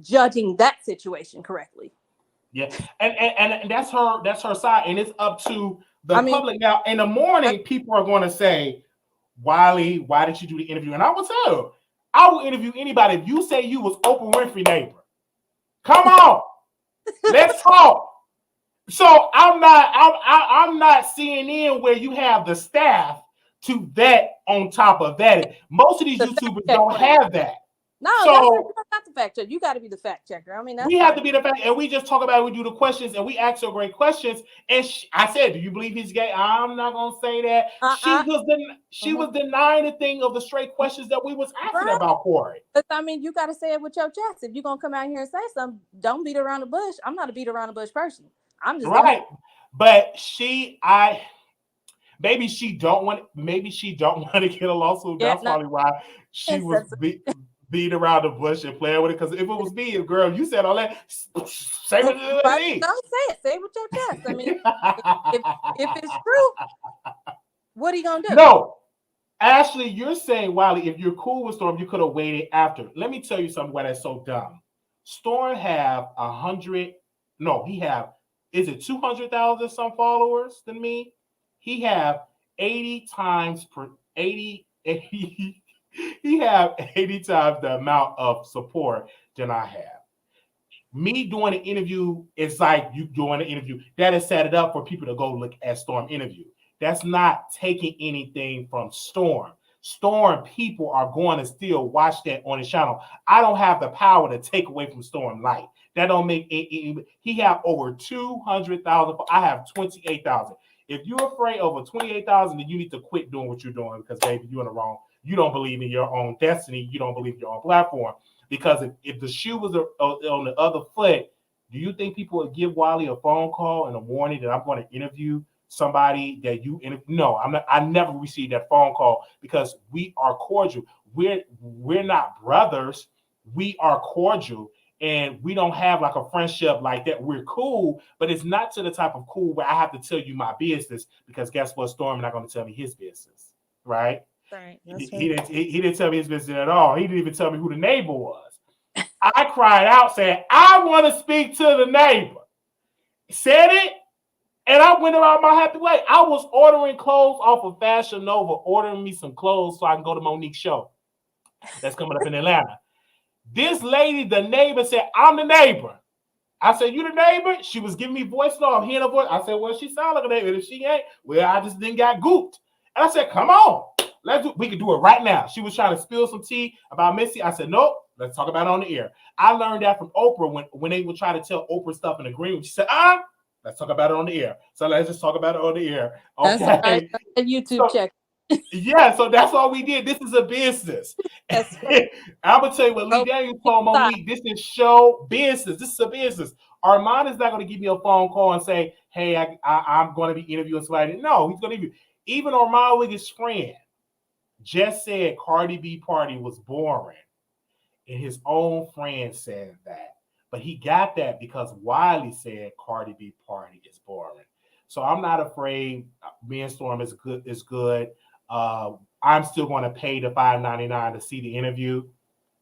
judging that situation correctly. Yeah, and that's her side, and it's up to the public. Now, in the morning, people are going to say, Wiley, why did you do the interview? And I will tell you, I will interview anybody. If you say you was Oprah Winfrey neighbor, come on, let's talk. So I'm not CNN where you have the staff to vet on top of vetting. Most of these YouTubers don't have that. No, so, that's not the fact checker. You got to be the fact checker. I mean, we have to be the fact, and we just talk about it. We do the questions, and we ask her great questions. And I said, "Do you believe he's gay?" I'm not gonna say that. She was denying the thing of the straight questions that we was asking about Cory. But I mean, you got to say it with your chest. If you're gonna come out here and say something, don't beat around the bush. I'm not a beat around the bush person. I'm just but maybe she don't want to get a lawsuit. Yeah, that's probably why she was beat around the bush and playing with it. Because if it was me, girl, you said all that, say what it is. Don't say it. Say it with your chest. I mean, if it's true, what are you gonna do? No, Ashley, you're saying, Wiley, if you're cool with Storm, you could have waited after. Let me tell you something why that's so dumb. Storm have 100. No, he have. Is it 200,000 some followers than me? He have 80 times. He have 80 times the amount of support than I have. Me doing an interview is like you doing an interview. That is set it up for people to go look at Storm interview. That's not taking anything from Storm. Storm people are going to still watch that on his channel. I don't have the power to take away from Storm Light. That don't make it. He have over 200,000. I have 28,000. If you're afraid over 28,000, then you need to quit doing what you're doing because, baby, you're in the wrong. You don't believe in your own destiny. You don't believe in your own platform. Because if the shoe was on the other foot, do you think people would give Wiley a phone call and a warning that I'm going to interview somebody that you interview? No, I'm not. I never received that phone call because we are cordial. We're not brothers. We are cordial. And we don't have like a friendship like that. We're cool, but it's not to the type of cool where I have to tell you my business because guess what? Storm not going to tell me his business, right? Right. He didn't tell me his business at all. He didn't even tell me who the neighbor was. I cried out saying, I want to speak to the neighbor. Said it, and I went around my happy way. I was ordering clothes off of Fashion Nova, ordering me some clothes so I can go to Monique's show that's coming up in Atlanta. This lady, the neighbor, said, I'm the neighbor. I said, you the neighbor? She was giving me voice note. I'm hearing her voice. I said, well, she sounds like a neighbor. If she ain't, well, I just didn't got gooped. And I said, come on. We can do it right now. She was trying to spill some tea about Missy. I said, nope, let's talk about it on the air. I learned that from Oprah when they would try to tell Oprah stuff in agreement. She said, Let's talk about it on the air. So let's just talk about it on the air. That's Okay. right. YouTube So, check. yeah, so that's all we did. This is a business. That's right. I'm gonna tell you what Lee Oh, Daniels told Monique. This is show business. This is a business. Armand is not gonna give me a phone call and say, "Hey, I'm gonna be interviewing somebody." No, he's gonna interview. Even Armand Wiggins' friend just said Cardi B party was boring, and his own friend said that. But he got that because Wiley said Cardi B party is boring. So I'm not afraid. Me and Storm is good. Is good. I'm still going to pay the $5.99 to see the interview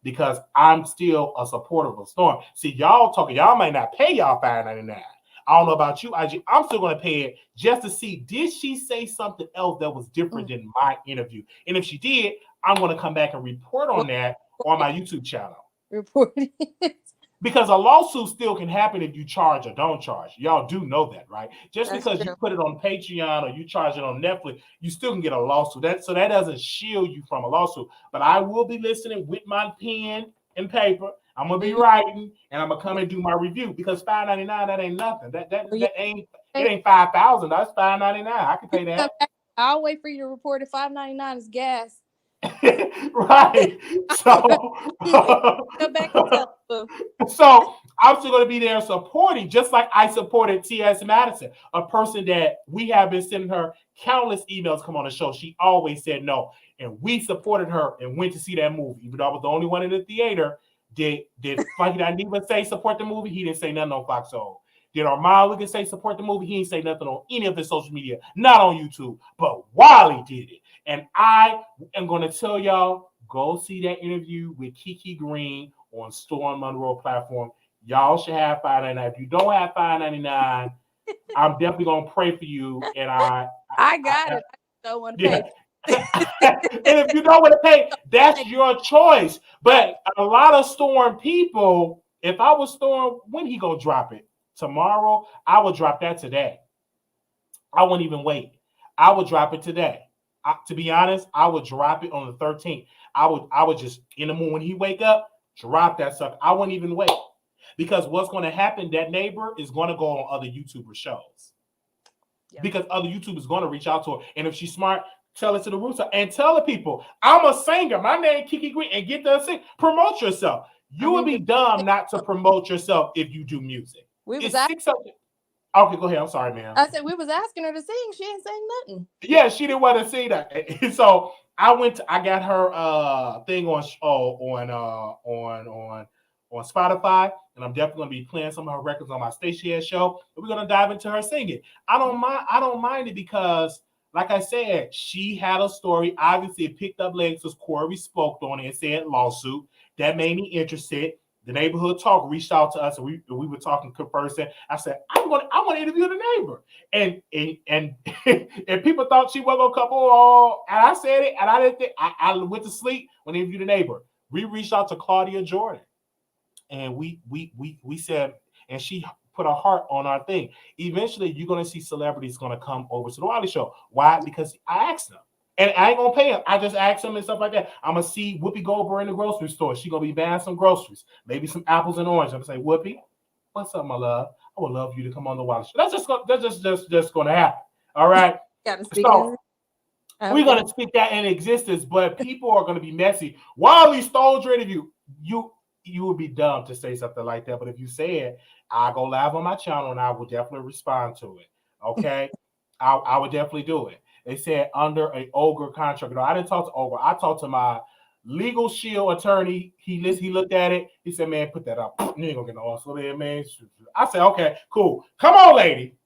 because I'm still a supporter of Storm. See, y'all talking. Y'all might not pay y'all $5.99. I don't know about you, IG. I'm still going to pay it just to see, did she say something else that was different than my interview? And if she did, I'm going to come back and report on that on my YouTube channel. Reporting. Because a lawsuit still can happen if you charge or don't charge. Y'all do know that, right? Just That's because true. you put it on Patreon or you charge it on Netflix, you still can get a lawsuit. So that doesn't shield you from a lawsuit. But I will be listening with my pen and paper. I'm gonna be writing, and I'm gonna come and do my review because $5.99, that ain't nothing. That ain't it ain't $5,000. That's $5.99. I can pay that. I'll wait for you to report it. $5.99 is gas. Right. So Come back and tell us. so I'm still going to be there supporting, just like I supported T.S. Madison, a person that we have been sending her countless emails come on the show. She always said no. And we supported her and went to see that movie. Even though I was the only one in the theater, did Funky Dineva say support the movie? He didn't say nothing on Fox Soul. Did Armand Wiggins say support the movie? He didn't say nothing on any of his social media, not on YouTube. But Wiley did it. And I am going to tell y'all, go see that interview with Kiki Green on Storm Monroe platform. Y'all should have $5.99. If you don't have $5.99, I'm definitely going to pray for you. And I got it. I don't want to pay. And if you don't want to pay, that's your choice. But a lot of Storm people, if I was Storm, when he going to drop it? Tomorrow? I would drop that today. I wouldn't even wait. I would drop it today. To be honest, I would drop it on the 13th. I would just, in the morning when he wake up, drop that sucker. I wouldn't even wait. Because what's going to happen, that neighbor is going to go on other YouTuber shows. Yeah. Because other YouTubers going to reach out to her. And if she's smart, tell it to the rooster and tell the people, I'm a singer. My name is Kiki Green, and get there and sing. Promote yourself. You would be dumb not to promote yourself if you do music. Okay, go ahead. I'm sorry, ma'am. I said we was asking her to sing. She ain't saying nothing. Yeah, she didn't want to see that. So I got her thing on Spotify, and I'm definitely gonna be playing some of her records on my Station show. And we're gonna dive into her singing. I don't mind it because, like I said, she had a story. Obviously, it picked up legs because Cory spoke on it and said lawsuit. That made me interested. The neighborhood talk reached out to us, and we were talking conversing. I said, I want to interview the neighbor, and and people thought she wasn't gonna come on. And I said it, and I didn't think I went to sleep when I interviewed the neighbor. We reached out to Claudia Jordan, and we said, and she put a heart on our thing. Eventually, you're gonna see celebrities gonna come over to the Wiley Show. Why? Because I asked them. And I ain't gonna pay him. I just asked him and stuff like that. I'm gonna see Whoopi Goldberg in the grocery store. She gonna be buying some groceries, maybe some apples and oranges. I'm gonna say, Whoopi, what's up, my love? I would love you to come on the Wiley Show. That's just gonna happen. All right. So we're gonna speak that in existence, but people are gonna be messy. Wiley stole your interview. You would be dumb to say something like that. But if you say it, I'll go live on my channel and I will definitely respond to it. Okay. I would definitely do it. They said under an Ogre contract. No, I didn't talk to Ogre. I talked to my legal shield attorney. He looked at it. He said, man, put that up. You ain't gonna get no also there, man. I said, okay, cool. Come on, lady.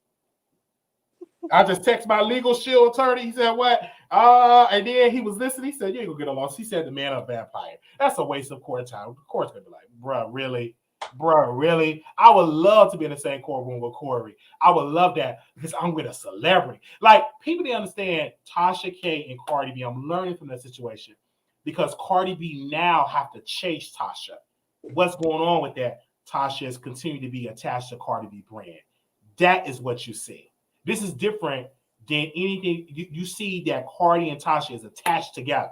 I just text my legal shield attorney. He said, what? And then he was listening. He said, you ain't gonna get a loss. He said, the man of vampire. That's a waste of court time. The court's gonna be like, bruh, really? Bro, really? I would love to be in the same courtroom with Cory. I would love that because I'm with a celebrity. Like, people didn't understand Tasha K and Cardi B. I'm learning from that situation because Cardi B now have to chase Tasha. What's going on with that? Tasha is continuing to be attached to Cardi B brand. That is what you see. This is different than anything. You see that Cardi and Tasha is attached together.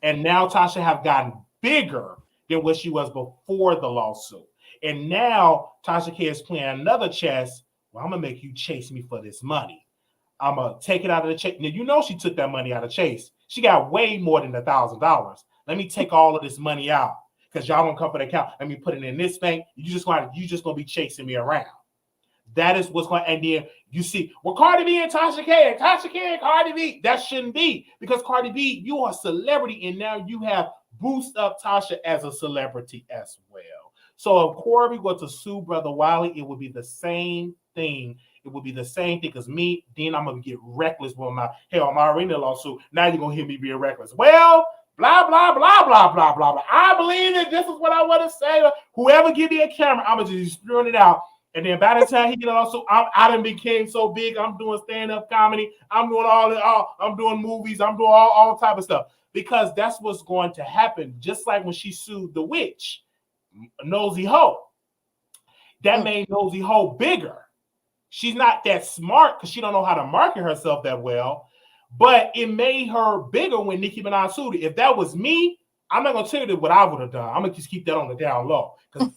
And now Tasha have gotten bigger than what she was before the lawsuit. And now Tasha K is playing another chess well, I'm gonna make you chase me for this money. I'm gonna take it out of the Chase. Now you know she took that money out of Chase. She got way more than $1,000. Let me take all of this money out because y'all gonna come for the account. Let me put it in this bank. You just gonna be chasing me around. That is what's going. And then you see, well, Cardi B and Tasha K and Cardi B. That shouldn't be because Cardi B, you are a celebrity, and now you have boosted up Tasha as a celebrity as well. So if Cory were to sue Brother Wiley, it would be the same thing. It would be the same thing because me, then I'm gonna get reckless with my hell. I'm already in a lawsuit. Now you're gonna hear me being reckless. Well, blah blah blah blah blah blah blah. I believe that this is what I want to say. Whoever give me a camera, I'm gonna just spewing it out. And then by the time he get a lawsuit, I done became so big. I'm doing stand-up comedy. I'm doing I'm doing movies. I'm doing all type of stuff because that's what's going to happen. Just like when she sued the witch, Nosy Ho, that made Nosy Ho bigger. She's not that smart because she don't know how to market herself that well, but it made her bigger when Nicki Minaj sued her. If that was me, I'm not gonna tell you what I would have done. I'm gonna just keep that on the down low because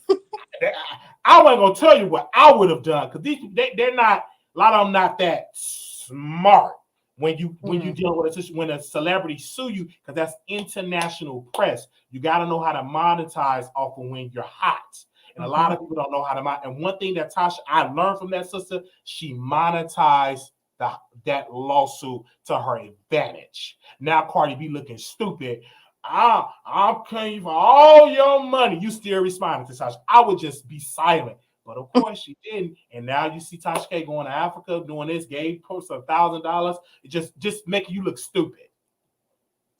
I wasn't gonna tell you what I would have done because they're not, a lot of them not that smart when you deal with when a celebrity sue you because that's international press. You got to know how to monetize off of when you're hot. And a lot of people don't know how to monetize. And one thing that Tasha, I learned from that sister, she monetized that lawsuit to her advantage. Now Cardi B looking stupid. I'm paying you for all your money. You still responding to Tasha. I would just be silent. But of course she didn't. And now you see Tasha K going to Africa doing this, gave post $1,000. It just making you look stupid.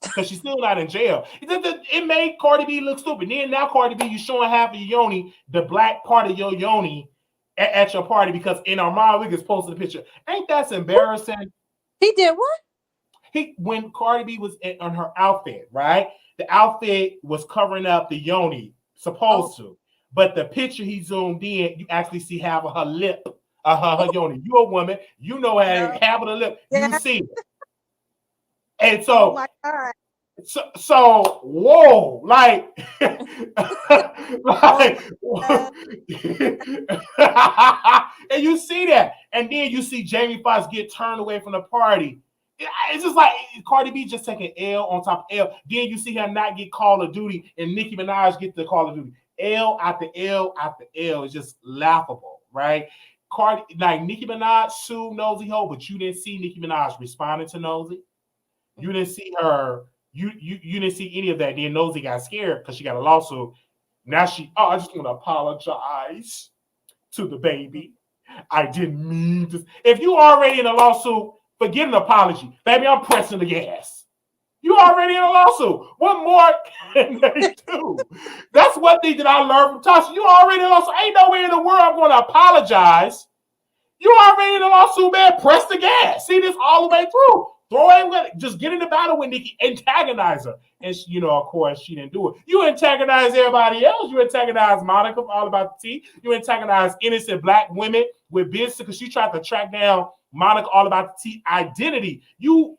Because she's still not in jail. It made Cardi B look stupid. Then now Cardi B, you showing half of your yoni, the black part of your yoni at your party because in Armand Wiggins posted a picture. Ain't that embarrassing? He did what? When Cardi B was on her outfit, right? The outfit was covering up the yoni, supposed to. But the picture he zoomed in, you actually see half of her lip, her yoni. You a woman, you know half of the lip. You see it. And so, oh my God. So whoa, like, and you see that, and then you see Jamie Foxx get turned away from the party. It's just like Cardi B just taking L on top of L. Then you see her not get Call of Duty, and Nicki Minaj get the Call of Duty. L after L after L is just laughable, right? Nicki Minaj sued Nosy Ho, but you didn't see Nicki Minaj responding to Nosy. You didn't see her. You didn't see any of that. Then Nosy got scared because she got a lawsuit. Now I just want to apologize to the baby. I didn't mean to. If you already in a lawsuit, forget an apology. Baby, I'm pressing the gas. You already in a lawsuit. What more can they do? That's one thing that I learned from Tasha. You already in a lawsuit. Ain't no way in the world I'm going to apologize. You already in a lawsuit, man. Press the gas. See this all the way through. Throw it, just get in the battle with Nicki, antagonize her. And, of course, she didn't do it. You antagonize everybody else. You antagonize Monica all about the tea. You antagonize innocent black women with business because she tried to track down Monica all about the tea identity. You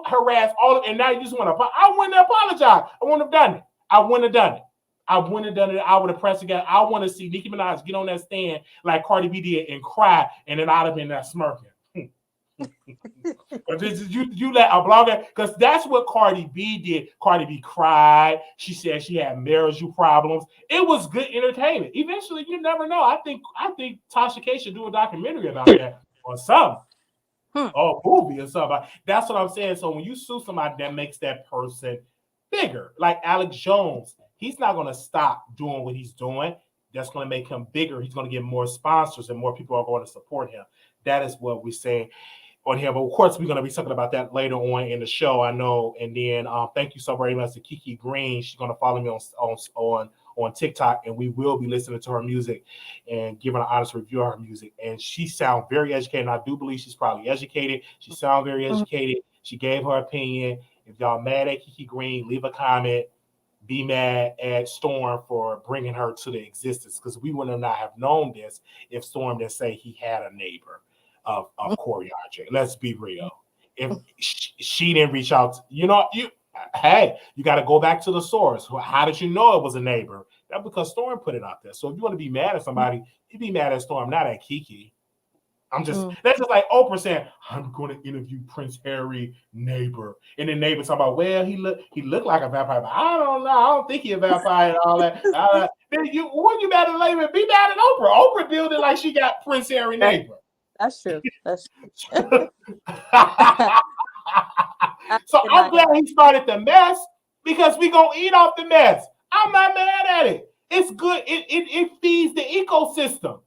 harass all of it, and now you just want to. I wouldn't apologize. I wouldn't have done it. I wouldn't have done it. I would have pressed again. I want to see Nicki Minaj get on that stand like Cardi B did and cry, and then I'd have been there smirking. you let a blogger, because that's what Cardi B did. Cardi B cried. She said she had marital problems. It was good entertainment. Eventually, you never know. I think Tasha K should do a documentary about that or something. Or a movie or something. That's what I'm saying. So when you sue somebody, that makes that person bigger. Like Alex Jones, he's not going to stop doing what he's doing. That's going to make him bigger. He's going to get more sponsors and more people are going to support him. That is what we're saying on here. But of course, we're going to be talking about that later on in the show, I know. And then thank you so very much to Kiki Green. She's going to follow me on TikTok, and we will be listening to her music and giving an honest review of her music. And she sounds very educated. And I do believe she's probably educated. She sounds very educated. She gave her opinion. If y'all mad at Kiki Green, leave a comment. Be mad at Storm for bringing her to the existence, because we would not have known this if Storm didn't say he had a neighbor of Cory Hardrict. Let's be real. If she didn't reach out, you got to go back to the source. How did you know it was a neighbor? That's because Storm put it out there. So if you want to be mad at somebody, you be mad at Storm, not at Kiki. That's just like Oprah saying, I'm going to interview Prince Harry neighbor. And the neighbor talking about, well, he looked like a vampire, but I don't know. I don't think he a vampire and all that. Then when you mad at Layman, be mad at Oprah. Oprah built it like she got Prince Harry neighbor. That's true. That's true. So I'm glad he started the mess because we gonna eat off the mess. I'm not mad at it. It's good. It feeds the ecosystem.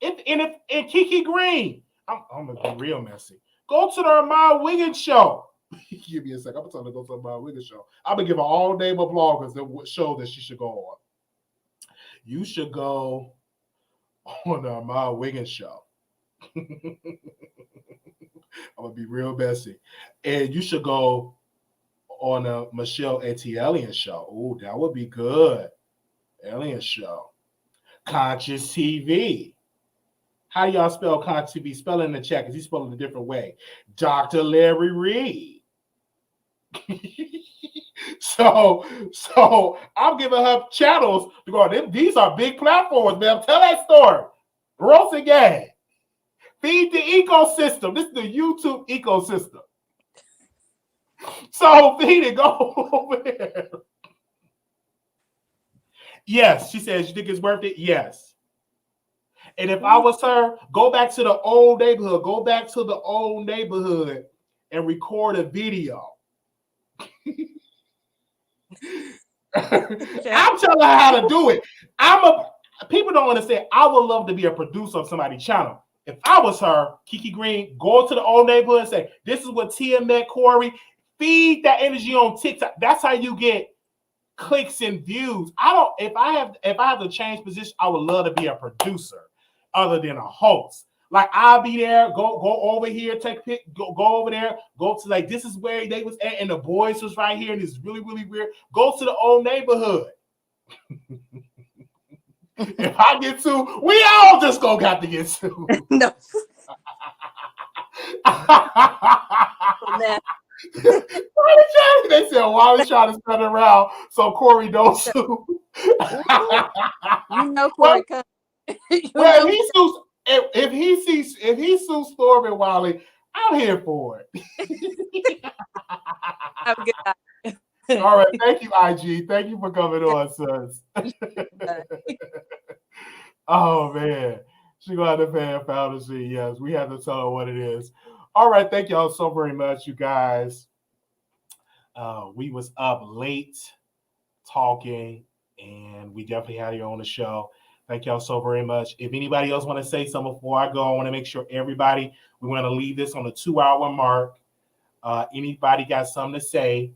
And Kiki Green, I'm gonna be real messy. Go to the Amar Wiggins show. Give me a second. I'm gonna tell her to go to the Amar Wiggins show. I'm gonna give her all name of bloggers that show that she should go on. You should go on the Amar Wiggins show. I'm gonna be real messy. And you should go on a Michelle Etiellian show. Oh, that would be good. Alien show. Conscious TV. How do y'all spell Conscious TV? Spell it in the chat because he's spelling a different way. Dr. Larry Reed. So I'm giving her channels to go. These are big platforms, man. Tell that story. Gross and gay. Feed the ecosystem. This is the YouTube ecosystem. So feed it. Go over there. Yes, she says, you think it's worth it? Yes. And if I was her, go back to the old neighborhood. Go back to the old neighborhood and record a video. I'm telling her how to do it. People don't understand. I would love to be a producer of somebody's channel. If I was her, Kiki Green, go to the old neighborhood and say, this is what Tia met Cory. Feed that energy on TikTok. That's how you get clicks and views. If I have to change position, I would love to be a producer other than a host. Like I'll be there, go over here, take a pic, go over there, go to like this is where they was at, and the boys was right here, and it's really, really weird. Go to the old neighborhood. If I get sued, we all just gonna have to get sued. No. They said Wiley trying to spread around so Cory don't sue. You know Cory. Well, if he sues Storm and Wiley, I'm here for it. Have a good night. All right, thank you, IG. Thank you for coming on, sis. Oh man, she gonna have to pay a fantasy. Yes, we have to tell her what it is. All right, thank y'all so very much, you guys. We was up late talking, and we definitely had you on the show. Thank y'all so very much. If anybody else want to say something before I go, I want to make sure we want to leave this on the 2-hour mark. Anybody got something to say?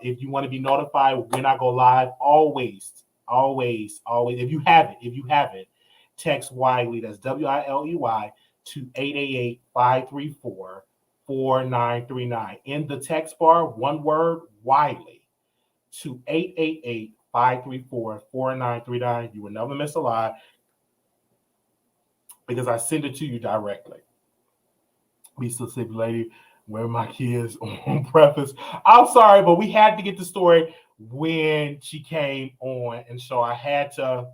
If you want to be notified when I go live, always. If you haven't, text Wiley, that's WILEY, to 888-534-4939. In the text bar, one word, Wiley, to 888-534-4939. You will never miss a live because I send it to you directly. Be so sick, lady. Where my kids on preface. I'm sorry, but we had to get the story when she came on, and so I had to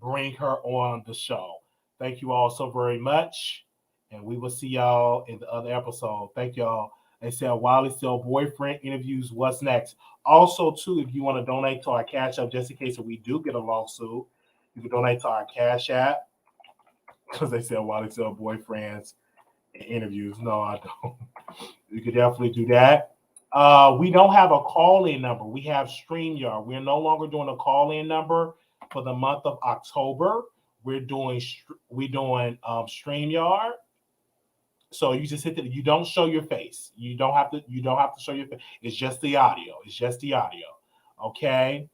bring her on the show. Thank you all so very much, and we will see y'all in the other episode. Thank y'all. They said Wiley still boyfriend interviews. What's next? Also, too, if you want to donate to our Cash App, just in case if we do get a lawsuit, you can donate to our Cash App because they said Wiley still boyfriends and interviews. No, I don't. You could definitely do that. We don't have a call-in number. We have StreamYard. We're no longer doing a call-in number for the month of October. We're doing StreamYard. So you just you don't show your face. You don't have to show your face. It's just the audio. Okay.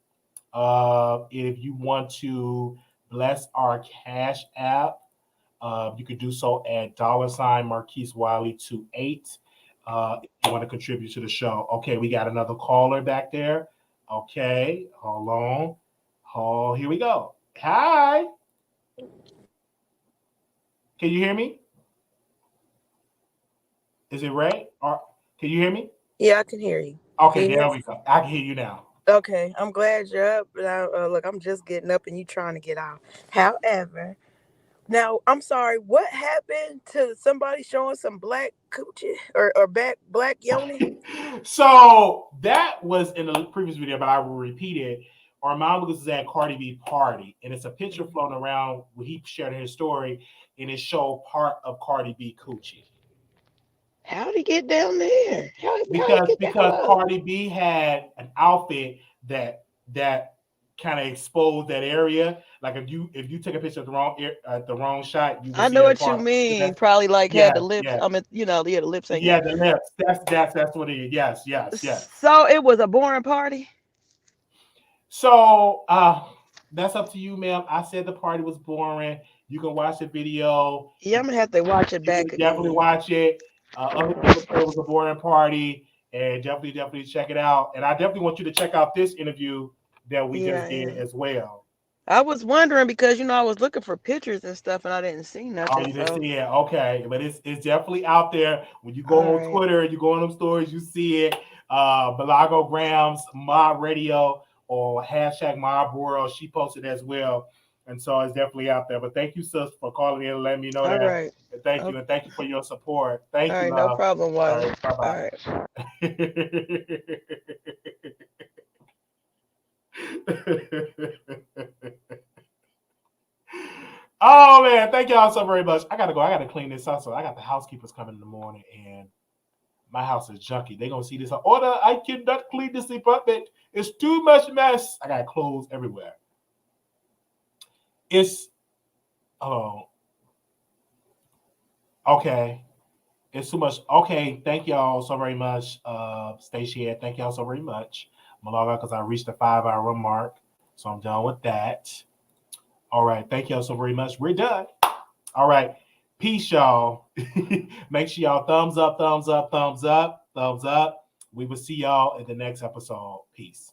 If you want to bless our Cash App, you could do so at $ Marquise Wiley 28. If you want to contribute to the show. Okay, we got another caller back there. Okay, hold on. Oh, here we go. Hi. Can you hear me? Is it Ray? Or can you hear me? Yeah, I can hear you. Okay, there we go. I can hear you now. Okay, I'm glad you're up. But look, I'm just getting up and you trying to get out. However, Now, I'm sorry, what happened to somebody showing some black coochie or black yoni? So that was in the previous video, but I will repeat it. Our mom was at Cardi B party, and it's a picture floating around where he shared his story, and it showed part of Cardi B coochie. How'd he get down there? Because Cardi B had an outfit that kind of exposed that area. Like if you take a picture of the wrong shot, you will I see know that what you part. mean. Probably like had the lips. Yeah. I mean, the lips ain't. Yeah, the lips. That's what it is. Yes. So it was a boring party. So that's up to you, ma'am. I said the party was boring. You can watch the video. Yeah, I'm gonna have to watch it back again. Definitely watch it. Other people said it was a boring party, and definitely check it out. And I definitely want you to check out this interview that we just did as well. I was wondering because I was looking for pictures and stuff, and I didn't see nothing. Oh, you didn't see it? Okay, but it's definitely out there. When you go on Twitter, you go on them stories, you see it. Belagograms, Mob Radio, or hashtag Mob World. She posted as well. And so it's definitely out there. But thank you, sis, for calling in and letting me know that. All right. And thank you. And thank you for your support. Thank you, love. No problem, Wiley. All right, Oh, man. Thank y'all so very much. I got to go. I got to clean this up. So I got the housekeepers coming in the morning, and my house is junky. They're going to see this. Order, I cannot clean this apartment. It's too much mess. I got clothes everywhere. Okay. It's too much. Okay, thank y'all so very much. Stacey, thank y'all so very much. I'm gonna log out because I reached the 5-hour mark. So I'm done with that. All right, thank y'all so very much. We're done. All right. Peace, y'all. Make sure y'all thumbs up. We will see y'all in the next episode. Peace.